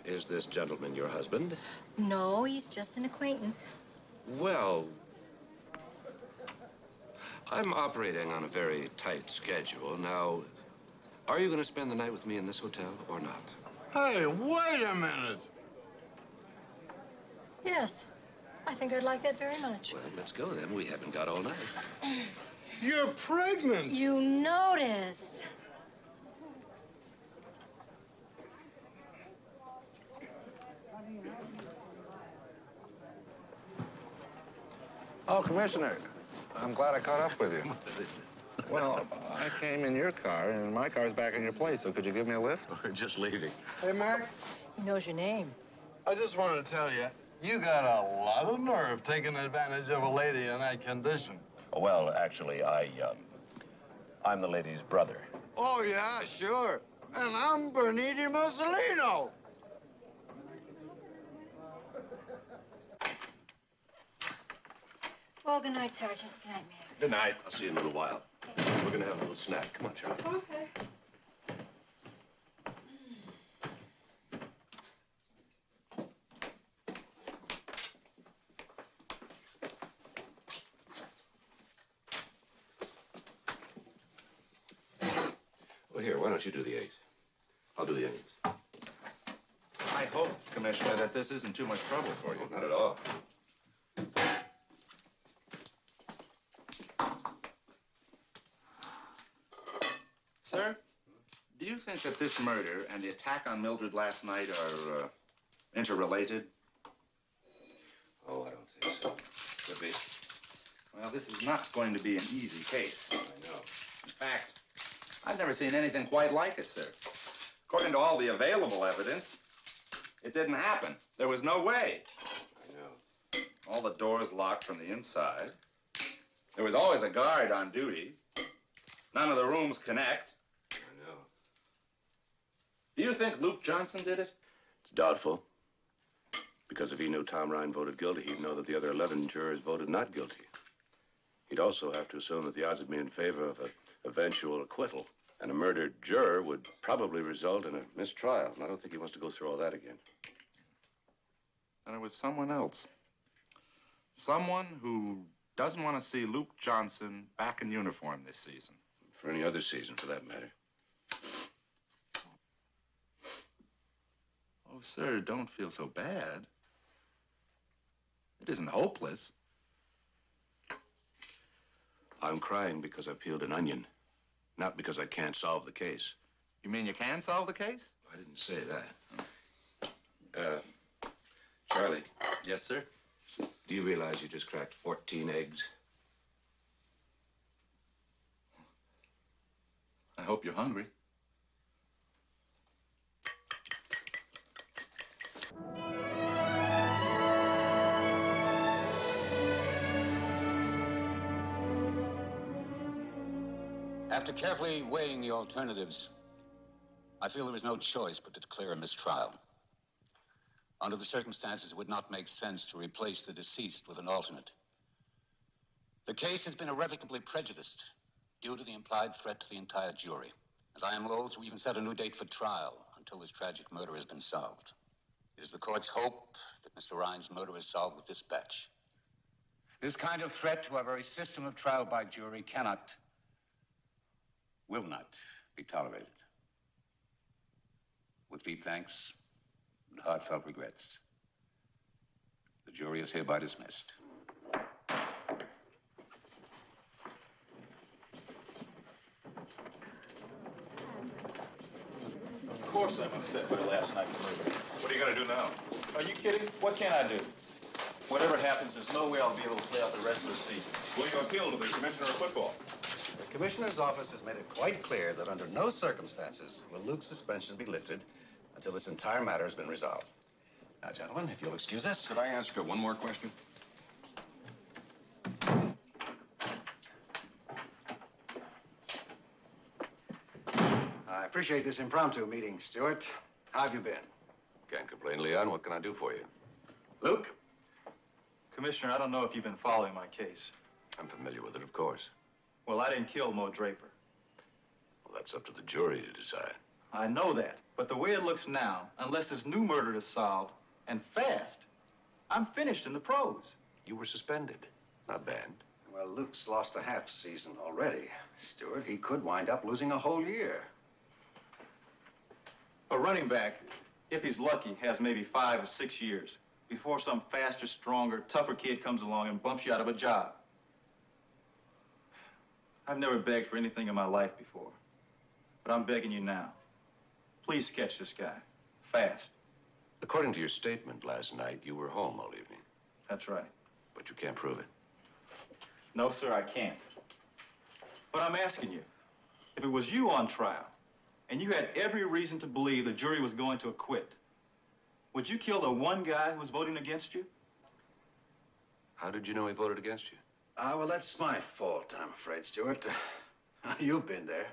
is this gentleman your husband? No, he's just an acquaintance. Well, I'm operating on a very tight schedule. Now, are you going to spend the night with me in this hotel or not? Hey, wait a minute. Yes, I think I'd like that very much. Well, let's go then. We haven't got all night. You're pregnant. You noticed. Oh, Commissioner, I'm glad I caught up with you. Well, I came in your car, and my car's back in your place, so could you give me a lift? We're just leaving. Hey, Mac, He knows your name. I just wanted to tell you, you got a lot of nerve taking advantage of a lady in that condition. Well, actually, I'm the lady's brother. Oh, yeah, sure. And I'm Bernini Mussolino. Well, good night, Sergeant. Good night, Mary. Good night. I'll see you in a little while. We're going to have a little snack. Come on, Charlie. Okay. Well, here, why don't you do the eggs? I'll do the onions. I hope, Commissioner, that this isn't too much trouble for you. Not at all. Sir, do you think that this murder and the attack on Mildred last night are interrelated? Oh, I don't think so. Could be. Well, this is not going to be an easy case. I know. In fact, I've never seen anything quite like it, sir. According to all the available evidence, it didn't happen. There was no way. I know. All the doors locked from the inside. There was always a guard on duty. None of the rooms connect. I know. Do you think Luke Johnson did it? It's doubtful. Because if he knew Tom Ryan voted guilty, he'd know that the other 11 jurors voted not guilty. He'd also have to assume that the odds would be in favor of an eventual acquittal. And a murdered juror would probably result in a mistrial. And I don't think he wants to go through all that again. And it was someone else. Someone who doesn't want to see Luke Johnson back in uniform this season. For any other season, for that matter. Oh, sir, don't feel so bad. It isn't hopeless. I'm crying because I peeled an onion, not because I can't solve the case. You mean you can solve the case? I didn't say that. Charlie. Yes, sir? Do you realize you just cracked 14 eggs? I hope you're hungry. After carefully weighing the alternatives, I feel there is no choice but to declare a mistrial. Under the circumstances, it would not make sense to replace the deceased with an alternate. The case has been irrevocably prejudiced due to the implied threat to the entire jury, and I am loath to even set a new date for trial until this tragic murder has been solved. It is the court's hope that Mr. Ryan's murder is solved with dispatch. This kind of threat to our very system of trial by jury will not be tolerated. With deep thanks and heartfelt regrets, the jury is hereby dismissed. Of course I'm upset by last night's murder. What are you going to do now? Are you kidding? What can I do? Whatever happens, there's no way I'll be able to play out the rest of the season. Will you appeal to the commissioner of football? The commissioner's office has made it quite clear that under no circumstances will Luke's suspension be lifted until this entire matter has been resolved. Now, gentlemen, if you'll excuse us. Could I ask one more question? I appreciate this impromptu meeting, Stewart. How have you been? Can't complain, Leon. What can I do for you? Luke? Commissioner, I don't know if you've been following my case. I'm familiar with it, of course. Well, I didn't kill Mo Draper. Well, that's up to the jury to decide. I know that. But the way it looks now, unless this new murder is solved, and fast, I'm finished in the pros. You were suspended, not banned. Well, Luke's lost a half season already. Stewart, he could wind up losing a whole year. A running back, if he's lucky, has maybe 5 or 6 years before some faster, stronger, tougher kid comes along and bumps you out of a job. I've never begged for anything in my life before, but I'm begging you now. Please catch this guy, fast. According to your statement last night, you were home all evening. That's right. But you can't prove it. No, sir, I can't. But I'm asking you, if it was you on trial, and you had every reason to believe the jury was going to acquit, would you kill the one guy who was voting against you? How did you know he voted against you? Well, that's my fault, I'm afraid, Stewart. You've been there.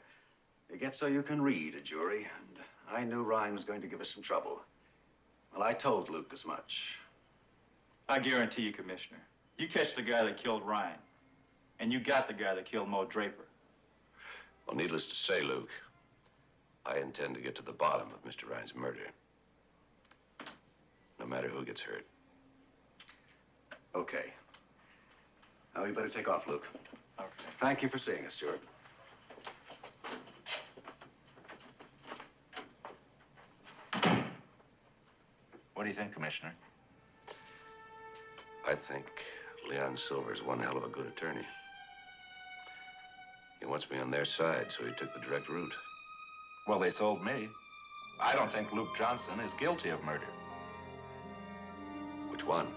You get so you can read a jury, and I knew Ryan was going to give us some trouble. Well, I told Luke as much. I guarantee you, Commissioner, you catch the guy that killed Ryan, and you got the guy that killed Mo Draper. Well, needless to say, Luke, I intend to get to the bottom of Mr. Ryan's murder. No matter who gets hurt. Okay. Now, we better take off, Luke. Okay. Thank you for seeing us, Stewart. What do you think, Commissioner? I think Leon Silver's one hell of a good attorney. He wants me on their side, so he took the direct route. Well, they sold me. I don't think Luke Johnson is guilty of murder. Which one?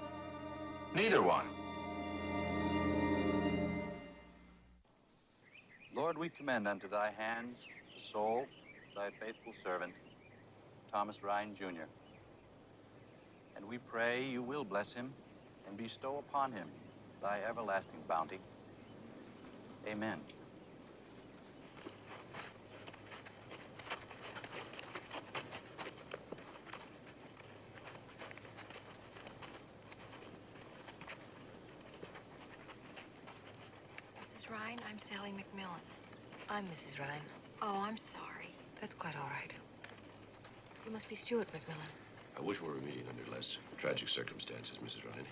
Neither one. Lord, we commend unto thy hands the soul of thy faithful servant, Thomas Ryan, Jr. And we pray you will bless him and bestow upon him thy everlasting bounty. Amen. Mrs. Ryan, I'm Sally McMillan. I'm Mrs. Ryan. Oh, I'm sorry. That's quite all right. You must be Stuart McMillan. I wish we were meeting under less tragic circumstances, Mrs. Ryan.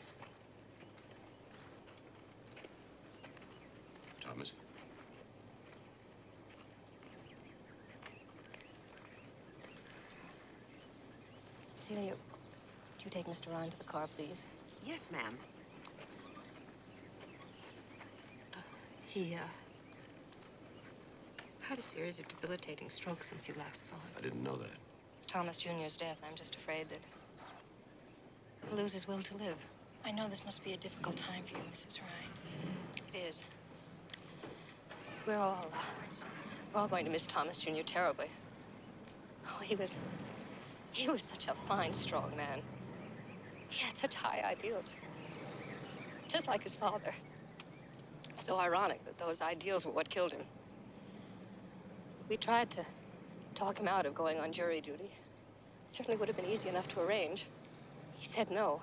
Thomas? Celia, would you take Mr. Ryan to the car, please? Yes, ma'am. He had a series of debilitating strokes since you last saw him. I didn't know that. With Thomas Jr.'s death, I'm just afraid that he'll lose his will to live. I know this must be a difficult time for you, Mrs. Ryan. It is. We're all going to miss Thomas Jr. terribly. Oh, he was such a fine, strong man. He had such high ideals. Just like his father. So ironic that those ideals were what killed him. We tried to talk him out of going on jury duty. It certainly would have been easy enough to arrange. He said no.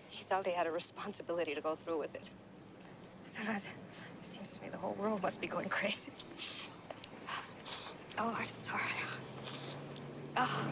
He felt he had a responsibility to go through with it. Sometimes it seems to me the whole world must be going crazy. Oh, I'm sorry. Oh.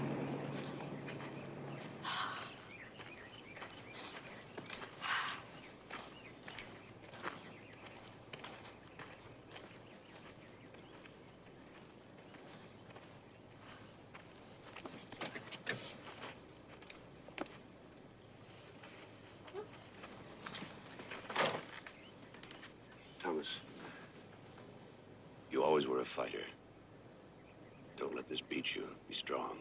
were a fighter. Don't let this beat you. Be strong.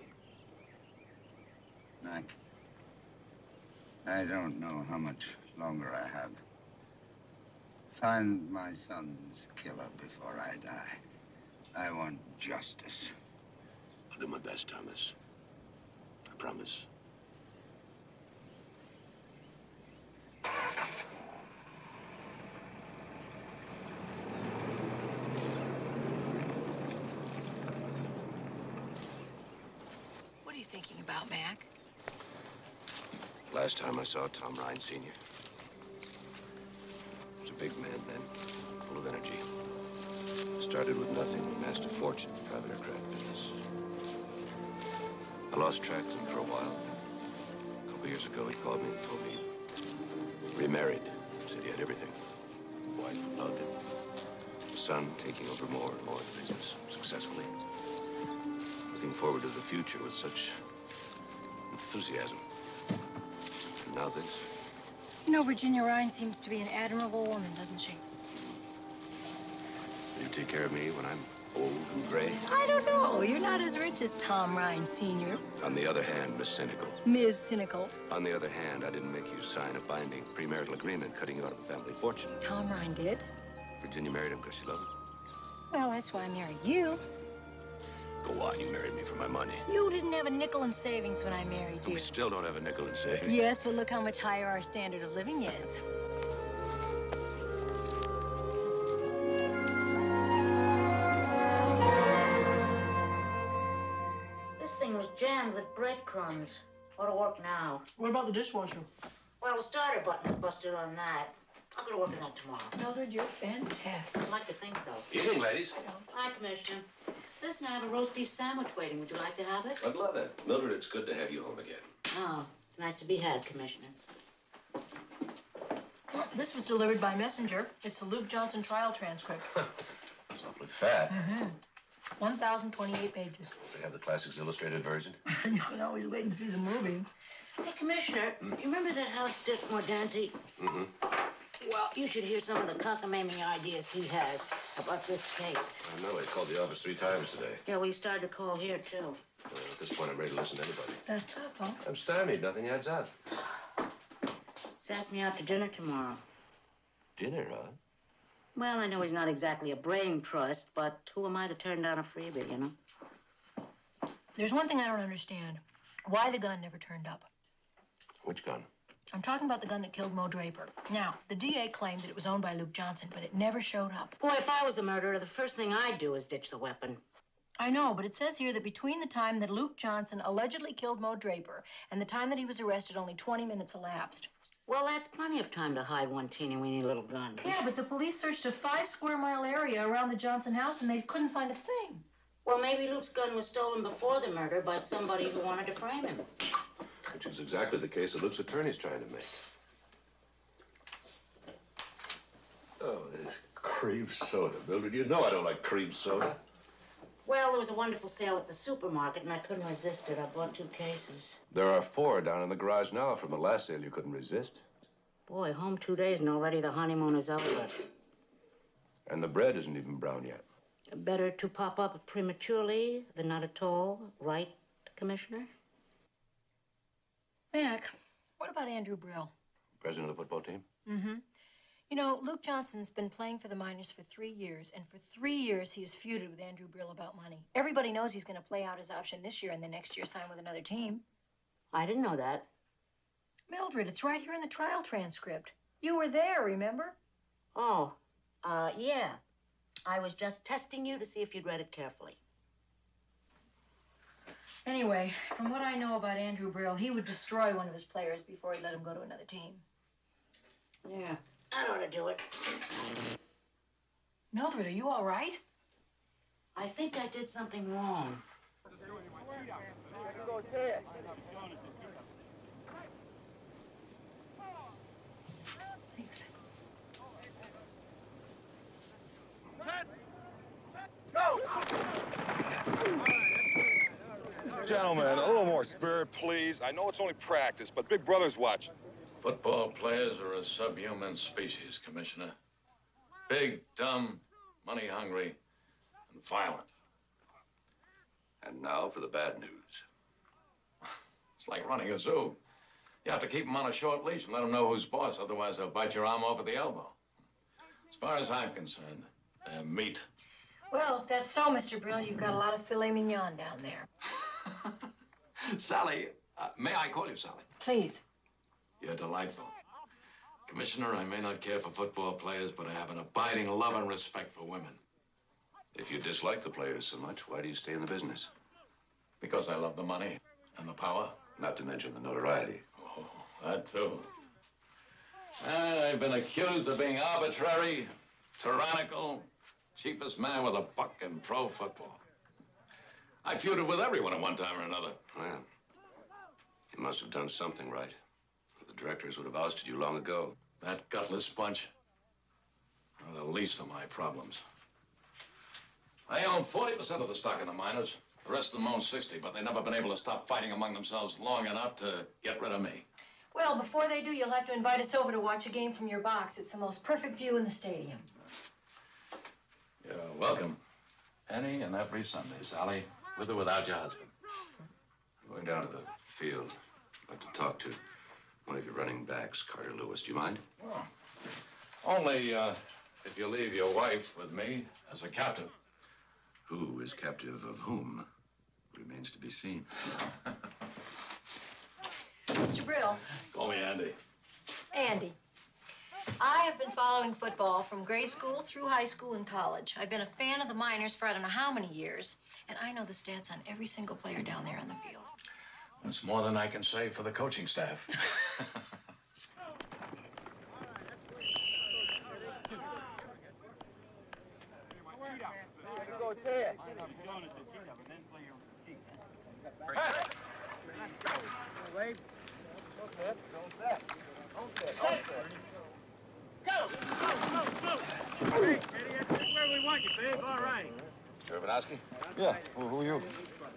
Mac, I don't know how much longer I have. Find my son's killer before I die. I want justice. I'll do my best, Thomas. I promise. What are you thinking about, Mac? Last time I saw Tom Ryan Sr. He was a big man then, full of energy. Started with nothing, amassed a fortune in the private aircraft business. I lost track of him for a while. A couple years ago, he called me and told me he remarried. Said he had everything. Wife who loved him. Son taking over more and more of the business, successfully. Looking forward to the future with such enthusiasm. And now this. You know, Virginia Ryan seems to be an admirable woman, doesn't she? Will you take care of me when I'm old and gray? I don't know. You're not as rich as Tom Ryan Sr. On the other hand, Miss Cynical. Ms. Cynical. On the other hand, I didn't make you sign a binding premarital agreement cutting you out of the family fortune. Tom Ryan did? Virginia married him because she loved him. Well, that's why I married you. Go on, you married me for my money. You didn't have a nickel in savings when I married you. We still don't have a nickel in savings. Yes, but look how much higher our standard of living is. This thing was jammed with breadcrumbs. Ought to work now. What about the dishwasher? Well, the starter button's busted on that. I'll go to work on that tomorrow. Mildred, you're fantastic. I'd like to think so. Evening, ladies. Hi, Commissioner. Listen, I have a roast beef sandwich waiting. Would you like to have it? I'd love it. Mildred, it's good to have you home again. Oh, it's nice to be had, Commissioner. Well, this was delivered by messenger. It's the Luke Johnson trial transcript. It's awfully fat. 1,028 pages. They have the Classics Illustrated version. You can always wait and see the movie. Hey, Commissioner, you remember that house Dick Mordanti? Mm-hmm. Well, you should hear some of the cockamamie ideas he has about this case. I know. He called the office 3 times today. Yeah, we started to call here, too. At this point, I'm ready to listen to anybody. That's tough, huh? I'm stymied. Nothing adds up. He's asked me out to dinner tomorrow. Dinner, huh? Well, I know he's not exactly a brain trust, but who am I to turn down a freebie, you know? There's one thing I don't understand. Why the gun never turned up. Which gun? I'm talking about the gun that killed Mo Draper. Now, the DA claimed that it was owned by Luke Johnson, but it never showed up. Boy, if I was the murderer, the first thing I'd do is ditch the weapon. I know, but it says here that between the time that Luke Johnson allegedly killed Mo Draper and the time that he was arrested, only 20 minutes elapsed. Well, that's plenty of time to hide one teeny-weeny little gun. Yeah, but the police searched a 5-square-mile area around the Johnson house, and they couldn't find a thing. Well, maybe Luke's gun was stolen before the murder by somebody who wanted to frame him. Which is exactly the case that Luke's attorney's trying to make. Oh, this cream soda. Mildred, you know I don't like cream soda. Well, there was a wonderful sale at the supermarket, and I couldn't resist it. I bought 2 cases. There are 4 down in the garage now from the last sale you couldn't resist. Boy, home 2 days and already the honeymoon is over. And the bread isn't even brown yet. Better to pop up prematurely than not at all, right, Commissioner? Mac, what about Andrew Brill? President of the football team? Mm-hmm. You know, Luke Johnson's been playing for the Miners for 3 years, and for 3 years he has feuded with Andrew Brill about money. Everybody knows he's going to play out his option this year and the next year sign with another team. I didn't know that. Mildred, it's right here in the trial transcript. You were there, remember? Oh, yeah. I was just testing you to see if you'd read it carefully. Anyway, from what I know about Andrew Brill, he would destroy one of his players before he let him go to another team. Yeah, that ought to do it. Mildred, are you all right? I think I did something wrong. Thanks. Gentlemen, a little more spirit, please. I know it's only practice, but Big Brother's watching. Football players are a subhuman species, Commissioner. Big, dumb, money-hungry, and violent. And now for the bad news. It's like running a zoo. You have to keep them on a short leash and let them know who's boss. Otherwise, they'll bite your arm off at the elbow. As far as I'm concerned, they're meat. Well, if that's so, Mr. Brill, you've got a lot of filet mignon down there. Sally, may I call you Sally? Please. You're delightful. Commissioner, I may not care for football players, but I have an abiding love and respect for women. If you dislike the players so much, why do you stay in the business? Because I love the money and the power. Not to mention the notoriety. Oh, that too. I've been accused of being arbitrary, tyrannical, cheapest man with a buck in pro football. I feuded with everyone at one time or another. Well, you must have done something right. The directors would have ousted you long ago. That gutless bunch are the least of my problems. I own 40% of the stock in the miners. The rest of them own 60, but they've never been able to stop fighting among themselves long enough to get rid of me. Well, before they do, you'll have to invite us over to watch a game from your box. It's the most perfect view in the stadium. You're welcome. Any and every Sunday, Sally, with or without your husband. I'm going down to the field. I'd like to talk to one of your running backs, Carter Lewis. Do you mind? Oh. Only if you leave your wife with me as a captive. Who is captive of whom remains to be seen. Mr. Brill. Call me Andy. Andy. I have been following football from grade school through high school and college. I've been a fan of the Miners for I don't know how many years, and I know the stats on every single player down there on the field. That's more than I can say for the coaching staff. Mr. Urbanowski? Yeah, who are you?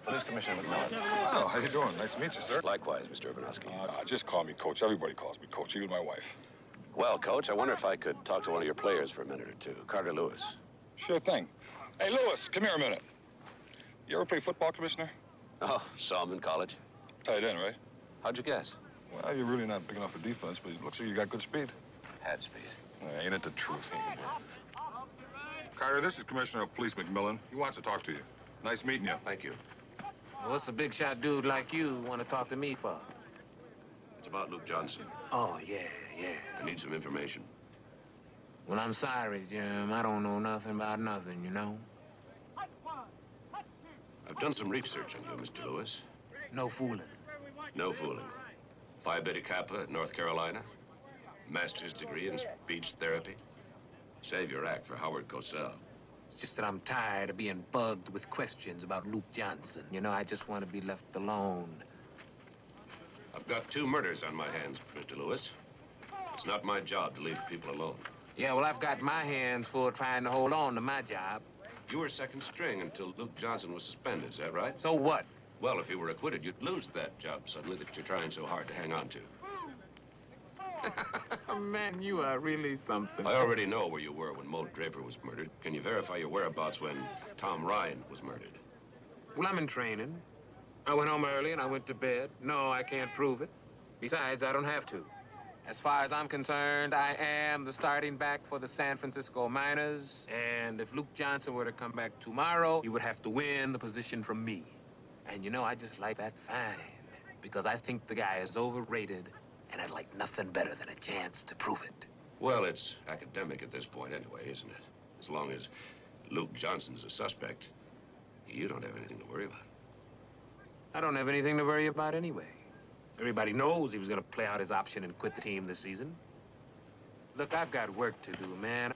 Police Commissioner McMillan. Oh, how you doing? Nice to meet you, sir. Likewise, Mr. Urbanowski. Just call me Coach. Everybody calls me Coach, even my wife. Well, Coach, I wonder if I could talk to one of your players for a minute or two. Carter Lewis. Sure thing. Hey, Lewis, come here a minute. You ever play football, Commissioner? Oh, saw him in college. Tight end, right? How'd you guess? Well, you're really not big enough for defense, but it looks like you got good speed. Had speed. Ain't it the truth? Carter, this is Commissioner of Police McMillan. He wants to talk to you. Nice meeting you. Thank you. What's a big shot dude like you want to talk to me for? It's about Luke Johnson. Oh, yeah. I need some information. Well, I'm sorry, Jim. I don't know nothing about nothing, you know? I've done some research on you, Mr. Lewis. No fooling. No fooling. Phi Beta Kappa at North Carolina. Master's degree in speech therapy. Save your act for Howard Cosell. It's just that I'm tired of being bugged with questions about Luke Johnson. You know, I just want to be left alone. I've got 2 murders on my hands, Mr. Lewis. It's not my job to leave people alone. Yeah, well, I've got my hands full trying to hold on to my job. You were second string until Luke Johnson was suspended, is that right? So what? Well, if you were acquitted, you'd lose that job suddenly that you're trying so hard to hang on to. Man, you are really something. I already know where you were when Mo Draper was murdered. Can you verify your whereabouts when Tom Ryan was murdered? Well, I'm in training. I went home early and I went to bed. No, I can't prove it. Besides, I don't have to. As far as I'm concerned, I am the starting back for the San Francisco Miners. And if Luke Johnson were to come back tomorrow, he would have to win the position from me. And you know, I just like that fine. Because I think the guy is overrated. And I'd like nothing better than a chance to prove it. Well, it's academic at this point anyway, isn't it? As long as Luke Johnson's a suspect, you don't have anything to worry about. I don't have anything to worry about anyway. Everybody knows he was going to play out his option and quit the team this season. Look, I've got work to do, man.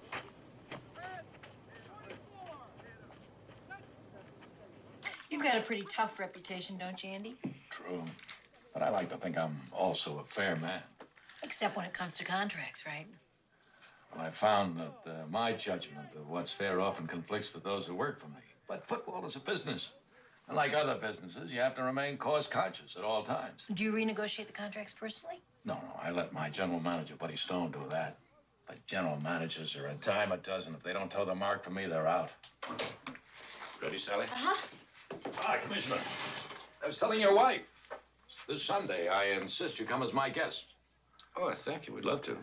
You've got a pretty tough reputation, don't you, Andy? True. But I like to think I'm also a fair man. Except when it comes to contracts, right? Well, I found that my judgment of what's fair often conflicts with those who work for me. But football is a business. And like other businesses, you have to remain cost-conscious at all times. Do you renegotiate the contracts personally? No, I let my general manager, Buddy Stone, do that. But general managers are a dime a dozen. If they don't toe the mark for me, they're out. Ready, Sally? Uh-huh. Hi, Commissioner. I was telling your wife. This Sunday, I insist you come as my guest. Oh, thank you. We'd love to.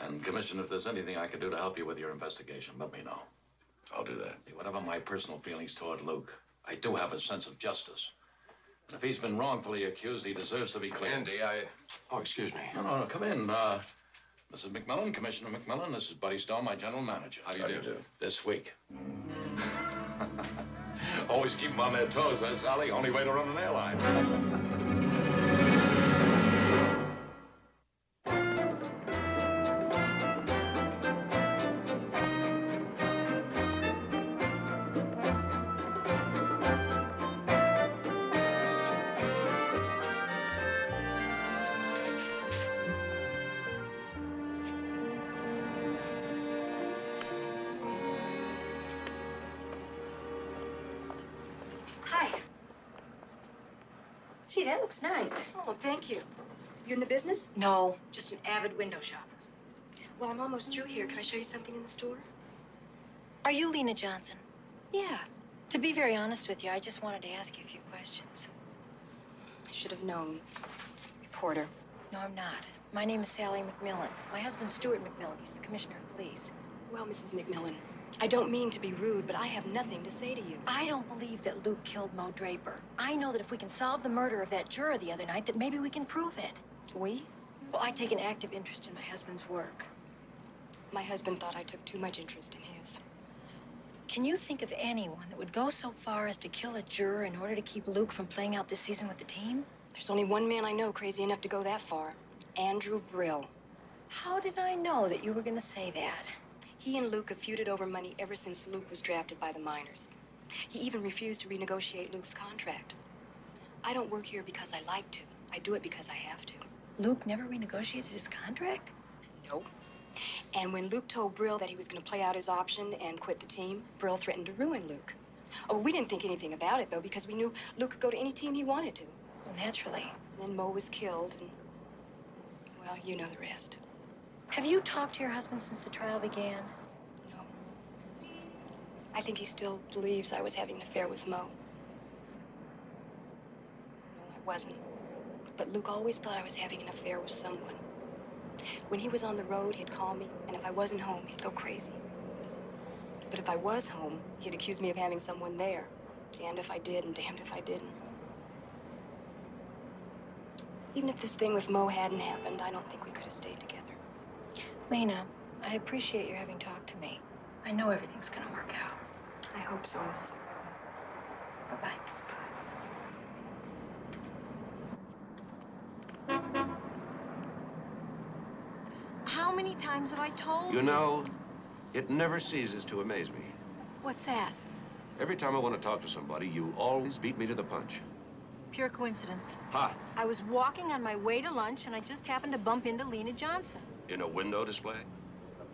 And, Commissioner, if there's anything I can do to help you with your investigation, let me know. I'll do that. See, whatever my personal feelings toward Luke, I do have a sense of justice. And if he's been wrongfully accused, he deserves to be cleared. Andy, Oh, excuse me. No, come in. Mrs. McMillan, Commissioner McMillan, this is Buddy Stone, my general manager. How do you do? This week. Always keep them on their toes, huh, Sally? Only way to run an airline. Hi. Gee, that looks nice. Oh, thank you. You in the business? No, just an avid window shopper. Well, I'm almost through here. Can I show you something in the store? Are you Lena Johnson? Yeah. To be very honest with you, I just wanted to ask you a few questions. I should have known. Reporter. No, I'm not. My name is Sally McMillan. My husband's Stuart McMillan. He's the commissioner of police. Well, Mrs. McMillan, I don't mean to be rude, but I have nothing to say to you. I don't believe that Luke killed Mo Draper. I know that if we can solve the murder of that juror the other night, that maybe we can prove it. We? Well, I take an active interest in my husband's work. My husband thought I took too much interest in his. Can you think of anyone that would go so far as to kill a juror in order to keep Luke from playing out this season with the team? There's only one man I know crazy enough to go that far. Andrew Brill. How did I know that you were going to say that? He and Luke have feuded over money ever since Luke was drafted by the minors. He even refused to renegotiate Luke's contract. I don't work here because I like to. I do it because I have to. Luke never renegotiated his contract? No. And when Luke told Brill that he was going to play out his option and quit the team, Brill threatened to ruin Luke. Oh, we didn't think anything about it, though, because we knew Luke could go to any team he wanted to. Well, naturally. Then Mo was killed, and, well, you know the rest. Have you talked to your husband since the trial began? No. I think he still believes I was having an affair with Mo. No, I wasn't. But Luke always thought I was having an affair with someone. When he was on the road, he'd call me, and if I wasn't home, he'd go crazy. But if I was home, he'd accuse me of having someone there. Damned if I did, and damned if I didn't. Even if this thing with Mo hadn't happened, I don't think we could have stayed together. Lena, I appreciate your having talked to me. I know everything's going to work out. I hope so, Mrs. Bye-bye. How many times have I told you? You know, it never ceases to amaze me. What's that? Every time I want to talk to somebody, you always beat me to the punch. Pure coincidence. Ha! I was walking on my way to lunch, and I just happened to bump into Lena Johnson. In a window display?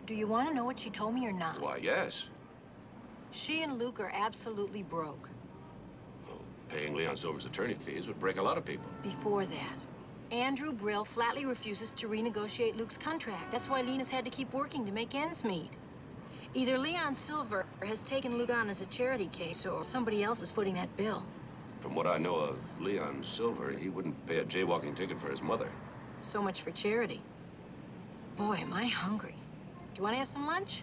Do you want to know what she told me or not? Why, yes. She and Luke are absolutely broke. Paying Leon Silver's attorney fees would break a lot of people. Before that, Andrew Brill flatly refuses to renegotiate Luke's contract. That's why Lena's had to keep working to make ends meet. Either Leon Silver has taken Luke on as a charity case, or somebody else is footing that bill. From what I know of Leon Silver, he wouldn't pay a jaywalking ticket for his mother. So much for charity. Boy, am I hungry. Do you want to have some lunch?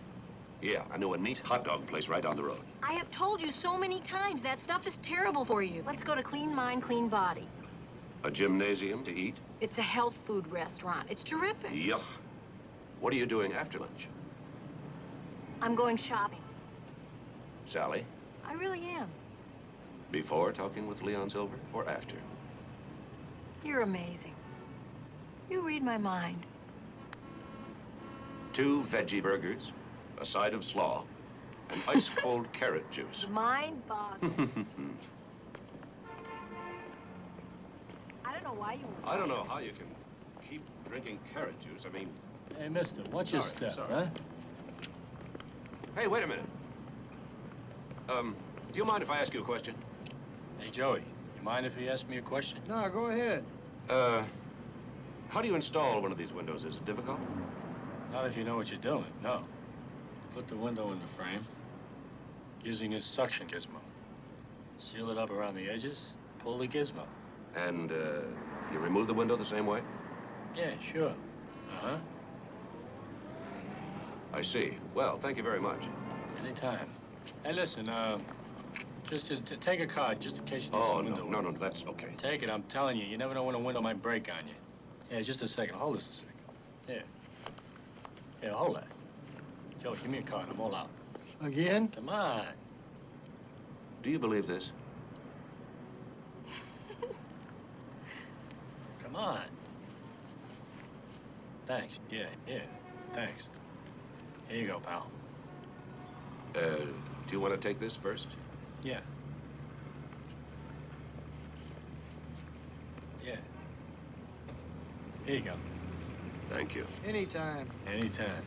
Yeah, I know a neat hot dog place right down the road. I have told you so many times that stuff is terrible for you. Let's go to Clean Mind, Clean Body. A gymnasium to eat? It's a health food restaurant. It's terrific. Yup. What are you doing after lunch? I'm going shopping. Sally? I really am. Before talking with Leon Silver or after? You're amazing. You read my mind. 2 veggie burgers, a side of slaw, and ice-cold carrot juice. Mind boggles. I don't know why you were... I don't know how you can keep drinking carrot juice. I mean... Hey, mister, watch your step, huh? Hey, wait a minute. Do you mind if I ask you a question? Hey, Joey, you mind if he asks me a question? No, go ahead. How do you install one of these windows? Is it difficult? Not if you know what you're doing, no. Put the window in the frame using his suction gizmo. Seal it up around the edges, pull the gizmo. And, you remove the window the same way? Yeah, sure. Uh-huh. I see. Well, thank you very much. Anytime. Hey, listen, just take a card, just in case you need Oh, some window. no, that's okay. Take it, I'm telling you. You never know when a window might break on you. Yeah, just a second. Hold this a second. Here. Here, hold that. Joe, give me a card. I'm all out. Again? Come on. Do you believe this? Come on. Thanks. Yeah, thanks. Here you go, pal. Do you want to take this first? Yeah. Yeah. Here you go. Thank you. Anytime. Anytime.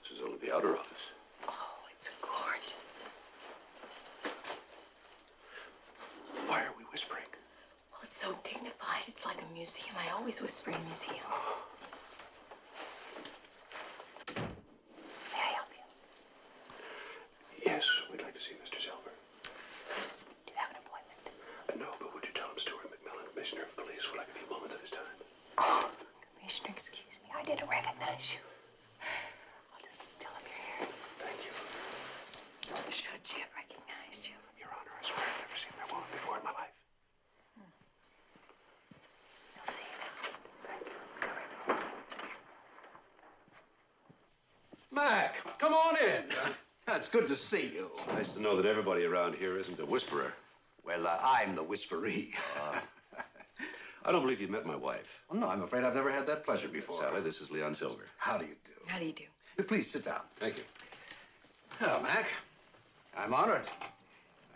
This is only the outer office. Oh, it's gorgeous. Why are we whispering? Well, it's so dignified. It's like a museum. I always whisper in museums. May I help you? Yes, we'd like to see Mr. Silver. Do you have an appointment? No, but would you tell him Stuart McMillan, Commissioner of Police, would like a few moments of his time? Oh, Commissioner, excuse me. I didn't recognize you. I'll just tell him you're here. Thank you. Should she have recognized you? Your Honor, I swear I've never seen that woman before in my life. You'll see now. Mac, come on in. It's good to see you. It's nice to know that everybody around here isn't a whisperer. Well, I'm the whisperee. I don't believe you've met my wife. Well, no, I'm afraid I've never had that pleasure before. Sally, this is Leon Silver. How do you do? How do you do? Please sit down. Thank you. Well, Mac, I'm honored.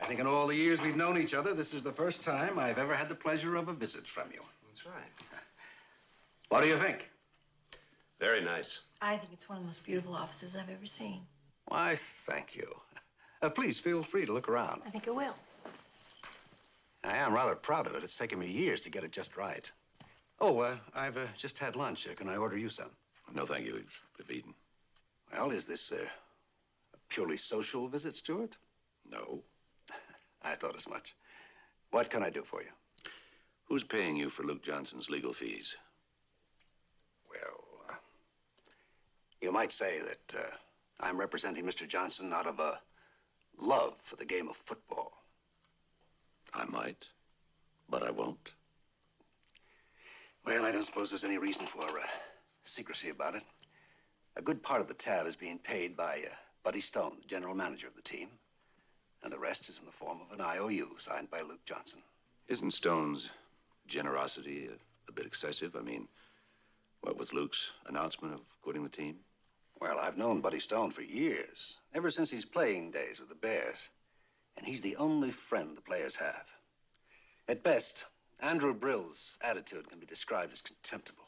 I think in all the years we've known each other, this is the first time I've ever had the pleasure of a visit from you. That's right. What do you think? Very nice. I think it's one of the most beautiful offices I've ever seen. Why, thank you. Please feel free to look around. I think it will. I am rather proud of it. It's taken me years to get it just right. Oh, I've just had lunch. Can I order you some? No, thank you. We've eaten. Well, is this a purely social visit, Stuart? No. I thought as much. What can I do for you? Who's paying you for Luke Johnson's legal fees? Well, you might say that I'm representing Mr. Johnson out of a love for the game of football. I might, but I won't. Well, I don't suppose there's any reason for secrecy about it. A good part of the tab is being paid by Buddy Stone, the general manager of the team. And the rest is in the form of an IOU signed by Luke Johnson. Isn't Stone's generosity a bit excessive? I mean, what was Luke's announcement of quitting the team? Well, I've known Buddy Stone for years, ever since his playing days with the Bears. And he's the only friend the players have. At best, Andrew Brill's attitude can be described as contemptible.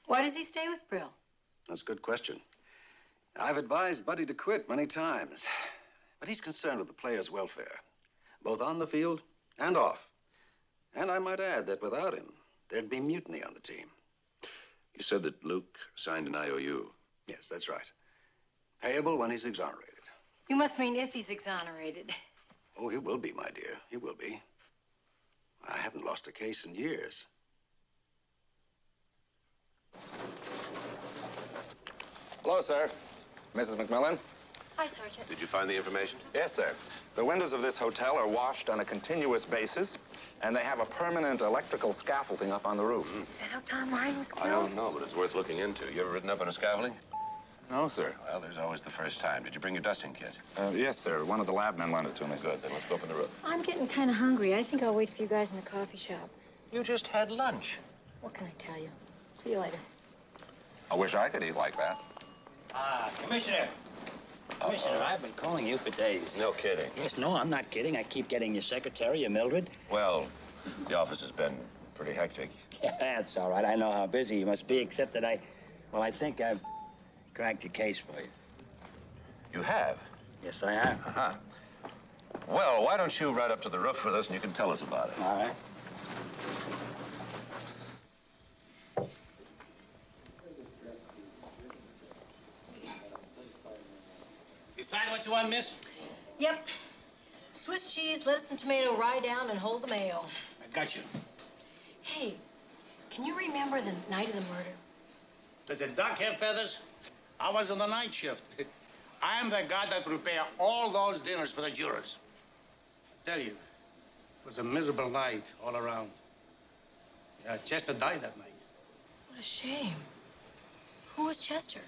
Why does he stay with Brill? That's a good question. I've advised Buddy to quit many times, but he's concerned with the players' welfare, both on the field and off. And I might add that without him, there'd be mutiny on the team. You said that Luke signed an IOU. Yes, that's right. Payable when he's exonerated. You must mean if he's exonerated. Oh, he will be, my dear. He will be. I haven't lost a case in years. Hello, sir. Mrs. McMillan? Hi, Sergeant. Did you find the information? Yes, sir. The windows of this hotel are washed on a continuous basis, and they have a permanent electrical scaffolding up on the roof. Is that how Tom Ryan was killed? I don't know, but it's worth looking into. You ever ridden up on a scaffolding? No, sir. Well, there's always the first time. Did you bring your dusting kit? Yes, sir. One of the lab men lent it to me. Good. Then let's go up on the roof. I'm getting kind of hungry. I think I'll wait for you guys in the coffee shop. You just had lunch. What can I tell you? See you later. I wish I could eat like that. Commissioner. Commissioner, I've been calling you for days. No kidding. Yes, no, I'm not kidding. I keep getting your secretary, your Mildred. Well, the office has been pretty hectic. Yeah, that's all right. I know how busy you must be, except that I Well, I think I've cracked your case for you. You have? Yes, I have. Uh-huh. Well, why don't you ride up to the roof with us and you can tell us about it? All right. Decide what you want, miss? Yep. Swiss cheese, lettuce, and tomato, rye down, and hold the mayo. I got you. Hey, can you remember the night of the murder? Does a duck have feathers? I was on the night shift. I am the guy that prepared all those dinners for the jurors. I tell you, it was a miserable night all around. Yeah, Chester died that night. What a shame. Who was Chester?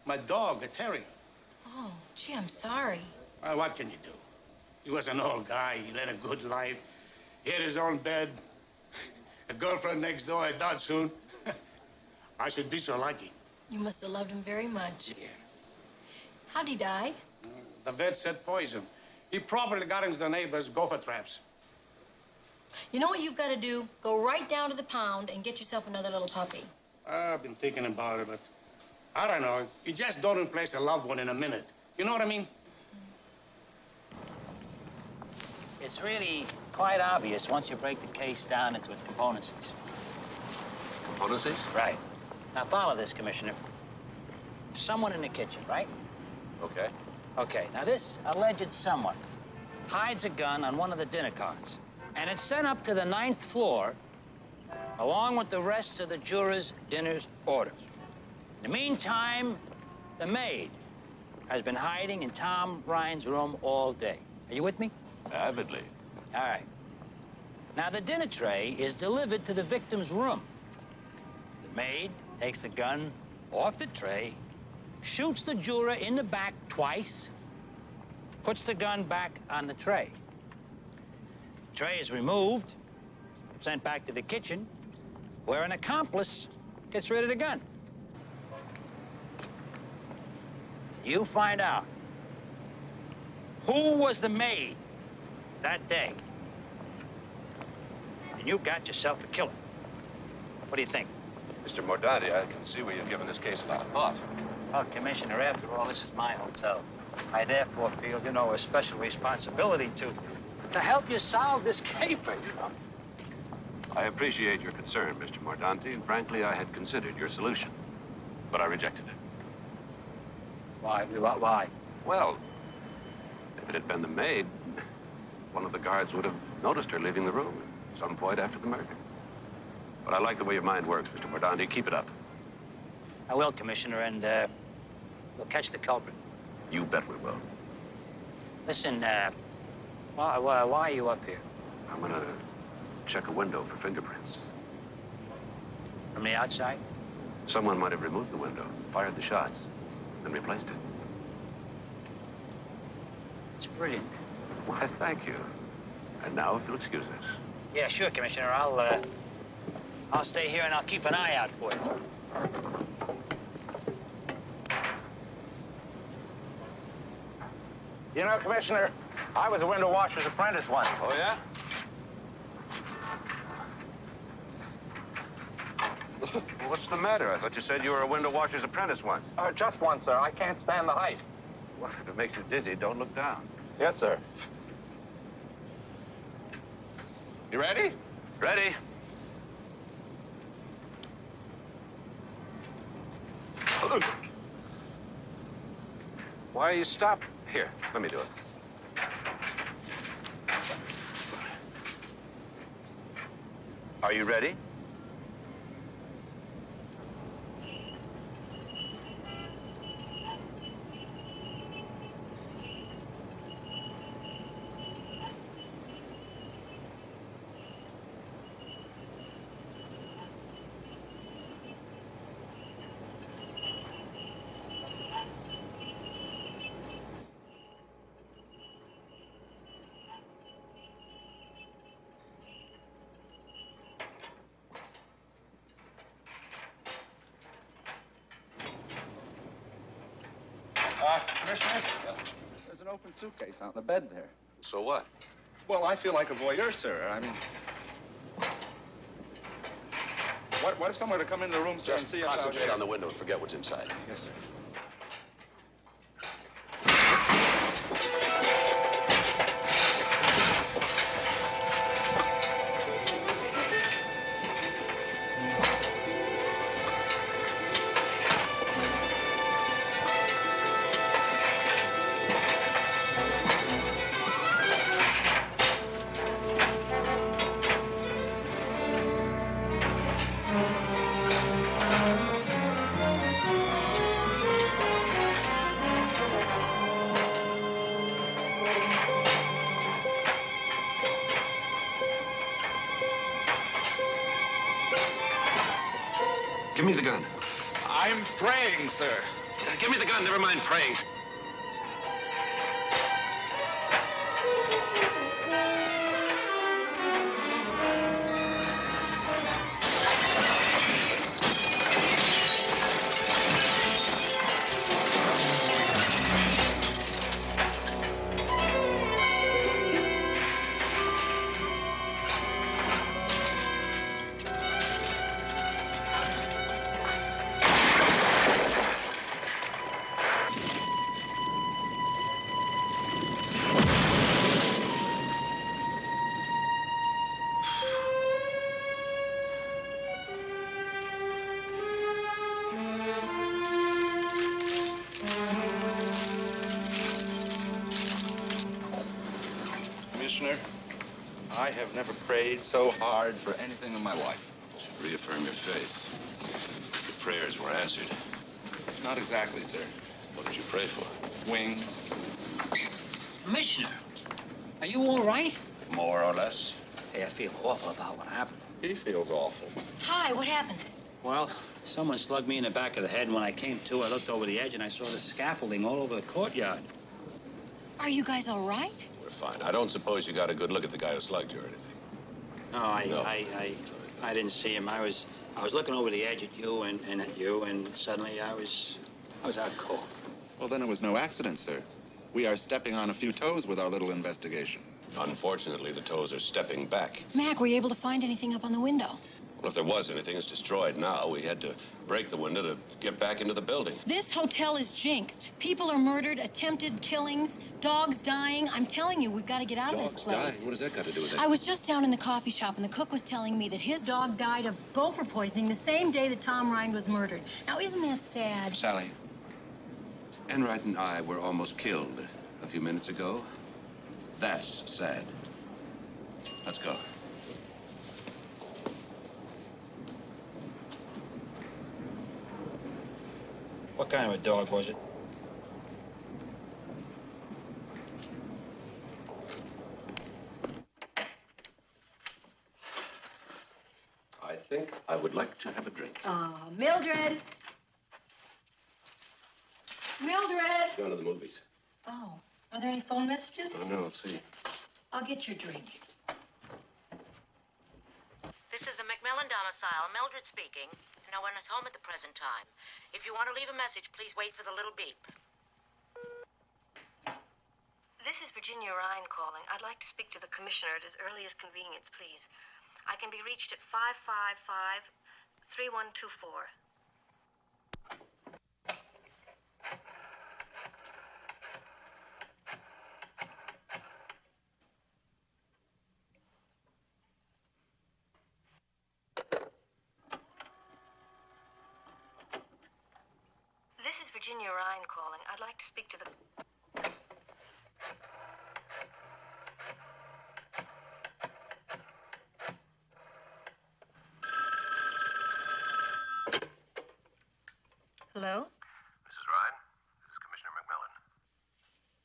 My dog, a terrier. Oh, gee, I'm sorry. Well, what can you do? He was an old guy. He led a good life. He had his own bed. A girlfriend next door had died soon. I should be so lucky. You must have loved him very much. Yeah. How'd he die? The vet said poison. He probably got into the neighbor's gopher traps. You know what you've got to do? Go right down to the pound and get yourself another little puppy. I've been thinking about it, but I don't know. You just don't replace a loved one in a minute. You know what I mean? It's really quite obvious once you break the case down into its componencies. Componencies? Right. Now follow this, Commissioner. Someone in the kitchen, right? Okay. Okay, now this alleged someone hides a gun on one of the dinner carts, and it's sent up to the 9th floor along with the rest of the jurors' dinner orders. In the meantime, the maid has been hiding in Tom Ryan's room all day. Are you with me? Avidly. All right. Now, the dinner tray is delivered to the victim's room. The maid takes the gun off the tray, shoots the juror in the back twice, puts the gun back on the tray. The tray is removed, sent back to the kitchen, where an accomplice gets rid of the gun. You find out who was the maid that day, and you've got yourself a killer. What do you think? Mr. Mordanti, I can see where you've given this case a lot of thought. Well, Commissioner, after all, this is my hotel. I therefore feel, you know, a special responsibility to help you solve this caper, you know. I appreciate your concern, Mr. Mordanti, and frankly, I had considered your solution, but I rejected it. Why? Why? Well, if it had been the maid, one of the guards would have noticed her leaving the room at some point after the murder. But I like the way your mind works, Mr. Mordanti. Keep it up. I will, Commissioner, and we'll catch the culprit. You bet we will. Listen, why are you up here? I'm gonna check a window for fingerprints. From the outside? Someone might have removed the window, fired the shots, then replaced it. It's brilliant. Why, thank you. And now, if you'll excuse us. Yeah, sure, Commissioner. I'll stay here and I'll keep an eye out for you. You know, Commissioner, I was a window washer's apprentice once. Oh, yeah? What's the matter? I thought you said you were a window washer's apprentice once. Just once, sir. I can't stand the height. Well, if it makes you dizzy, don't look down. Yes, sir. You ready? Ready. Why are you stopped? Here, let me do it. Are you ready? Commissioner? Yes. There's an open suitcase on the bed there. So what? Well, I feel like a voyeur, sir. I mean, What if someone were to come into the room, sir, and Just see us out concentrate here? on the window and forget what's inside. Yes, sir. Give me the gun. I'm praying, sir. Give me the gun. Never mind praying. Commissioner, I have never prayed so hard for anything in my life. You should reaffirm your faith. Your prayers were answered. Not exactly, sir. What did you pray for? Wings. Commissioner, are you all right? More or less. Hey, I feel awful about what happened. He feels awful. Hi, what happened? Well, someone slugged me in the back of the head, and when I came to, I looked over the edge and I saw the scaffolding all over the courtyard. Are you guys all right? We're fine. I don't suppose you got a good look at the guy who slugged you or anything. No, I didn't see him. I was looking over the edge at you and at you, and suddenly I was out cold. Well, then it was no accident, sir. We are stepping on a few toes with our little investigation. Unfortunately, the toes are stepping back. Mac, were you able to find anything up on the window? Well, if there was anything, it's destroyed now. We had to break the window to get back into the building. This hotel is jinxed. People are murdered, attempted killings, dogs dying. I'm telling you, we've got to get out of this place. What does that got to do with it? I was just down in the coffee shop, and the cook was telling me that his dog died of gopher poisoning the same day that Tom Rind was murdered. Now, isn't that sad? Sally, Enright and I were almost killed a few minutes ago. That's sad. Let's go. What kind of a dog was it? I think I would like to have a drink. Mildred! Mildred! Going to the movies. Oh, are there any phone messages? Oh, no, let's see. I'll get your drink. This is the McMillan domicile. Mildred speaking. No one is home at the present time. If you want to leave a message, please wait for the little beep. This is Virginia Ryan calling. I'd like to speak to the commissioner at his earliest convenience, please. I can be reached at 555-3124. This is Virginia Ryan calling. I'd like to speak to the... Hello? Mrs. Ryan, this is Commissioner McMillan.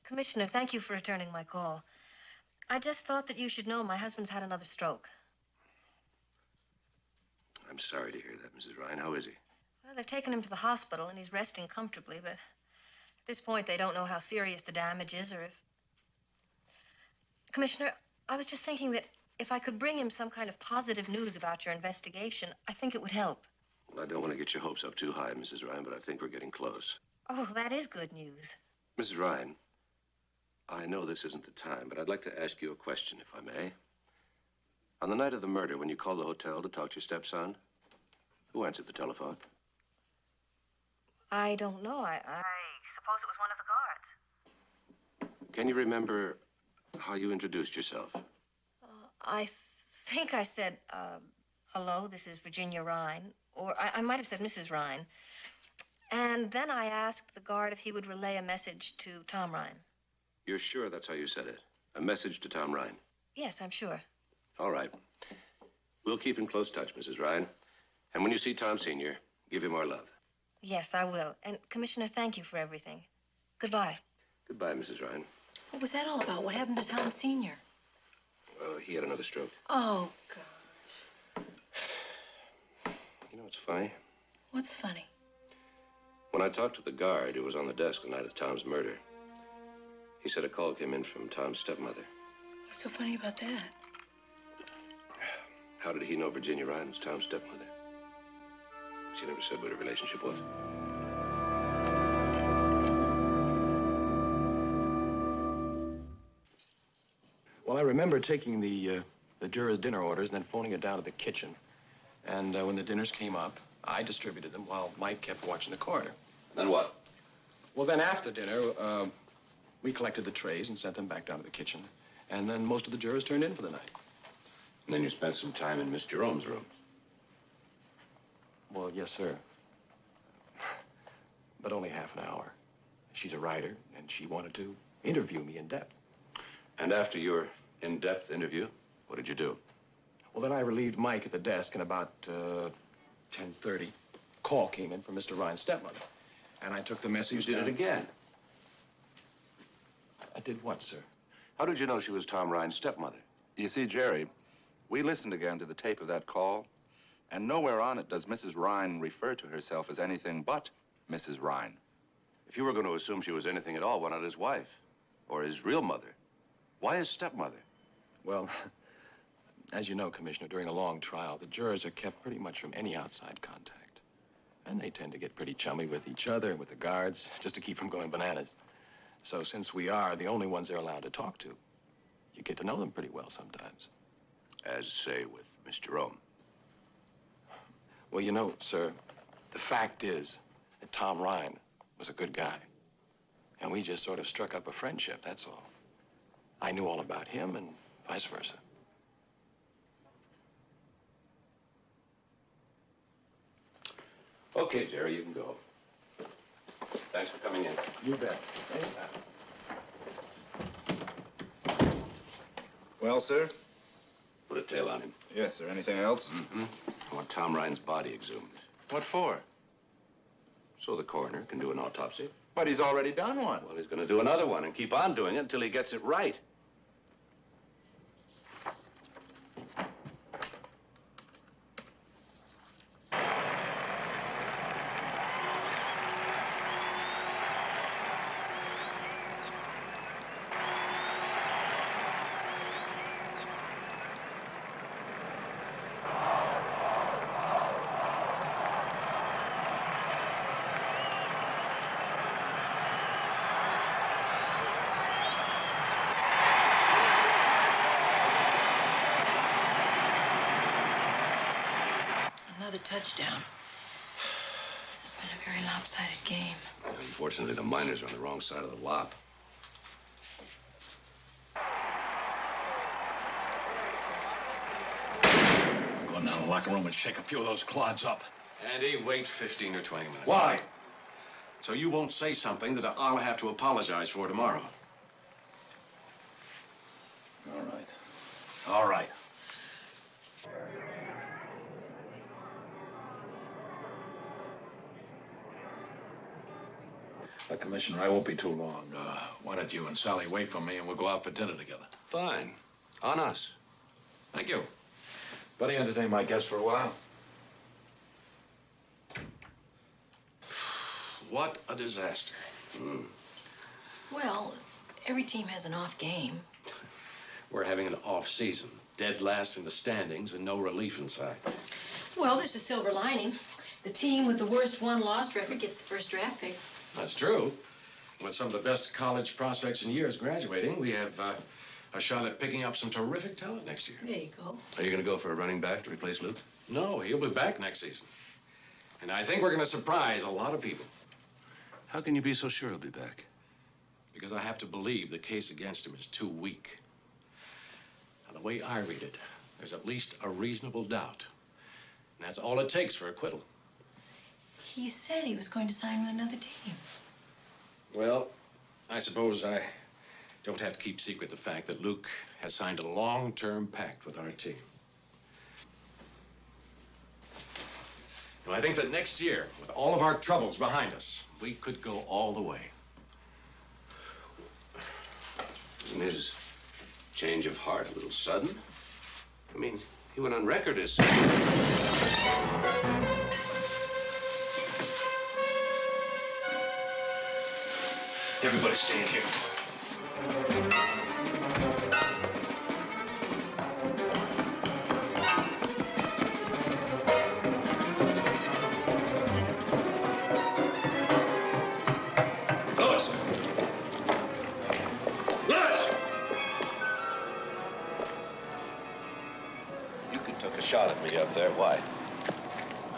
Commissioner, thank you for returning my call. I just thought that you should know my husband's had another stroke. I'm sorry to hear that, Mrs. Ryan. How is he? Well, they've taken him to the hospital, and he's resting comfortably, but at this point, they don't know how serious the damage is or if... Commissioner, I was just thinking that if I could bring him some kind of positive news about your investigation, I think it would help. Well, I don't want to get your hopes up too high, Mrs. Ryan, but I think we're getting close. Oh, that is good news. Mrs. Ryan, I know this isn't the time, but I'd like to ask you a question, if I may. On the night of the murder, when you called the hotel to talk to your stepson, Who answered the telephone? I don't know. I suppose it was one of the guards. Can you remember how you introduced yourself? I think I said, hello, this is Virginia Rhine. Or I might have said Mrs. Rhine. And then I asked the guard if he would relay a message to Tom Rhine. You're sure that's how you said it? A message to Tom Rhine? Yes, I'm sure. All right. We'll keep in close touch, Mrs. Rhine. And when you see Tom Sr., give him our love. Yes, I will. And, Commissioner, thank you for everything. Goodbye. Goodbye, Mrs. Rhine. What was that all about? What happened to Tom Sr.? He had another stroke. Oh, God. You know what's funny? What's funny? When I talked to the guard who was on the desk the night of Tom's murder, he said a call came in from Tom's stepmother. What's so funny about that? How did he know Virginia Rhine was Tom's stepmother? She never said what her relationship was. Well, I remember taking the jurors' dinner orders and then phoning it down to the kitchen. And when the dinners came up, I distributed them while Mike kept watching the corridor. Then what? Well, then after dinner, we collected the trays and sent them back down to the kitchen. And then most of the jurors turned in for the night. And then you spent some time in Miss Jerome's room. Well, yes, sir. But only half an hour. She's a writer, and she wanted to interview me in depth. And after your in-depth interview, what did you do? Well, then I relieved Mike at the desk, and about 10:30, a call came in from Mr. Rhine's stepmother. And I took the message You did down. it again. I did what, sir? How did you know she was Tom Rhine's stepmother? You see, Jerry, we listened again to the tape of that call, and nowhere on it does Mrs. Rhine refer to herself as anything but Mrs. Rhine. If you were going to assume she was anything at all, why not his wife? Or his real mother? Why his stepmother? Well, as you know, Commissioner, during a long trial, the jurors are kept pretty much from any outside contact. And they tend to get pretty chummy with each other and with the guards, just to keep from going bananas. So since we are the only ones they're allowed to talk to, you get to know them pretty well sometimes. As, say, with Miss Jerome. Well, you know, sir, the fact is that Tom Rhine was a good guy. And we just sort of struck up a friendship, that's all. I knew all about him and vice versa. Okay, Jerry, you can go. Thanks for coming in. You bet. Well, sir? Put a tail on him. Yes, sir. Anything else? Mm-hmm. I want Tom Rhine's body exhumed. What for? So the coroner can do an autopsy. But he's already done one. Well, he's going to do another one and keep on doing it until he gets it right. Another touchdown. This has been a very lopsided game. Unfortunately, the miners are on the wrong side of the lop. I'm going down to the locker room and shake a few of those clods up. Andy, wait 15 or 20 minutes. Why? So you won't say something that I'll have to apologize for tomorrow. All right. All right. Commissioner, I won't be too long. Why don't you and Sally wait for me and we'll go out for dinner together? Fine. On us. Thank you. Buddy, entertain my guests for a while. What a disaster. Well, every team has an off game. We're having an off season. Dead last in the standings and no relief in sight. Well, there's a silver lining. The team with the worst one-loss record gets the first draft pick. That's true. With some of the best college prospects in years graduating, we have a shot at picking up some terrific talent next year. There you go. Are you going to go for a running back to replace Luke? No, he'll be back next season. And I think we're going to surprise a lot of people. How can you be so sure he'll be back? Because I have to believe the case against him is too weak. Now, the way I read it, there's at least a reasonable doubt. And that's all it takes for acquittal. He said he was going to sign with another team. Well, I suppose I don't have to keep secret the fact that Luke has signed a long-term pact with our team. Now, I think that next year, with all of our troubles behind us, we could go all the way. Isn't his change of heart a little sudden? I mean, he went on record as... Everybody stay in here. Louis! Louis! You took a shot at me up there. Why?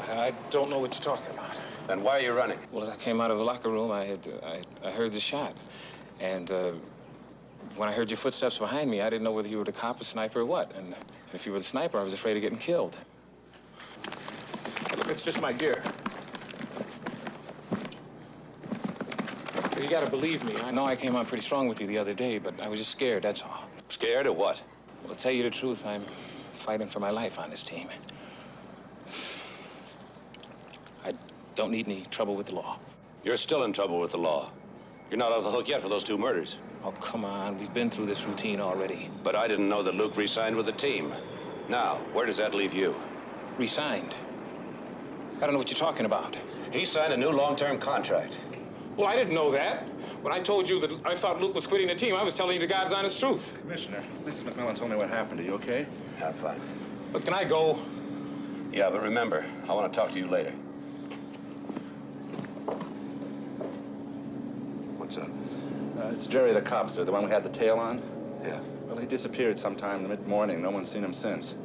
I don't know what you're talking about. Then why are you running? Well, as I came out of the locker room, I heard the shot. And when I heard your footsteps behind me, I didn't know whether you were the cop, a sniper, or what. And if you were the sniper, I was afraid of getting killed. Look, it's just my gear. You gotta believe me. I know I came on pretty strong with you the other day, but I was just scared, that's all. Scared of what? Well, to tell you the truth, I'm fighting for my life on this team. I don't need any trouble with the law. You're still in trouble with the law. You're not off the hook yet for those 2 murders. Oh, come on. We've been through this routine already. But I didn't know that Luke re-signed with the team. Now, where does that leave you? Re-signed? I don't know what you're talking about. He signed a new long-term contract. Well, I didn't know that. When I told you that I thought Luke was quitting the team, I was telling you the God's honest truth. Commissioner, Mrs. McMillan told me what happened. Are you okay? I'm fine. But can I go? Yeah, but remember, I want to talk to you later. What's up? It's Jerry the cop, sir, the one we had the tail on. Yeah. Well, he disappeared sometime in the mid-morning. No one's seen him since.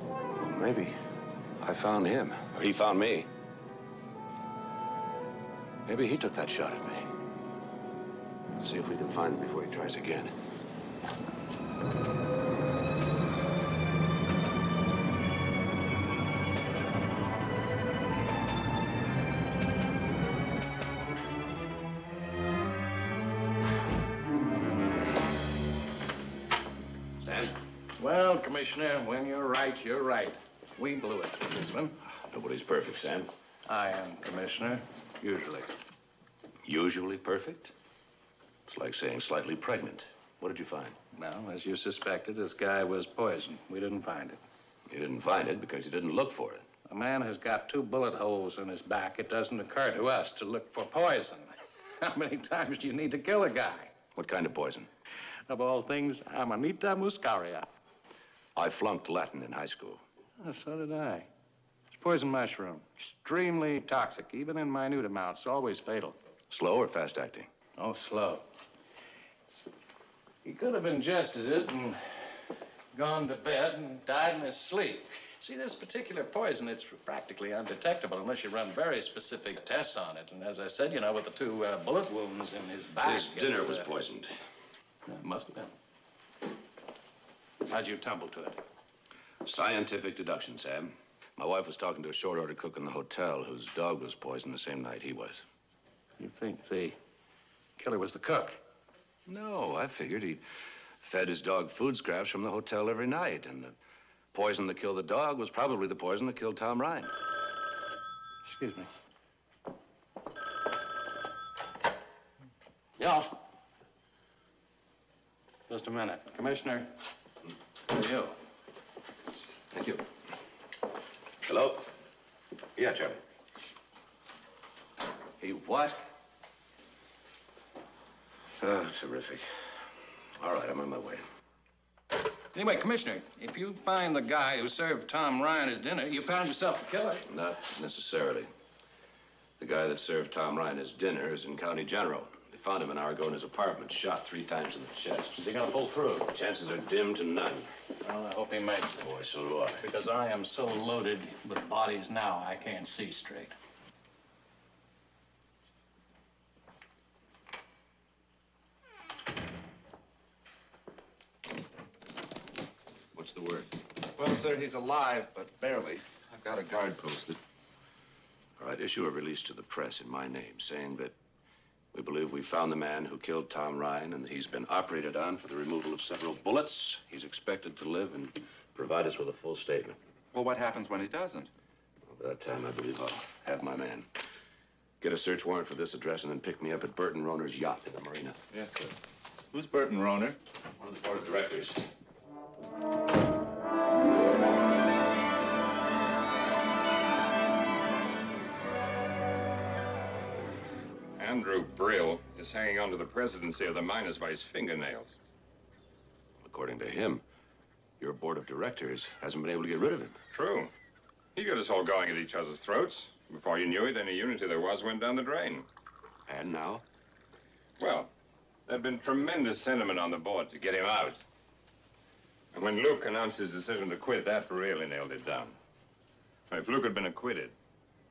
Well, maybe I found him, or he found me. Maybe he took that shot at me. Let's see if we can find him before he tries again. Well, Commissioner, when you're right, you're right. We blew it with this one. Nobody's perfect, Sam. I am, Commissioner. Usually. Usually perfect? It's like saying slightly pregnant. What did you find? Well, as you suspected, this guy was poisoned. We didn't find it. You didn't find it because you didn't look for it. A man has got 2 bullet holes in his back. It doesn't occur to us to look for poison. How many times do you need to kill a guy? What kind of poison? Of all things, Amanita muscaria. I flunked Latin in high school. Oh, so did I. It's poison mushroom. Extremely toxic, even in minute amounts. Always fatal. Slow or fast acting? Oh, slow. He could have ingested it and gone to bed and died in his sleep. See, this particular poison, it's practically undetectable unless you run very specific tests on it. And as I said, you know, with the 2 bullet wounds in his back... His dinner was poisoned. Must have been. How'd you tumble to it? Scientific deduction, Sam. My wife was talking to a short-order cook in the hotel whose dog was poisoned the same night he was. You think the killer was the cook? No, I figured he fed his dog food scraps from the hotel every night, and the poison that killed the dog was probably the poison that killed Tom Ryan. Excuse me. Yeah. Just a minute. Commissioner, for you. Thank you. Hello? Yeah, Charlie. He what? Oh, terrific. All right, I'm on my way. Anyway, Commissioner, if you find the guy who served Tom Ryan his dinner, you found yourself the killer. Not necessarily. The guy that served Tom Ryan his dinner is in County General. They found him an hour ago in his apartment, shot 3 times in the chest. Is he gonna pull through? Chances are dim to none. Well, I hope he makes it. Boy, so do I. Because I am so loaded with bodies now, I can't see straight. What's the word? Well, sir, he's alive, but barely. I've got a guard posted. All right, issue a release to the press in my name saying that we believe we found the man who killed Tom Ryan and that he's been operated on for the removal of several bullets. He's expected to live and provide us with a full statement. Well, what happens when he doesn't? Well, by that time, I believe I'll have my man. Get a search warrant for this address and then pick me up at Burton Roner's yacht in the marina. Yes, sir. Who's Burton Roner? One of the board of directors. Andrew Brill is hanging on to the presidency of the miners by his fingernails. According to him, your board of directors hasn't been able to get rid of him. True. He got us all going at each other's throats. Before you knew it, any unity there was went down the drain. And now? Well, there'd been tremendous sentiment on the board to get him out. And when Luke announced his decision to quit, that really nailed it down. If Luke had been acquitted,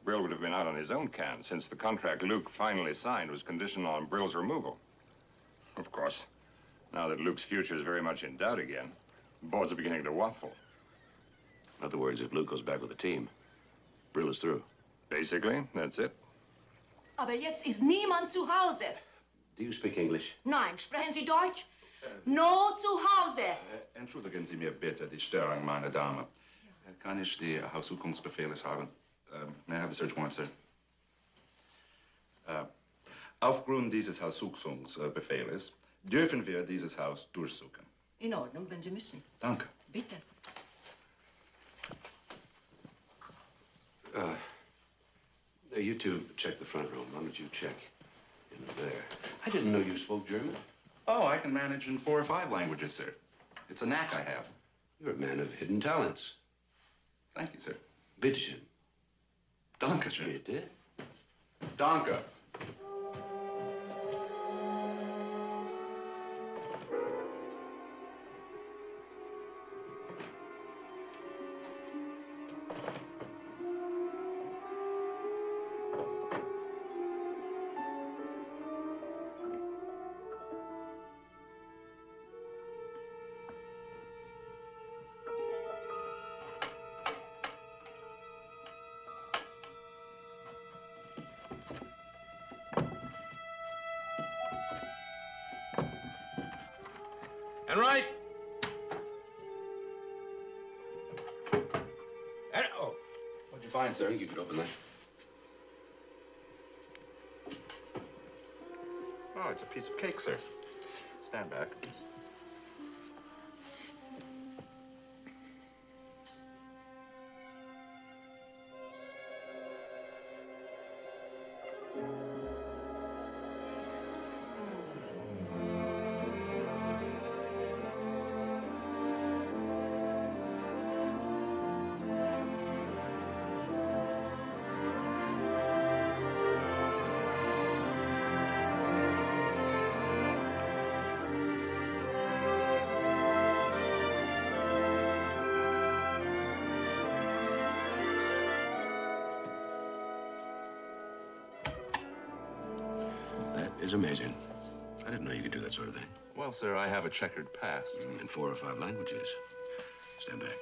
Brill would have been out on his own can, since the contract Luke finally signed was conditional on Brill's removal. Of course, now that Luke's future is very much in doubt again, the boards are beginning to waffle. In other words, if Luke goes back with the team, Brill is through. Basically, that's it. Aber jetzt ist niemand zu Hause. Do you speak English? Nein, sprechen Sie Deutsch? No zu Hause. Entschuldigen Sie mir bitte die Störung, meine Dame. Kann ich die Haussuchungsbefehles haben? May I have the search warrant, sir? Aufgrund dieses Haussuchungsbefehles dürfen wir dieses Haus durchsuchen. In Ordnung, wenn Sie müssen. Danke. Bitte. You two check the front room. Why don't you check in there? I didn't know you spoke German. Oh, I can manage in 4 or 5 languages, sir. It's a knack I have. You're a man of hidden talents. Thank you, sir. Bitte schön. Danke schön. Bitte? Danke. And right. And, oh. What'd you find, sir? I think you could open that. Oh, it's a piece of cake, sir. Stand back. Is amazing. I didn't know you could do that sort of thing. Well, sir, I have a checkered past. In 4 or 5 languages. Stand back.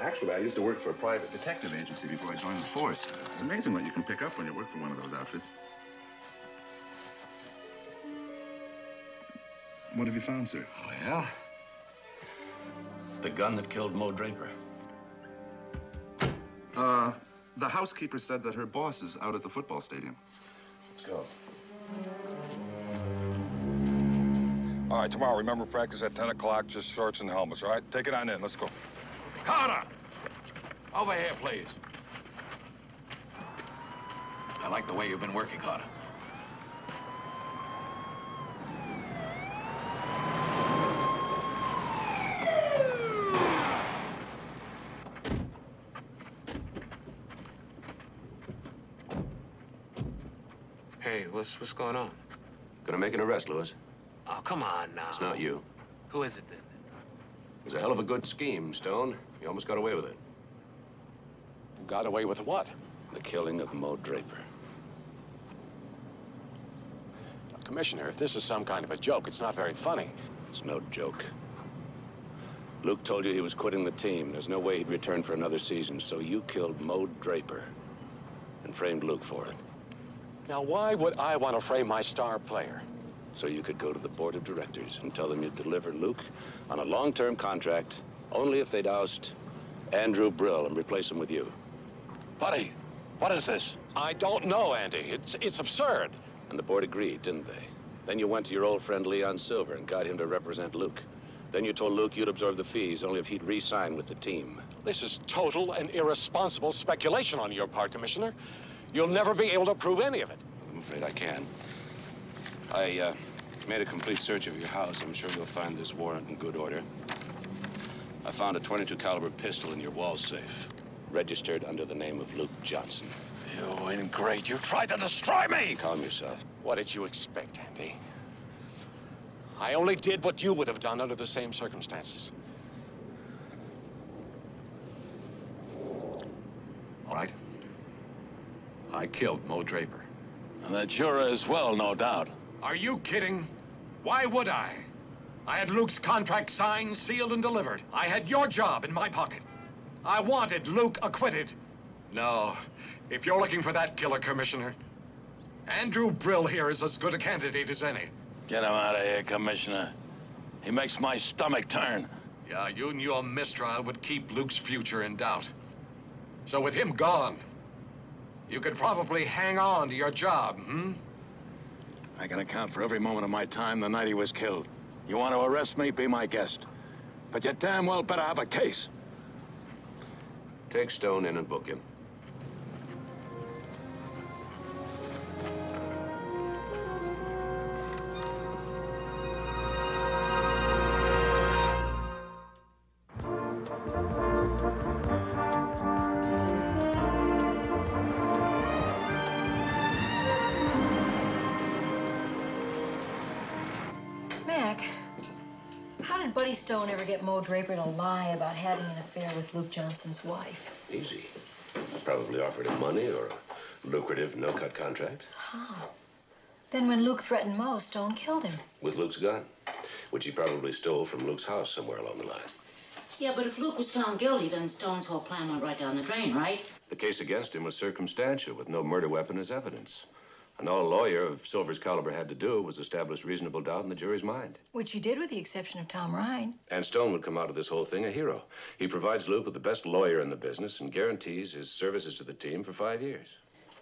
Actually, I used to work for a private detective agency before I joined the force. It's amazing what you can pick up when you work for one of those outfits. What have you found, sir? Well, the gun that killed Mo Draper. The housekeeper said that her boss is out at the football stadium. Let's go. All right, tomorrow, remember practice at 10 o'clock, just shorts and helmets, all right? Take it on in, let's go. Carter! Over here, please. I like the way you've been working, Carter. Hey, what's going on? Gonna make an arrest, Lewis. Oh, come on now. It's not you. Who is it then? It was a hell of a good scheme, Stone. You almost got away with it. Got away with what? The killing of Mo Draper. Commissioner, if this is some kind of a joke, it's not very funny. It's no joke. Luke told you he was quitting the team. There's no way he'd return for another season, so you killed Mo Draper and framed Luke for it. Now, why would I want to frame my star player? So you could go to the board of directors and tell them you'd deliver Luke on a long-term contract only if they'd oust Andrew Brill and replace him with you. Buddy, what is this? I don't know, Andy. It's absurd. And the board agreed, didn't they? Then you went to your old friend Leon Silver and got him to represent Luke. Then you told Luke you'd absorb the fees only if he'd re-sign with the team. This is total and irresponsible speculation on your part, Commissioner. You'll never be able to prove any of it. I'm afraid I can. I made a complete search of your house. I'm sure you'll find this warrant in good order. I found a .22 caliber pistol in your wall safe, registered under the name of Luke Johnson. You ingrate. You tried to destroy me! Calm yourself. What did you expect, Andy? I only did what you would have done under the same circumstances. All right. I killed Mo Draper. And the juror as well, no doubt. Are you kidding? Why would I? I had Luke's contract signed, sealed, and delivered. I had your job in my pocket. I wanted Luke acquitted. No, if you're looking for that killer, Commissioner, Andrew Brill here is as good a candidate as any. Get him out of here, Commissioner. He makes my stomach turn. Yeah, you and your mistrial would keep Luke's future in doubt. So with him gone, you could probably hang on to your job, I can account for every moment of my time the night he was killed. You want to arrest me, be my guest. But you damn well better have a case. Take Stone in and book him. Mac, how did Buddy Stone ever get Mo Draper to lie about having an affair with Luke Johnson's wife? Easy. Probably offered him money or a lucrative no-cut contract. How? Then when Luke threatened Mo, Stone killed him. With Luke's gun, which he probably stole from Luke's house somewhere along the line. Yeah, but if Luke was found guilty, then Stone's whole plan went right down the drain, right? The case against him was circumstantial, with no murder weapon as evidence. And all a lawyer of Silver's caliber had to do was establish reasonable doubt in the jury's mind. Which he did with the exception of Tom Ryan. And Stone would come out of this whole thing a hero. He provides Luke with the best lawyer in the business and guarantees his services to the team for 5 years.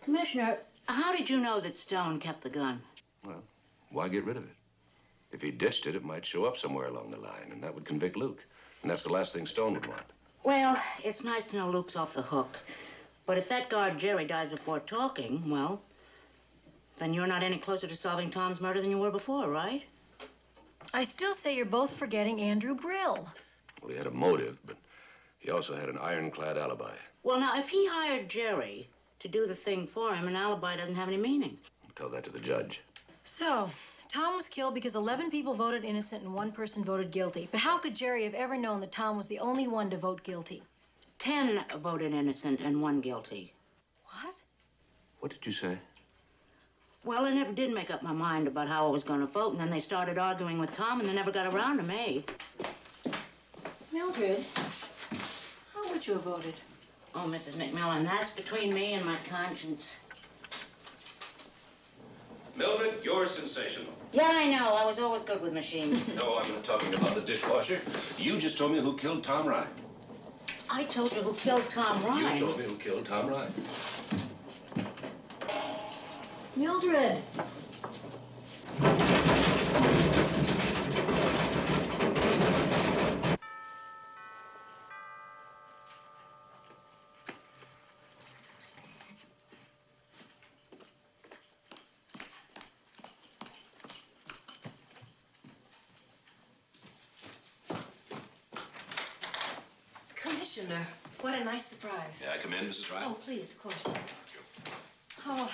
Commissioner, how did you know that Stone kept the gun? Well, why get rid of it? If he ditched it, it might show up somewhere along the line, and that would convict Luke. And that's the last thing Stone would want. Well, it's nice to know Luke's off the hook. But if that guard Jerry dies before talking, well, then you're not any closer to solving Tom's murder than you were before, right? I still say you're both forgetting Andrew Brill. Well, he had a motive, but he also had an ironclad alibi. Well, now, if he hired Jerry to do the thing for him, an alibi doesn't have any meaning. Tell that to the judge. So, Tom was killed because 11 people voted innocent and 1 person voted guilty. But how could Jerry have ever known that Tom was the only one to vote guilty? 10 voted innocent and 1 guilty. What? What did you say? Well, I never did make up my mind about how I was going to vote, and then they started arguing with Tom, and they never got around to me. Mildred, how would you have voted? Oh, Mrs. McMillan, that's between me and my conscience. Mildred, you're sensational. Yeah, I know. I was always good with machines. No, I'm not talking about the dishwasher. You just told me who killed Tom Ryan. I told you who killed Tom Ryan. You told me who killed Tom Ryan. Mildred! Commissioner, what a nice surprise. May I come in, Mrs. Ryan? Oh, please, of course. Oh,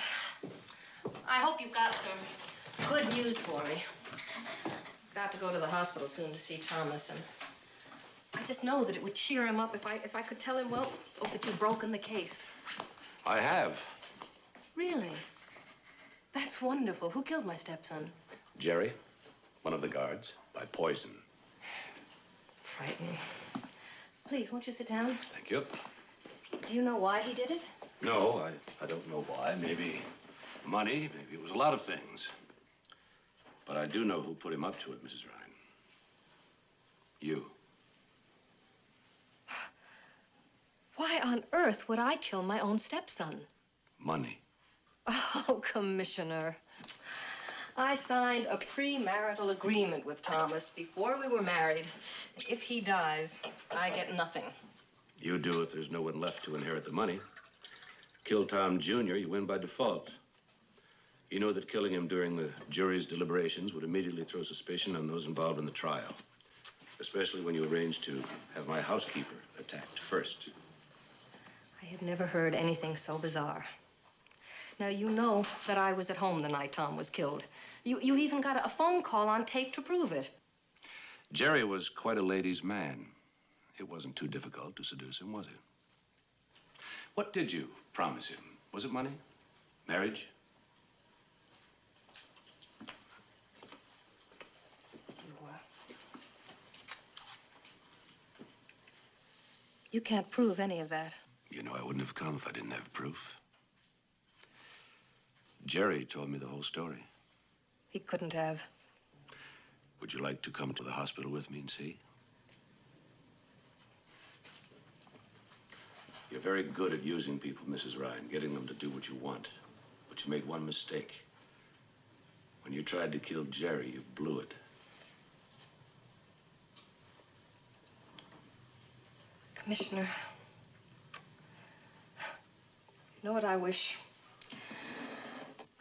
I hope you've got some Good news for me. Got to go to the hospital soon to see Thomas, and I just know that it would cheer him up if I could tell him, well, that you've broken the case. I have. Really? That's wonderful. Who killed my stepson? Jerry, one of the guards, by poison. Frightening. Please, won't you sit down? Thank you. Do you know why he did it? No, I don't know why. Maybe money, maybe it was a lot of things. But I do know who put him up to it, Mrs. Ryan. You. Why on earth would I kill my own stepson? Money. Oh, Commissioner. I signed a premarital agreement with Thomas before we were married. If he dies, I get nothing. You do if there's no one left to inherit the money. Kill Tom Jr., you win by default. You know that killing him during the jury's deliberations would immediately throw suspicion on those involved in the trial, especially when you arranged to have my housekeeper attacked first. I have never heard anything so bizarre. Now, you know that I was at home the night Tom was killed. You even got a phone call on tape to prove it. Jerry was quite a ladies' man. It wasn't too difficult to seduce him, was it? What did you promise him? Was it money? Marriage? You can't prove any of that. You know, I wouldn't have come if I didn't have proof. Jerry told me the whole story. He couldn't have. Would you like to come to the hospital with me and see? You're very good at using people, Mrs. Ryan, getting them to do what you want. But you made one mistake. When you tried to kill Jerry, you blew it. Commissioner, you know what I wish?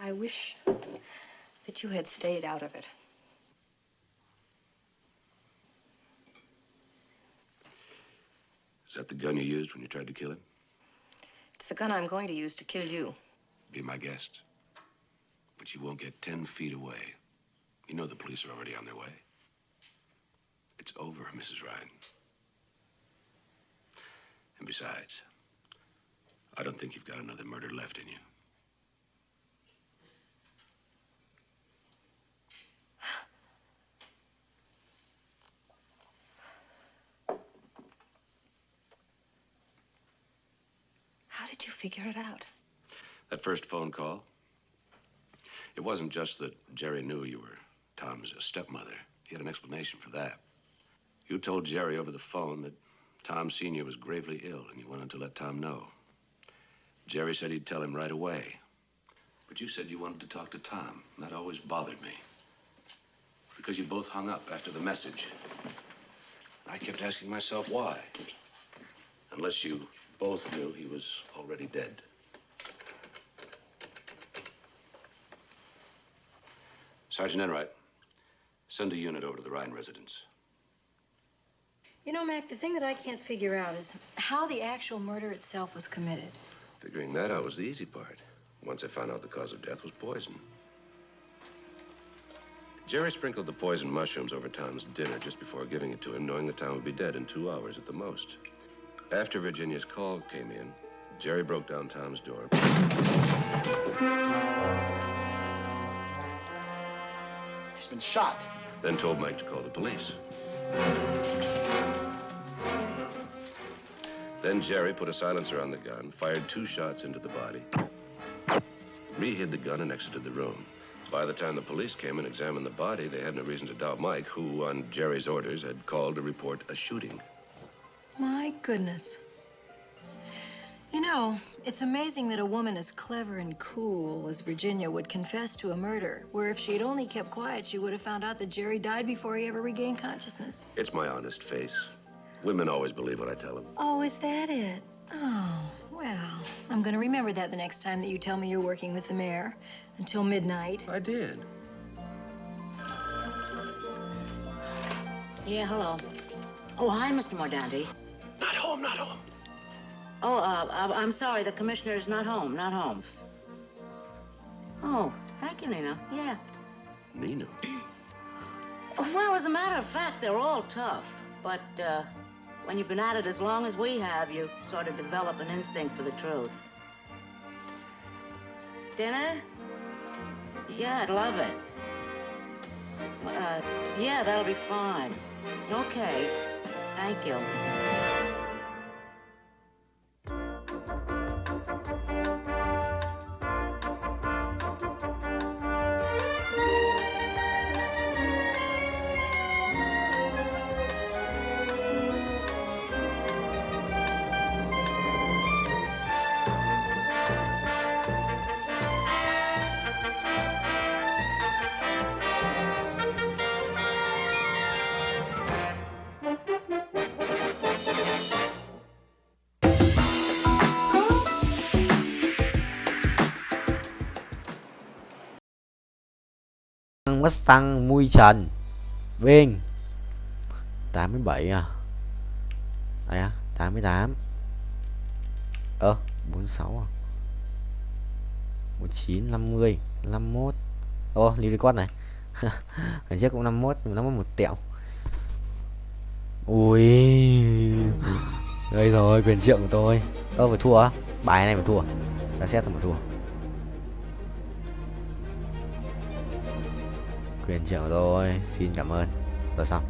I wish that you had stayed out of it. Is that the gun you used when you tried to kill him? It's the gun I'm going to use to kill you. Be my guest. But you won't get 10 feet away. You know the police are already on their way. It's over, Mrs. Ryan. And besides, I don't think you've got another murder left in you. How did you figure it out? That first phone call, it wasn't just that Jerry knew you were Tom's stepmother. He had an explanation for that. You told Jerry over the phone that Tom Sr. was gravely ill, and you wanted to let Tom know. Jerry said he'd tell him right away. But you said you wanted to talk to Tom, and that always bothered me. Because you both hung up after the message. And I kept asking myself why. Unless you both knew he was already dead. Sergeant Enright, send a unit over to the Ryan residence. You know, Mac, the thing that I can't figure out is how the actual murder itself was committed. Figuring that out was the easy part. Once I found out the cause of death was poison. Jerry sprinkled the poisoned mushrooms over Tom's dinner just before giving it to him, knowing that Tom would be dead in 2 hours at the most. After Virginia's call came in, Jerry broke down Tom's door. He's been shot. Then told Mike to call the police. Then Jerry put a silencer on the gun, fired 2 shots into the body, re-hid the gun and exited the room. By the time the police came and examined the body, they had no reason to doubt Mike, who, on Jerry's orders, had called to report a shooting. My goodness. You know, it's amazing that a woman as clever and cool as Virginia would confess to a murder, where if she'd only kept quiet, she would have found out that Jerry died before he ever regained consciousness. It's my honest face. Women always believe what I tell them. Oh, is that it? Oh, well, I'm going to remember that the next time that you tell me you're working with the mayor. Until midnight. I did. Yeah, hello. Oh, hi, Mr. Mordanti. Not home, not home. Oh, I'm sorry, the commissioner is not home, not home. Oh, thank you, Nina. Yeah. Nino? Well, as a matter of fact, they're all tough. But when you've been at it as long as we have, you sort of develop an instinct for the truth. Dinner? Yeah, I'd love it. Yeah, that'll be fine. Okay. Thank you. Mustang mui trần Vinh 87 à? Đây à, 88. 46 à? 49, 50, 51. Lưu record này. Hồi trước cũng 51, nhưng 51 một tẹo. Ui. Đây rồi, quyền trượng của tôi. Phải thua á? Bài này phải thua. Đã xét tôi phải thua. Quyền trượng của tôi, xin cảm ơn. Rồi xong.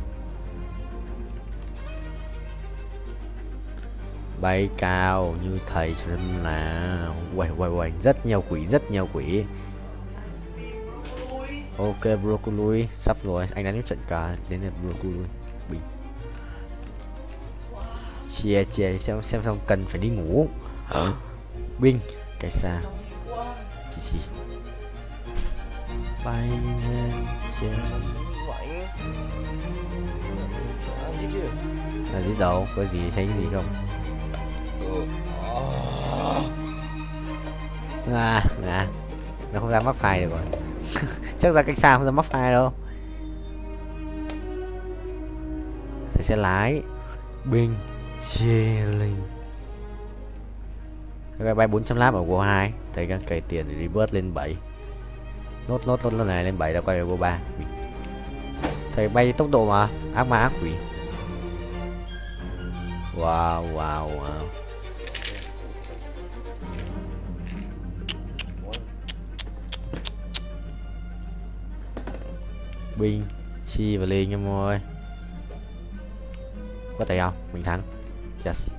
Bay cao như thầy chân là quẩy rất nhiều quỷ. Ok broccoli sắp rồi, anh đánh trận cả đến là broccoli bình. Chia xem xong cần phải đi ngủ. Binh cái xa chỉ bay lên trên là gì đâu, có gì thấy cái gì không? Nó không ra mắc file được rồi. Chắc ra cách xa không ra mắc file đâu. Thầy sẽ lái binh chia linh. Cái bay 400 lap ở Go 2, thầy đang cày tiền để rebirth lên 7. Nốt lần này lên 7 đã quay về Go 3. Thầy bay tốc độ mà ác ma ác quỷ. Wow. Binh chi và lên em ơi. Có thể không? Mình thắng. Yes.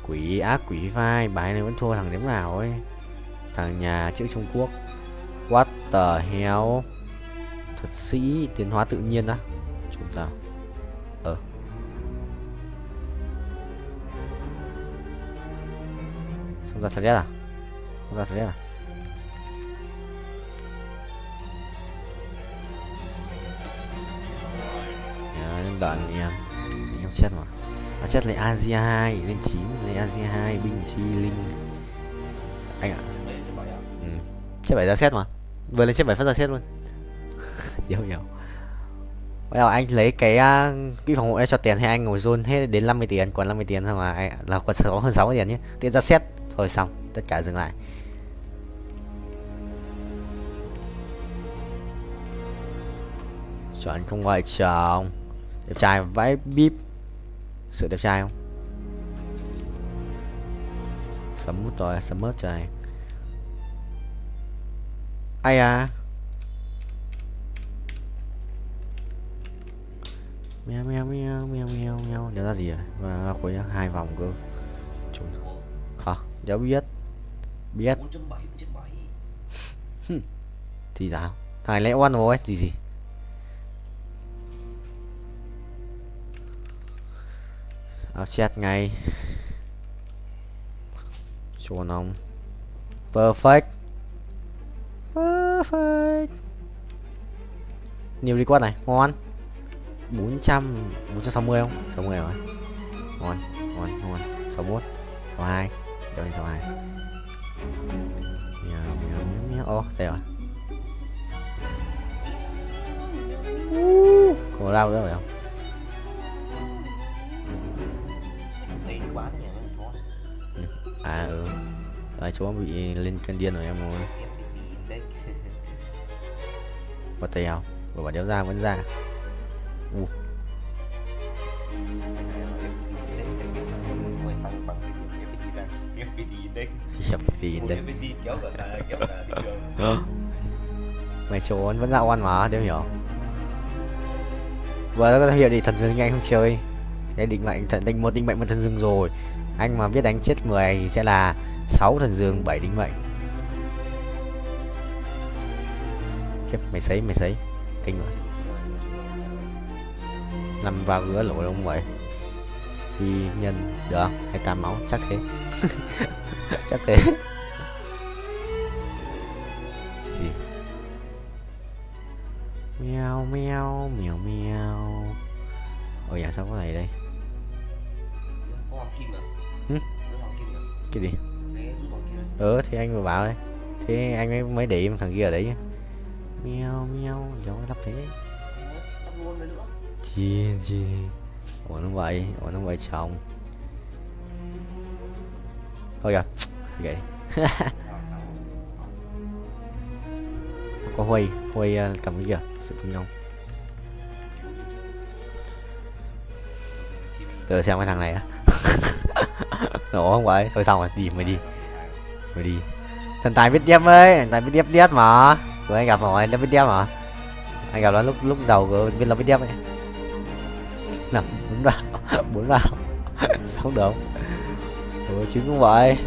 Quỷ ác quỷ vai. Bài này vẫn thua thằng đếm nào ấy. Thằng nhà chữ Trung Quốc. What the hell. Thuật sĩ tiến hóa tự nhiên á. Chúng ta Xong ra thread à? Đợi anh em chết mà. Chết lấy Asia 2 lên 9, lấy Asia 2 binh chi linh. Anh ạ. Chết 7 ra xét mà. Vừa lên chết 7 phát ra xét luôn. Hiểu. Bây giờ anh lấy cái phòng hộ này cho tiền hay anh ngồi zone hết đến 50 tiền, còn 50 tiền thôi mà anh là còn hơn 60 tiền nhé. Tiền ra xét rồi xong, tất cả dừng lại. Chọn không vợ chồng. Đẹp trai vãi bíp. Sự đẹp trai không? Sấm mút rồi, sấm mớt trời này. Ai à? Mèo. Nhớ ra gì rồi? Và khối 2 vòng cơ. Hả? Cháu biết. Thì sao? Thằng lẽ oan rồi gì? Chết ngay. Chuồn ông. Perfect. Nhiều record này, ngon. 460 không? 60 rồi. Ngon. 61, 62. Đâu đi 62. Ô, đây rồi. Còn lao nữa phải không? Rồi chú bị lên cơn điên rồi em ơi. What the hell? Vừa bỏ đéo ra vẫn ra. Mày trốn vẫn dạo ăn mà, đéo hiểu. Vừa nó có hiệu định thần rừng anh không chơi. Cái định mệnh một định mệnh một thần rừng rồi. Anh mà biết đánh chết 10 thì sẽ là 6 thần rừng 7 định mệnh. Khiếp, mày sấy kinh rồi. Nằm vào gỡ lỗ đúng không vậy? Huy nhân được không? 28 máu chắc thế. Chắc thế. Gì? Mèo mèo mèo mèo. Ôi dạ sao có này đây? Cái gì? Thì anh vừa bảo đấy. Thế anh mới để im thằng kia ở đấy nhá. Mèo mèo gió lắp thế. Chi. Ủa nó vậy chồng. Thôi kìa. Vậy. Có Huy cầm cái kìa, sự phân nhau. Từ xem cái thằng này á. Nổ không vậy? Thôi xong rồi, mày đi. Thần tài biết điếp ấy, thần tài biết điếp mà. Rồi anh gặp rồi, nó biết điếp mà. Anh gặp nó lúc đầu của biết nó biết điếp ấy. Nằm 4 vào. Sao được? Chứ cũng vậy.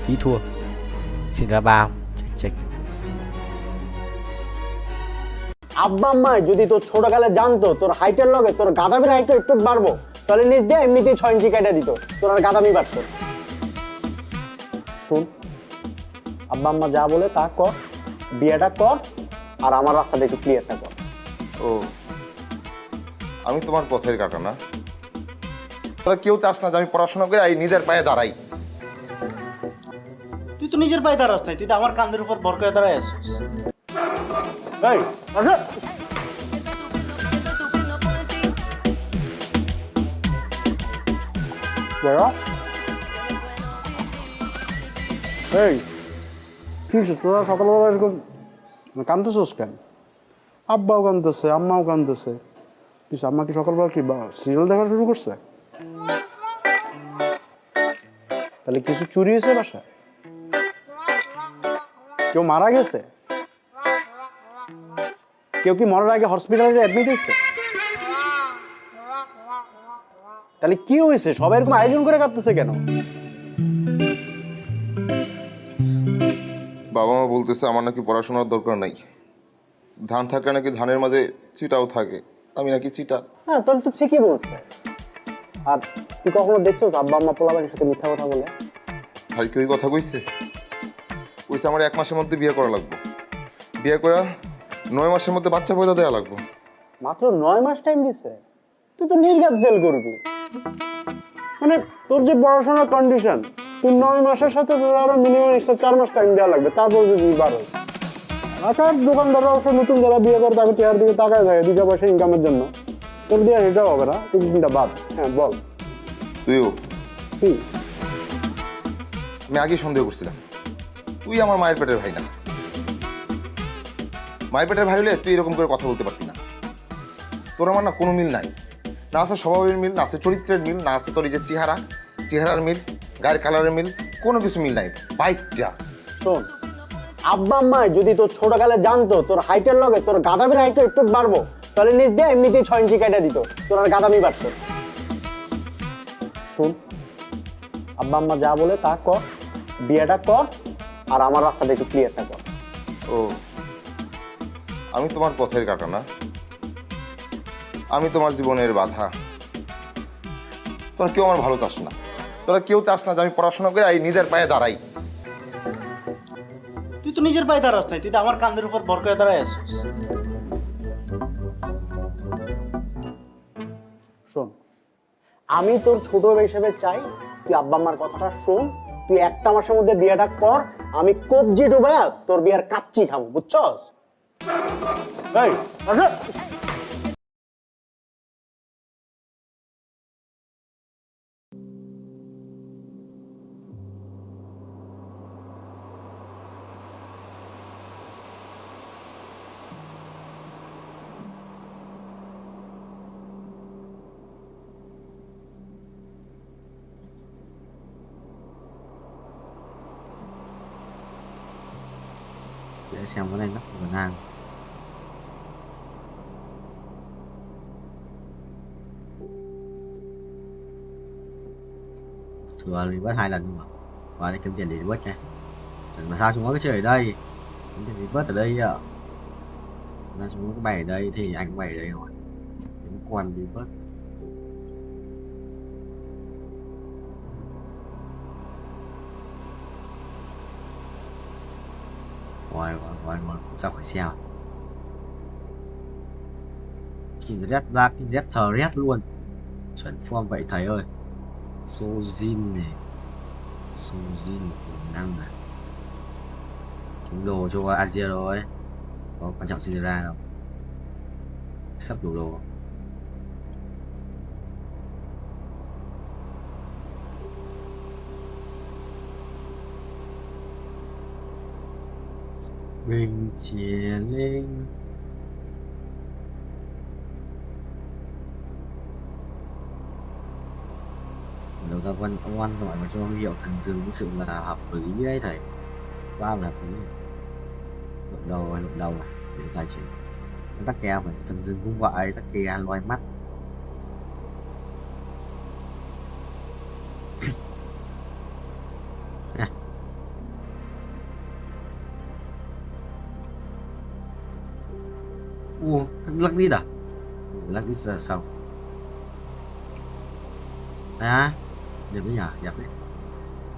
Ký thua. Xin ra bao. Check. আব্বা আম্মা যদি তোর ছোটকালে জানতো তোর হাইটের লগে তোর গাদামির হাইট একটু বাড়বো তাহলে নিজ দিয়ে এমনিতেই 6 ইঞ্চি কেটে দিত তোর আর গাদামি বাড়তো। শুন, আব্বা আম্মা যা বলে তা কর, বিয়েটা কর আর আমার রাস্তাটা একটু ক্লিয়ারটা কর। ও, আমি তোমার পথের কাটা না? তোরা কেউ চাস না যে আমি পড়াশোনা করে এই নিজের পায়ে দাঁড়াই? তুই তো নিজের পায়ে দাঁড়াস নাই, তুই তো আমার কাঁধের উপর ভর করে দাঁড়ায় আসছিস। এই আরে বড় এই কি তোরা সকালবেলা এরকম কাঁদতেছিস কেন? আব্বাও কাঁদতেছে, আম্মাও কাঁদতেছে। কিছু আম্মা কি সকালবেলা কি সিরিয়াল দেখা শুরু করছে? তাহলে কিছু চুরি হয়েছে বাসা? কেউ মারা গেছে? কেউ কি মরার আগে হসপিটালে অ্যাডমিট হয়েছে? তাহলে কি হয়েছে? সবাই এরকম আয়োজন করে কাঁদতেছে কেন? বাবা মা বলতেছে আমার নাকি পড়াশোনার দরকার নাই, ধান থাকলে নাকি ধানের মাঝে চিটাও থাকে, আমি নাকি চিটা। হ্যাঁ, তোর তো ঠিকই বলছে। আর তুই কখনো দেখছো আব্বা আম্মা পোলাপানের সাথে মিথ্যা কথা বলে? ভাই কি ওই কথা কইছে আমার 1 মাসের মধ্যে বিয়ে করা লাগবে, বিয়ে করে 9 মাসের মধ্যে বাচ্চা পয়দা দেওয়া লাগবে। মাত্র 9 মাস টাইম দিছে? তুই তো নির্ঘাত ফেল করবি। মানে তোর যে পড়াশোনার কন্ডিশন, তুই 9 মাসের সাথে তোর আরো মিনিমাম 4 মাস টাইম দেওয়া লাগবে, তারপর যদি 12। আকার দোকানদাররা অবশ্য নতুন যারা বিয়ে করে তাকে চেয়ার দিকে তাকায় যায় 2 পয়সা ইনকামের জন্য। তোর দিয়ে সেটাও হবে না, তুই চিন্তা বাদ। হ্যাঁ বল। তুইও কি? আমি আগে সন্দেহ করছিলাম তুই আমার মায়ের পেটের ভাই না। মায়ের পেটের ভাই হলে তুই এরকম করে কথা বলতে পারতি না। তোর আমার না কোনো মিল নাই, না আছে স্বভাবের মিল, না আছে চরিত্রের মিল, না আছে তোর এই যে চেহারার মিল, গায়ের কালারের মিল, কোনো কিছু মিল নাই। বাইক যা। শোন, আব্বা আম্মা যদি তোর ছোটকালে জানতো তোর হাইটের লগে তোর গাদামির হাইট একটু বাড়বো তাহলে নিজ দিয়ে এমনিতেই 6 ইঞ্চি কেটে দিত তোর আর গাদামি বাড়তো। শুন, আব্বা আম্মা যা বলে তা কর, বিয়েটা কর আর আমার রাস্তাটা একটু ক্লিয়ারটা কর। ও, আমি তোমার পথের কাটা না? আমি তোমার জীবনের বাধা। তোরা কেউ আমার ভালো চাস না, তোরা কেউ চাস না যে আমি পড়াশোনা করে এই নিজের পায়ে দাঁড়াই। তুই তো নিজের পায়ে দাঁড়াস নাই, তুই তো আমার কাঁধের উপর ভর করে দাঁড়ায় আসছিস। শোন, আমি তোর ছোট হিসেবে চাই তুই আব্বা আম্মার কথাটা শোন, তুই 1 মাসের মধ্যে বিয়েটা কর, আমি কবজি ডুবায়া তোর বিয়ের কাচ্চি খাবো, বুঝছস? এই আরে để xem cái này rất là nang. Thừa reverse 2 lần mà. Qua đây kiếm tiền để reverse nha. Chẳng mà sao chúng nó cứ chơi ở đây. Kiếm tiền reverse ở đây ạ. Ra chúng nó cứ bày ở đây thì anh cũng bày ở đây rồi. Kiếm quan reverse. Rồi ra khỏi xe. Kinret ra Kinret thờ red luôn. Chuẩn form vậy thầy ơi. Sojin này. Sojin tiềm năng này. Kiếm đồ cho Asia rồi. Có quan trọng gì ra đâu. Sắp đủ đồ. Bình chiến linh. Đầu ra quan giỏi mà cho huy hiệu thần rừng thực sự là hợp lý đấy thầy. Quá là hợp lý. Luận đầu này để tài chính. Tắc kè phải thần rừng cũng vậy, tắc kè loài mắt. Lắc đít à? Lắc đít ra sau. À, đẹp đấy nhỉ, đẹp đấy.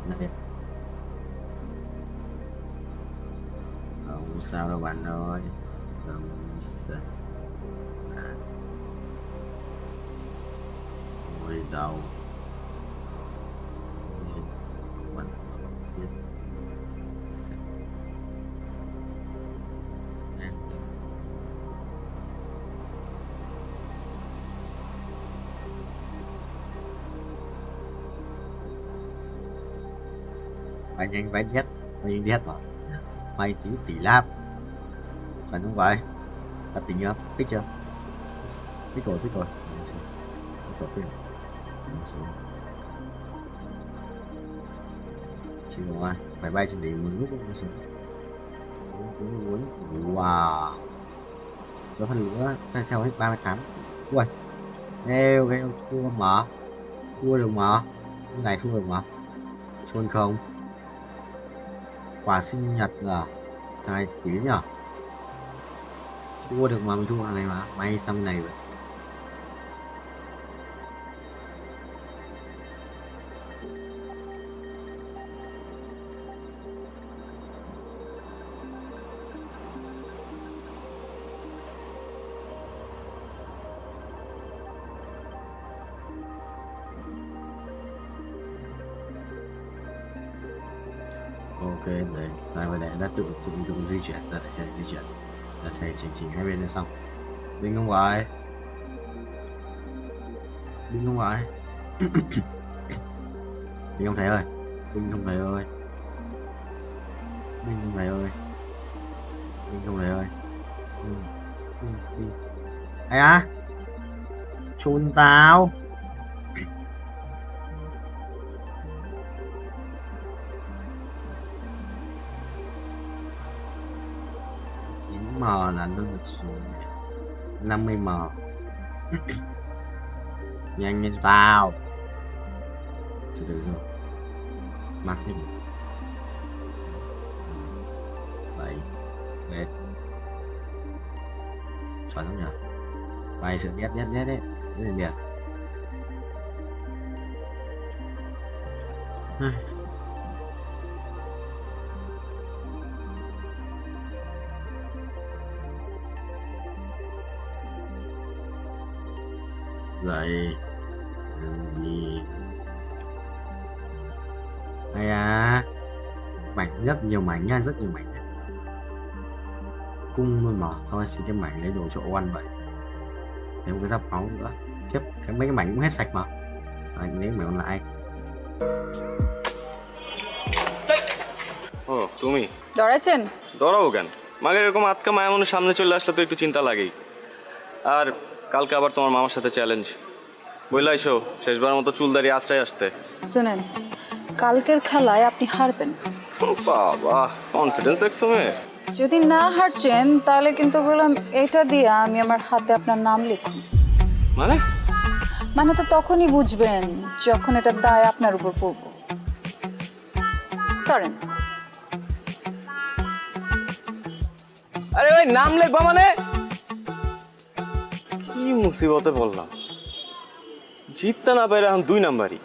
Là đẹp. Không sao đâu bạn ơi. Không sao. Ngồi đầu. Bạn không biết. Bay nhanh bay đi hết mà. Bay tỷ lap. Phải không vậy? Ta tính chưa? Tích chưa? Tích rồi. Tích rồi. Chịu rồi. Phải bay trên đỉnh một lúc không xuống. Wow. Có phần nữa theo hết 38. Ui. Eo cái ông thua mà. Thua được mà. Cái này thua được mà. Chôn không? Quà sinh nhật là trai quý nhở. Thua được mà mình thua này mà. May sang này vậy. Ok, đấy, đây đã tự di chuyển, là thầy di chuyển, là thầy chỉnh hai bên là xong. Binh không phải, binh không phải, binh không thầy ơi, binh không thầy ơi, binh không thầy ơi, binh không thầy ơi, binh, ai á, chôn tao. M là nó 50M. Nhanh lên tao. Từ từ rồi. Mắc thêm 7 Đấy. Chuẩn không nhỉ? Bay sự nhất đấy. Đấy là đẹp. Vậy gì hay à, mảnh rất nhiều mảnh nha, rất nhiều mảnh cung luôn mà. Thôi xin cái mảnh lấy đồ cho oan vậy. Thêm cái giáp máu nữa. Kiếp cái mấy cái mảnh cũng hết sạch mà. Anh lấy mảnh còn lại. ও তুমি ডরাইছেন? ডরাবো কেন? মাগের এরকম আটকা মায়া মনে সামনে চলে আসলে তো একটু চিন্তা লাগেই। আর কালকে আবার তোমার মামার সাথে চ্যালেঞ্জ। বইলা এসো শেষবার মতো চুলদারি আশ্রয় আসতে। শুনেন, কালকের খেলায় আপনি হারবেন। বাবা কনফিডেন্স দেখছো মেয়ে। যদি না হারছেন তাহলে কিন্তু বললাম এটা দিয়ে আমি আমার হাতে আপনার নাম লিখুন। মানে তো তখনই বুঝবেন যখন এটার দায় আপনার উপর পড়ব। সরেন। আরে ভাই নাম লিখবা মানে? কি মুসিবতে বললাম, জিততে না পারে এখন 2 নাম্বারই।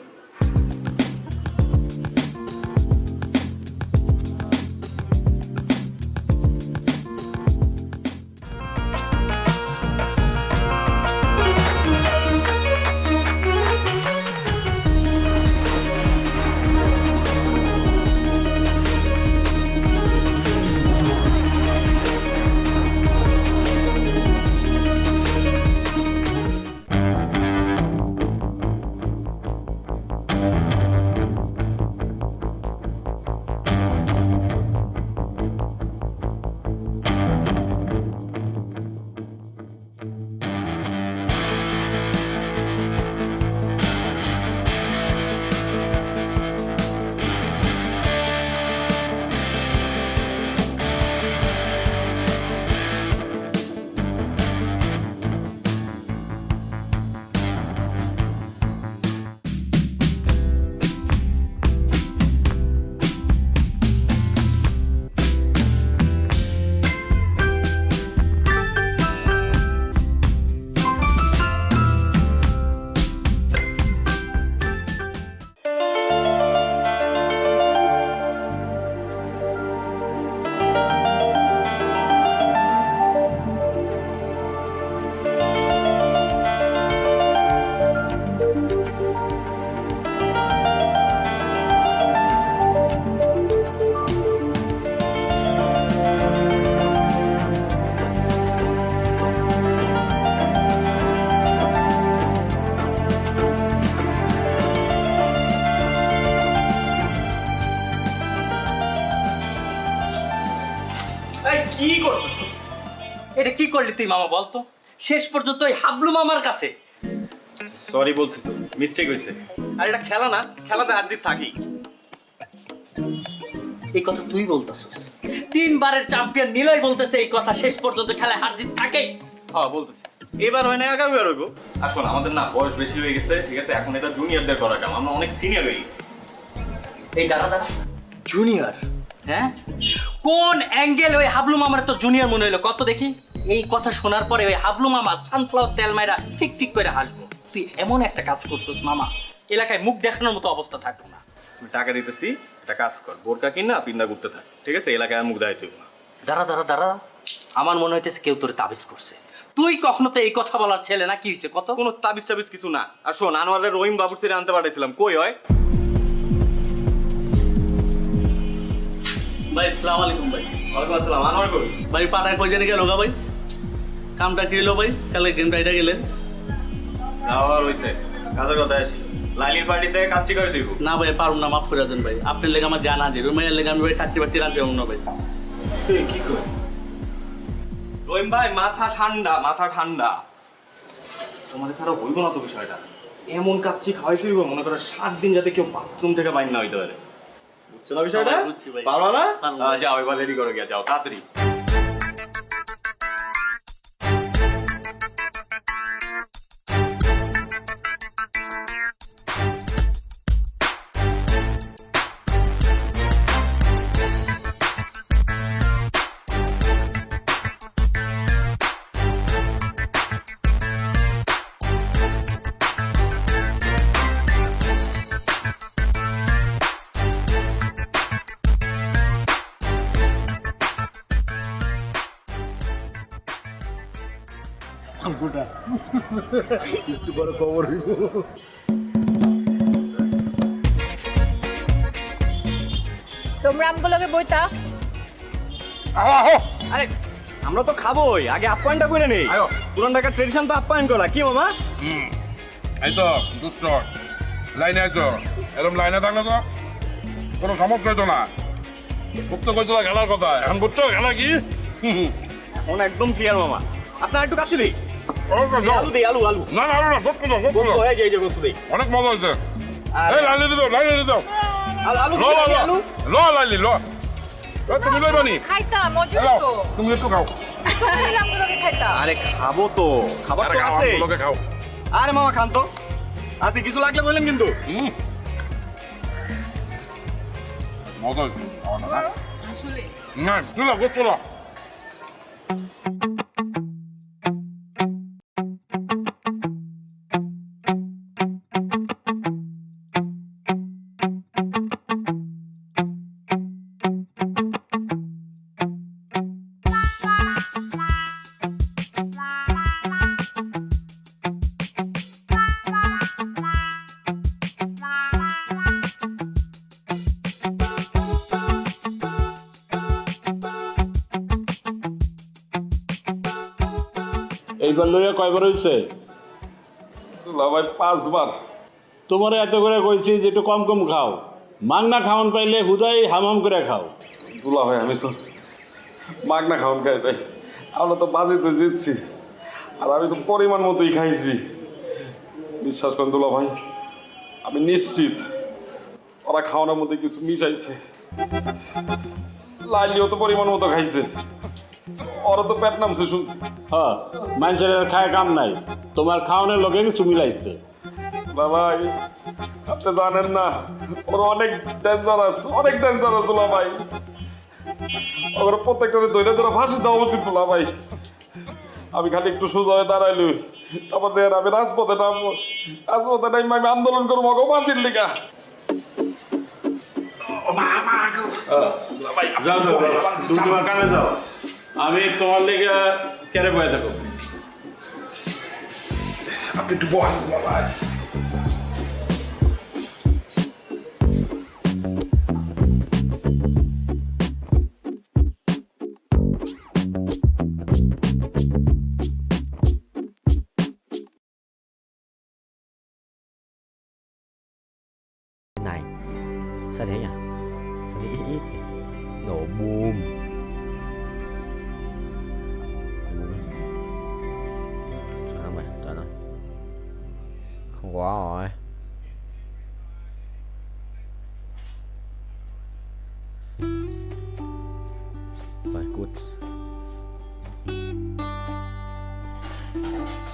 কি করতেছ? এটা কি করলি তুই মামা বলতো? শেষ পর্যন্ত ওই হাবলু মামার কাছে। সরি বলছি তো, মিস্টেক হয়েছে। আর এটা খেলা না, খেলাতে হার জিত থাকি। এই কথা তুই বলতেছিস? 3 বারের চ্যাম্পিয়ন নিলয় বলতেছে এই কথা, শেষ পর্যন্ত খেলায় হার জিত থাকেই। হ্যাঁ বলতেছি, এবার হয় না আগামীবার হইব। আর শোন, আমাদের না বয়স বেশি হয়ে গেছে, ঠিক আছে? এখন এটা জুনিয়রদের করা কাম, আমরা অনেক সিনিয়র হয়ে গেছি। এই দাঁড়া দাঁড়া, জুনিয়র? হ্যাঁ, কোন অ্যাঙ্গেল ওই হাবলু মামার তো জুনিয়র মনে হইলো? কত দেখি। এই কথা শোনার পরে ওই হাবলু মামা সানফ্লাওয়ার তেল মাইরা ঠিক ঠিক করে হাসবো। তুই এমন একটা কাজ করছিস মামা, এলাকায় মুখ দেখানোর মতো অবস্থা থাকলো না। টাকা দিতেছি, একটা কাজ কর, বোরকা কিনা পিন্দা ঘুরতে থাক, ঠিক আছে? এলাকায় মুখ দেখাইতে হইব না। দাঁড়া দাঁড়া দাঁড়া, আমার মনে হইতেছে কেউ তোরে তাবিজ করছে। তুই কখনো তো এই কথা বলার ছেলে না, কি হয়েছে কত? কোনো তাবিজ টাবিজ কিছু না। আর শোন, আনোয়ারের রহিম বাবুর ছেড়ে আনতে পাঠাইছিলাম, কই হয়? ভাই আসসালামু আলাইকুম ভাই। ওয়ালাইকুম আসসালাম। আনোয়ার কই? ভাই পাড়ায় কই জানি গেল গা ভাই? কামটা কি হলো ভাই? কালকে গেমটা এটা গেলেন? যাওয়ার হইছে, কাজের কথা আসি। লাইলির পার্টিতে কাচ্চি করে দিব না ভাই, পারুম না, মাফ করে দেন ভাই। আপনার লেগে আমার জানা আছে, রুমাইয়ের লেগে আমি ভাই কাচ্চি বাচ্চি রাখতে পারবো না ভাই। কি কই? রহিম ভাই মাথা ঠান্ডা, মাথা ঠান্ডা। তোমাদের ছাড়া হইব না তো বিষয়টা। এমন কাচ্চি খাওয়াই ফিরবো, মনে করো 7 দিন যাতে কেউ বাথরুম থেকে বাইর না হইতে পারে। বুঝছো না বিষয়টা? পারো না? যাও এবার রেডি করো, গিয়া যাও তাড়াতাড়ি। একটু বড় খবর হইব। তোমরা আমগুলোকে বইতা। আরে আমরা তো খাবোই, আগে আপ্যায়নটা করে নেই। পুরান ঢাকার ট্রেডিশন তো আপ্যায়ন করা, কি মামা? আইতো দুষ্ট লাইনে আইতো, এরকম লাইনে থাকলে তো কোনো সমস্যা হইতো না। খুব তো কইছিল খেলার কথা, এখন বুঝছো খেলা কি? এখন একদম ক্লিয়ার মামা। আপনার একটু কাছে দিই। আলু দেই, আলু আলু। না না আলু না, গোস্ত দাও, গোস্ত দাও। এই যে গোস্ত দেই। অনেক মজা হয়েছে। এই লাইলি দাও, লাইলি দাও। আলু ল ল ল ল লাইলি ল। তুমি লইবা নি খাইতাম মজা হ্যালো তো তুমি একটু খাও সবাই মিলে আমগুলোকে খাইতাম আরে খাবো তো খাবার তো আছে লোকে খাও আরে মামা খান তো আছে কিছু লাগলে বললেন কিন্তু মজা হয়েছে আসলে না তুলা গোতলা এইবার লইয়া কয়বার হয়েছে ভাই 5 বার তোমার এত করে কইছি যে একটু কম কম খাও মাগনা খাওয়ান পাইলে হুদাই হামাম করে খাও দুলা ভাই আমি তো মাগনা খাওয়ান খাই ভাই আমরা তো বাজেতে জিতছি আর আমি তো পরিমাণ মতোই খাইছি বিশ্বাস করেন দুলা ভাই আমি নিশ্চিত ওরা খাওয়ানোর মধ্যে কিছু মিশাইছে লাইলিও তো পরিমাণ মতো খাইছে ওরা তো পেট নামছে শুনছি হ্যাঁ মানুষের খায় কাম নাই তোমার খাওয়ানোর লোকে কিছু মিলাইছে ভাই আপনি জানেন না ওরা অনেক ডেঞ্জারাস দুলা ভাই ওরা প্রত্যেকটা ধরে ধরে ফাঁসি দেওয়া উচিত দুলা ভাই আমি খালি একটু সোজা হয়ে দাঁড়াইলই তারপর দেখেন আমি রাজপথে নামবো আমি আন্দোলন করবো ফাঁসির লিগা যাও তুমি তোমার কামে যাও আমি তোমার লেগে কেড়ে বয়ে থাকো আপনি একটু বহান ভাই này sao thế nhỉ sao thế ít ít nhỉ? Nổ boom chọn đâu mày chọn đâu không quá rồi rồi cút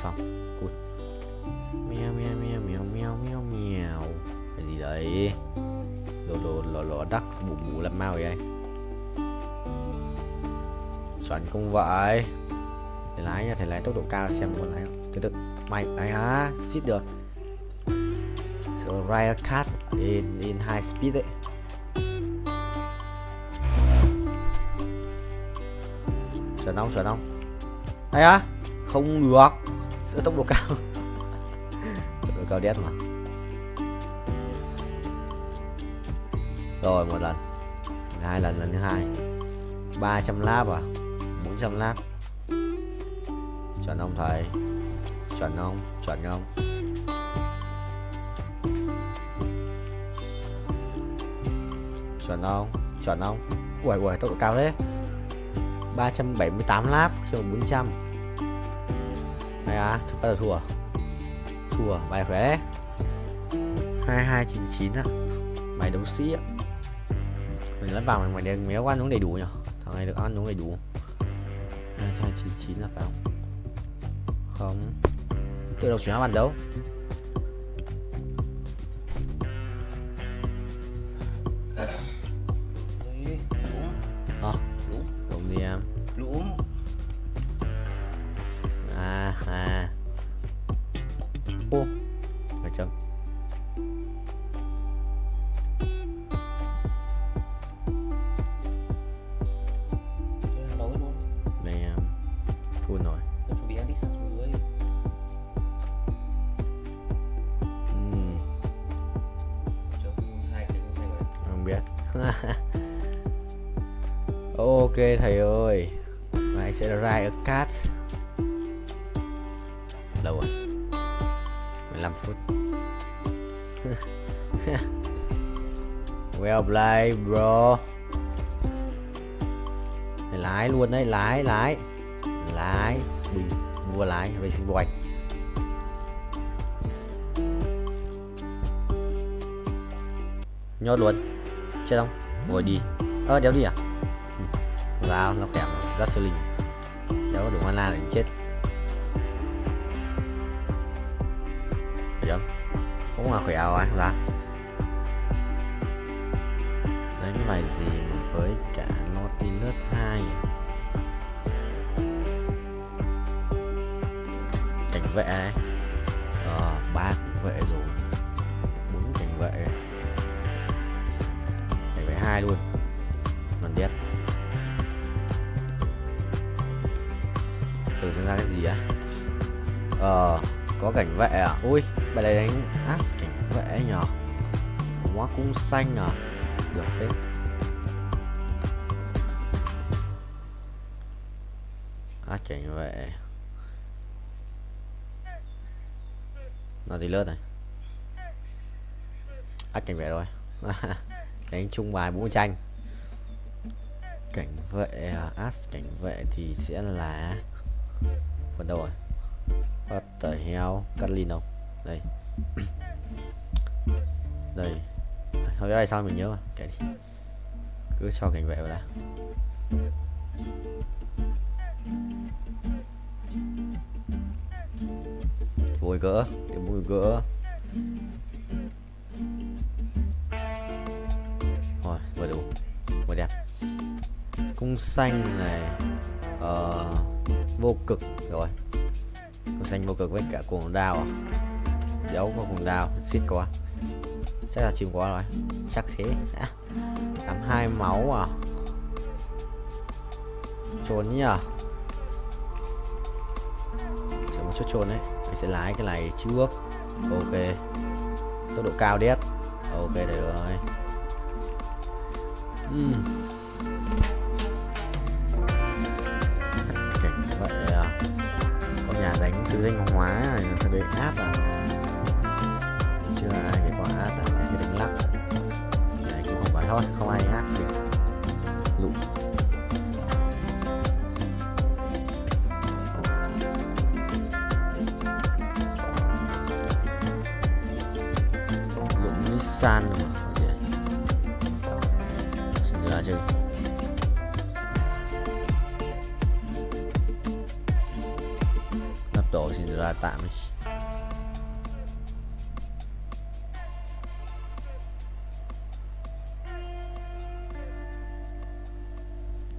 xong cút meo meo meo meo meo meo meo cái gì đấy lò đắc bù bù làm mau vậy chọn cũng vậy để lái nha, thầy lái tốc độ cao xem con lái từ từ mày ấy hả xít được so ride cut in high speed đấy chuẩn không ấy á không được sửa tốc độ cao tốc độ cao đét mà rồi một lần hai lần thứ hai 300 lap à 400 lap chuẩn không thầy chuẩn không chuẩn không ui tốc độ cao đấy 378 lap chứ 400 này à bắt đầu thua bài khỏe đấy 2299 á mày đấu sĩ á mình lắp vào mày đừng méo ăn uống đầy đủ nhỉ thằng này được ăn uống đầy đủ 2299 là phải không tự động chuyển hóa bản đấu đúng đi em đúng ô ở chấm này em full rồi chuẩn bị ăn đi sang xuống dưới không biết ok thầy ơi mày sẽ ra ở cát lâu rồi 15 phút well played bro lái luôn đấy lái bình vua lái racing boy nhốt luôn chết không ngồi đi đéo đi à Sao nó kèm rất cho linh. Nếu đủ mana là chết. Được cũng là khỏe rồi ra. Đánh bài gì với cả Nautilus 2. Cảnh vệ này. 3 cảnh vệ rồi. 4 cảnh vệ. Cảnh vệ 2 luôn. Còn biết. Tưởng ra cái gì á? Có cảnh vệ à? Ui, bài này đánh As cảnh vệ nhờ. Hóa cung xanh à? Được phết. As cảnh vệ. Nó thì lướt này. As cảnh vệ rồi. Đánh chung bài 4 tranh. Cảnh vệ As cảnh vệ thì sẽ là phần đâu rồi? What the hell? Catlin không? Đây. Đây. Không biết sao mình nhớ mà. Kệ đi. Cứ cho cảnh vệ vào đã. Bùi gỡ. Cái bùi gỡ. Rồi, vừa đủ. Vừa đẹp. Cung xanh này. Vô cực rồi. Cung xanh vô cực với cả cuồng đao à? Dấu có cuồng đao. Xít quá. Chắc là chim quá rồi. Chắc thế. 82 máu à? Trốn nhỉ? Sẽ một chút trốn đấy. Mình sẽ lái cái này trước. Ok. Tốc độ cao đét. Ok được rồi. Cảnh vậy à? Có nhà đánh sự danh hóa này nó đấy át à? Chưa ai cái quả át à? Cái đánh lắc này cũng không phải thôi, không ai át thì lụ. Lụm Nissan luôn mà có gì này? Xin ra chơi. Nắp tổ xin ra tạm đi.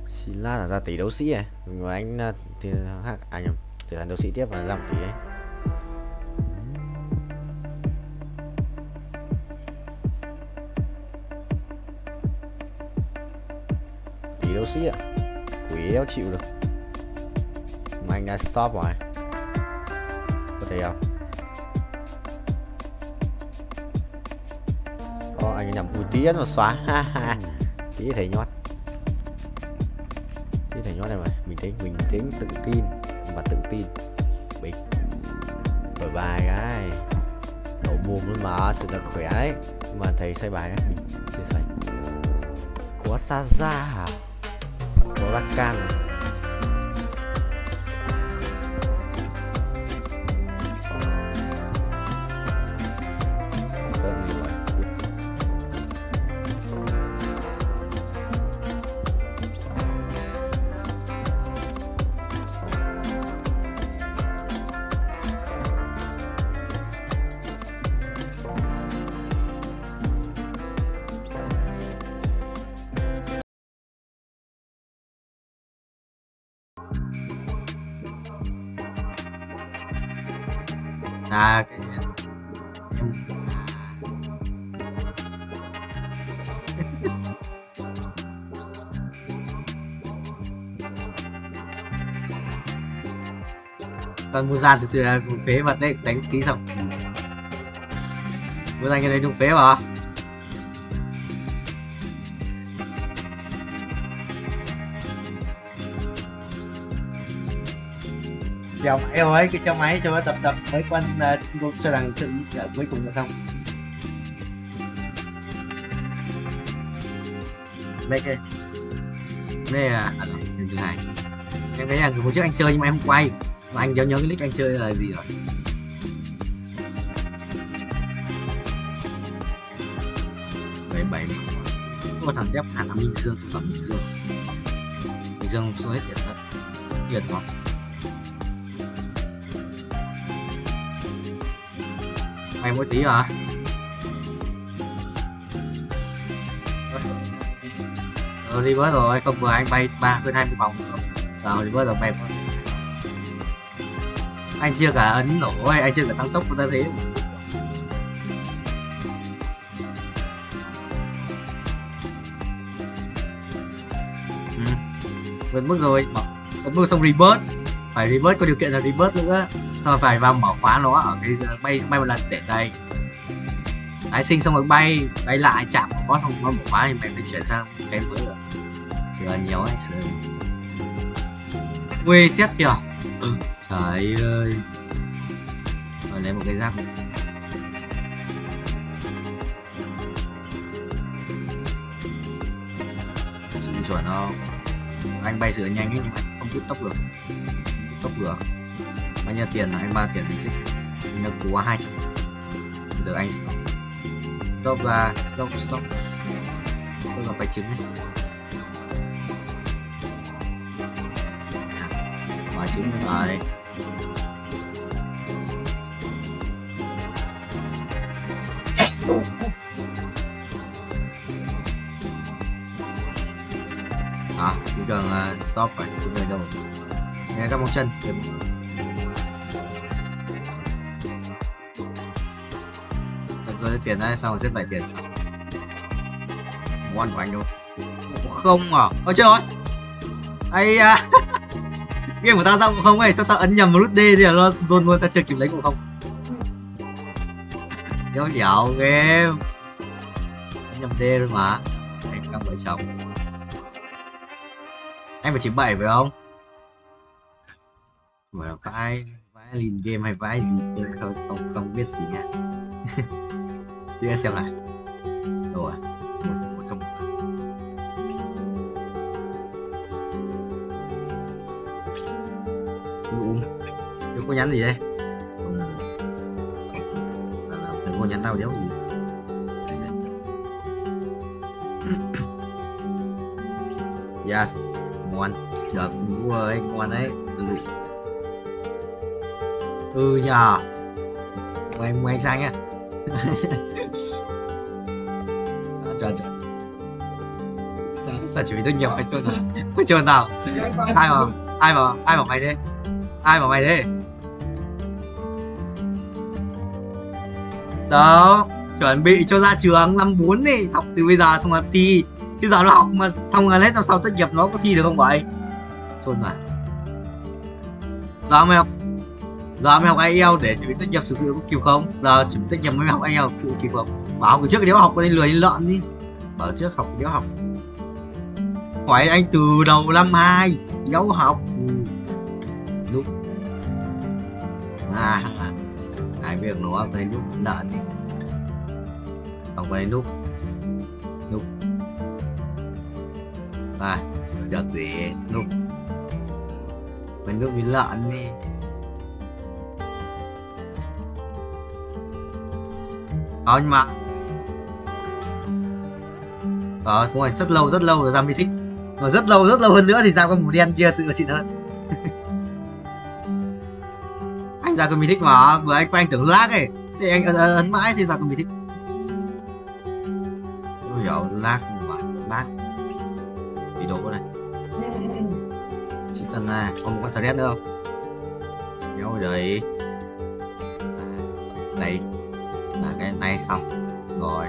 Xin lát ra tỷ đấu sĩ này. Mình đánh thì nhầm, trở thành đấu sĩ tiếp và ra 1 tỷ ấy. Tỷ đấu sĩ ạ. Quỷ đéo chịu được. Mà anh đã stop rồi. Có thể không? Anh nhầm tí nó xóa. Tí thầy nhót. Tí thầy nhót này mà. Bình tĩnh tự tin và tự tin. Bịch. Đổi bài cái. Nổ mồm luôn mà. Sự là khỏe đấy. Mà thầy xoay bài cái. Chưa xoay. Có Saza. Có Rakan. Cái con mua gian thực sự là phế vật đấy, đánh tí xong mua gian cái đấy đúng phế mà. Treo máy rồi, cái treo máy cho nó tập mấy con cho thằng tự cuối cùng là xong. Đây cái đây là lần thứ 2. Em thấy là hồi trước anh chơi nhưng mà em không quay, mà anh nhớ cái nick anh chơi là gì rồi. Bảy có thằng đép hẳn là Minh Dương, thằng Minh Dương. Bình Dương xuống hết tiền thật. Tiền không? Mày mỗi tí à? Đi bớt rồi, không vừa anh bay hơn 20 vòng rồi đi bớt rồi bay. Anh chưa cả ấn nổi, anh chưa cả tăng tốc của ta thế. Vượt mức rồi, vượt mức xong rebirth, phải rebirth có điều kiện là rebirth nữa, sau phải vào mở khóa nó ở cái bay một lần để đây tái sinh xong rồi bay lại chạm có xong nó mở khóa thì mày phải chuyển sang cái mới rồi. Sửa nhiều ấy, sửa ui xét kìa. Trời ơi, rồi lấy một cái giáp này. Chuẩn không? Anh bay sửa nhanh ấy nhưng mà không rút tốc được. Bao nhiêu tiền là anh 3 tiền anh chết. Anh đã quá 200. Giờ anh stop là phải trứng ấy. Mà trứng nữa rồi. Bình thường stop phải chúng này đâu nghe các móng chân rồi tiền đấy xong xếp lại tiền ngon của anh đâu không à? Ôi trời ơi ai à. Game của tao sao cũng không ấy, sao tao ấn nhầm nút D thì là nó dồn luôn, tao chưa kịp lấy cũng không dấu dạo game nhầm D rồi mà anh đang vợ chồng. Anh phải chỉ 7 phải không? Mà là vãi lìn game hay vãi gì không biết gì nha. Tiếp xem này. Rồi. Một trong Đừng có nhắn gì đây? Đừng có nhắn tao đéo gì. Yes. Ngon, được, đúng rồi, ngon đấy. Nhờ mời anh sang nha. Sao chỉ được nhiều phải chơi nào? Phải chơi nào? Ai bảo mày đi? Ai bảo mày đi? Đó, chuẩn bị cho ra trường năm 4 đi, học từ bây giờ xong là thi. Chứ giờ nó học mà xong là hết năm sau tốt nghiệp nó có thi được không vậy? Chôn mà. Giờ mày học IELTS để chuẩn bị tốt nghiệp thực sự có kịp không? Giờ chuẩn bị tốt nghiệp mới học IELTS thực sự kịp không? Bảo từ trước cái đéo học có nên lười lên lợn đi. Bảo trước học cái đéo học. Hỏi anh từ đầu năm 2 đéo học. Lúc ai biết nó thấy lúc lợn đi. Không có đến lúc được gì lúc mình lúc bị lợn đi. Nhưng mà đúng rồi, rất lâu rồi ra mới thích, mà rất lâu hơn nữa thì ra con màu đen kia sự xịn hơn. Anh ra con mình thích mà vừa anh tưởng lag ấy thì anh ấn mãi thì ra con mình thích. Ôi hiểu lag mà lag bị đổ này. Chỉ cần là còn một con thread nữa không? Nhau đấy. Này là cái này xong rồi.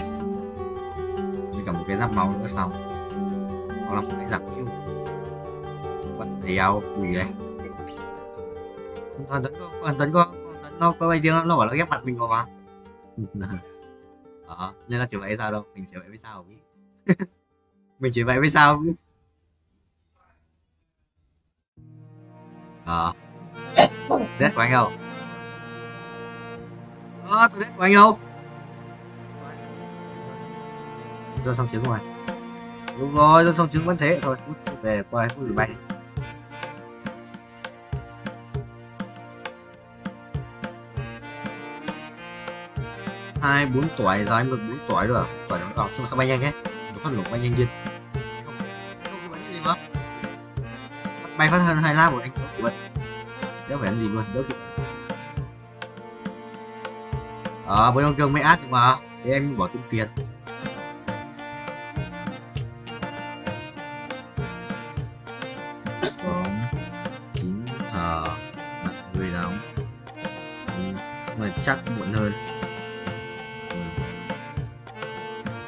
Với cả một cái giáp màu nữa xong. Còn là một cái giáp yêu. Vẫn theo gì đây? Còn tấn nó có bay tiếng nó bảo nó ghép mặt mình vào mà. Nên là chỉ vậy sao đâu, mình chỉ vậy với sao biết. Mình chỉ vậy với sao biết. Dead của anh đâu? Tôi dead của anh đâu? Dân xong trứng rồi. Đúng rồi, dân xong trứng vẫn thế thôi. Về qua cái bay đi. Hai 4 tuổi rồi, anh được 4 tuổi rồi. Tuổi nó đọc sao bay nhanh thế? Nó phát nổ bay nhanh điên. Không có vấn đề gì mà. bay phát hơn 25 của anh bật đéo phải ăn gì luôn đéo kịp với ông Cương mới át mà thế em bỏ tung tiền bóng 9 mặt người đóng nhưng mà chắc muộn hơn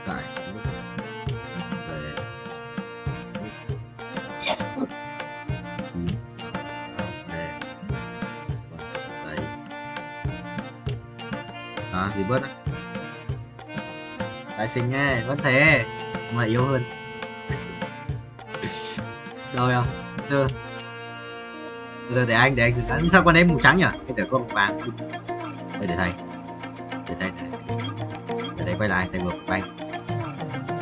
tại về 9 về đấy gì bớt á tài sinh nghe vẫn thế mà yếu hơn rồi không chưa để anh sao con em màu trắng nhỉ cái để con vàng đây để thầy quay lại thầy vừa quay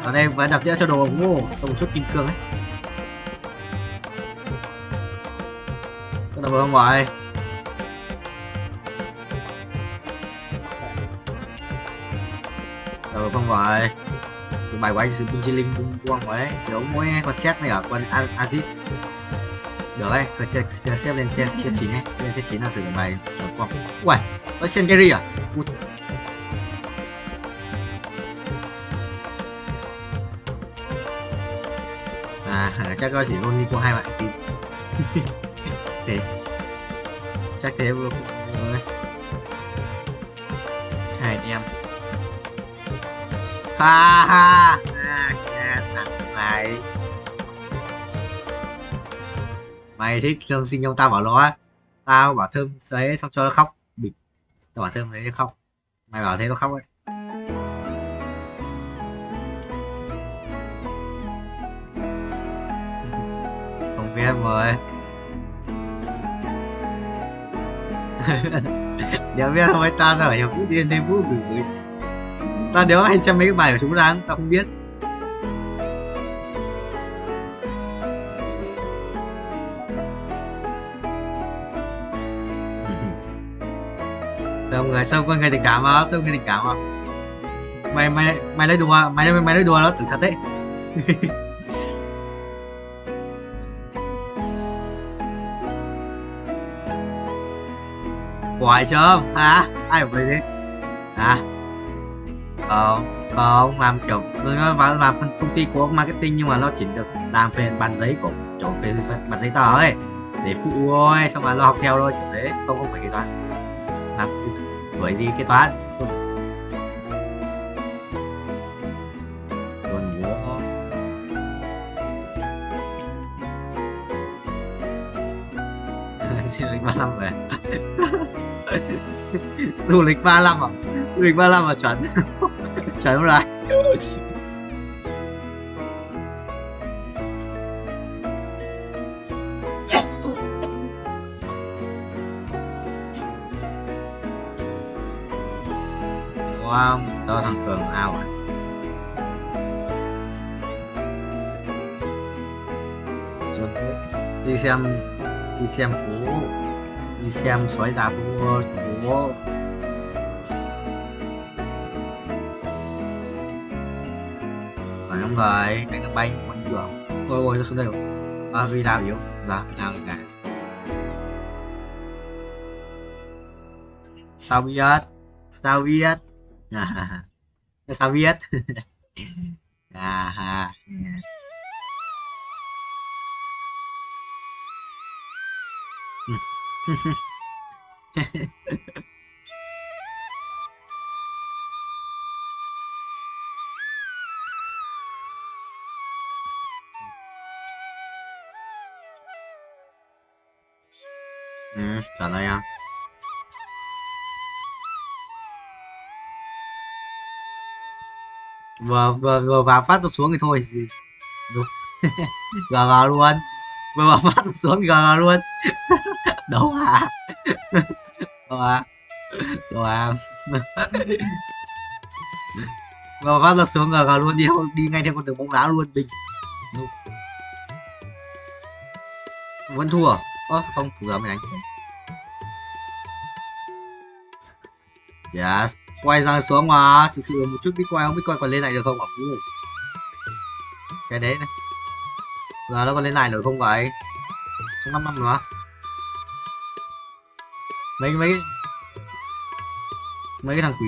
ở đây vẫn đập chữa cho đồ mua cho một chút kim cương ấy có đâu không gọi đâu không gọi cái bài của anh sử chi linh buông ấy chỉ đấu mỗi con xét với ở con azit được đấy thôi xếp lên trên chia 9 ấy xếp lên trên 9 là sử dụng bài quăng uầy có sen carry à chắc có chỉ luôn đi qua 2 bạn thì thế chắc thế vừa hai anh em ha thằng mày thích Thơm xinh không? Tao bảo nó tao bảo Thơm đấy xong cho nó khóc bịch tao bảo Thơm đấy nó khóc mày bảo thế nó khóc ấy không biết rồi nếu biết thôi tao ở nhà Vũ Tiên thêm Vũ gửi tao nếu anh xem mấy cái bài của chúng đang tao không biết Tao người sao con người tình cảm á tôi người tình cảm à mày lấy đùa mày lấy đùa nó tưởng thật đấy Quại chưa hả ai ở đây hả không làm kiểu nó làm phân công ty của marketing nhưng mà nó chỉ được làm về bản giấy của chỗ về bản giấy tờ ấy để phụ thôi xong rồi nó học theo thôi kiểu đấy không phải kế toán làm bởi gì kế toán còn bố du lịch 35 về du lịch 35 à du lịch 35 à chuẩn chuẩn rồi wow cho thằng Cường ao rồi đi xem phố đi xem sói già vua phố ở trong người anh đang bay quanh đường ôi nó xuống đây rồi vì nào yếu nào cả sao biết sao biết chuẩn rồi em vừa vào phát tôi xuống thì thôi gì đúng gờ luôn vừa vào phát tôi xuống thì gờ luôn đâu à vừa phát tôi xuống gờ luôn đi ngay theo con đường bóng đá luôn bình đúng. Vẫn thua không thua giờ mới đánh yes quay ra xuống mà thực sự một chút biết quay không biết quay còn lên này được không hả cái đấy này giờ nó còn lên này được không vậy Trong 5 năm nữa. Mấy cái thằng quỷ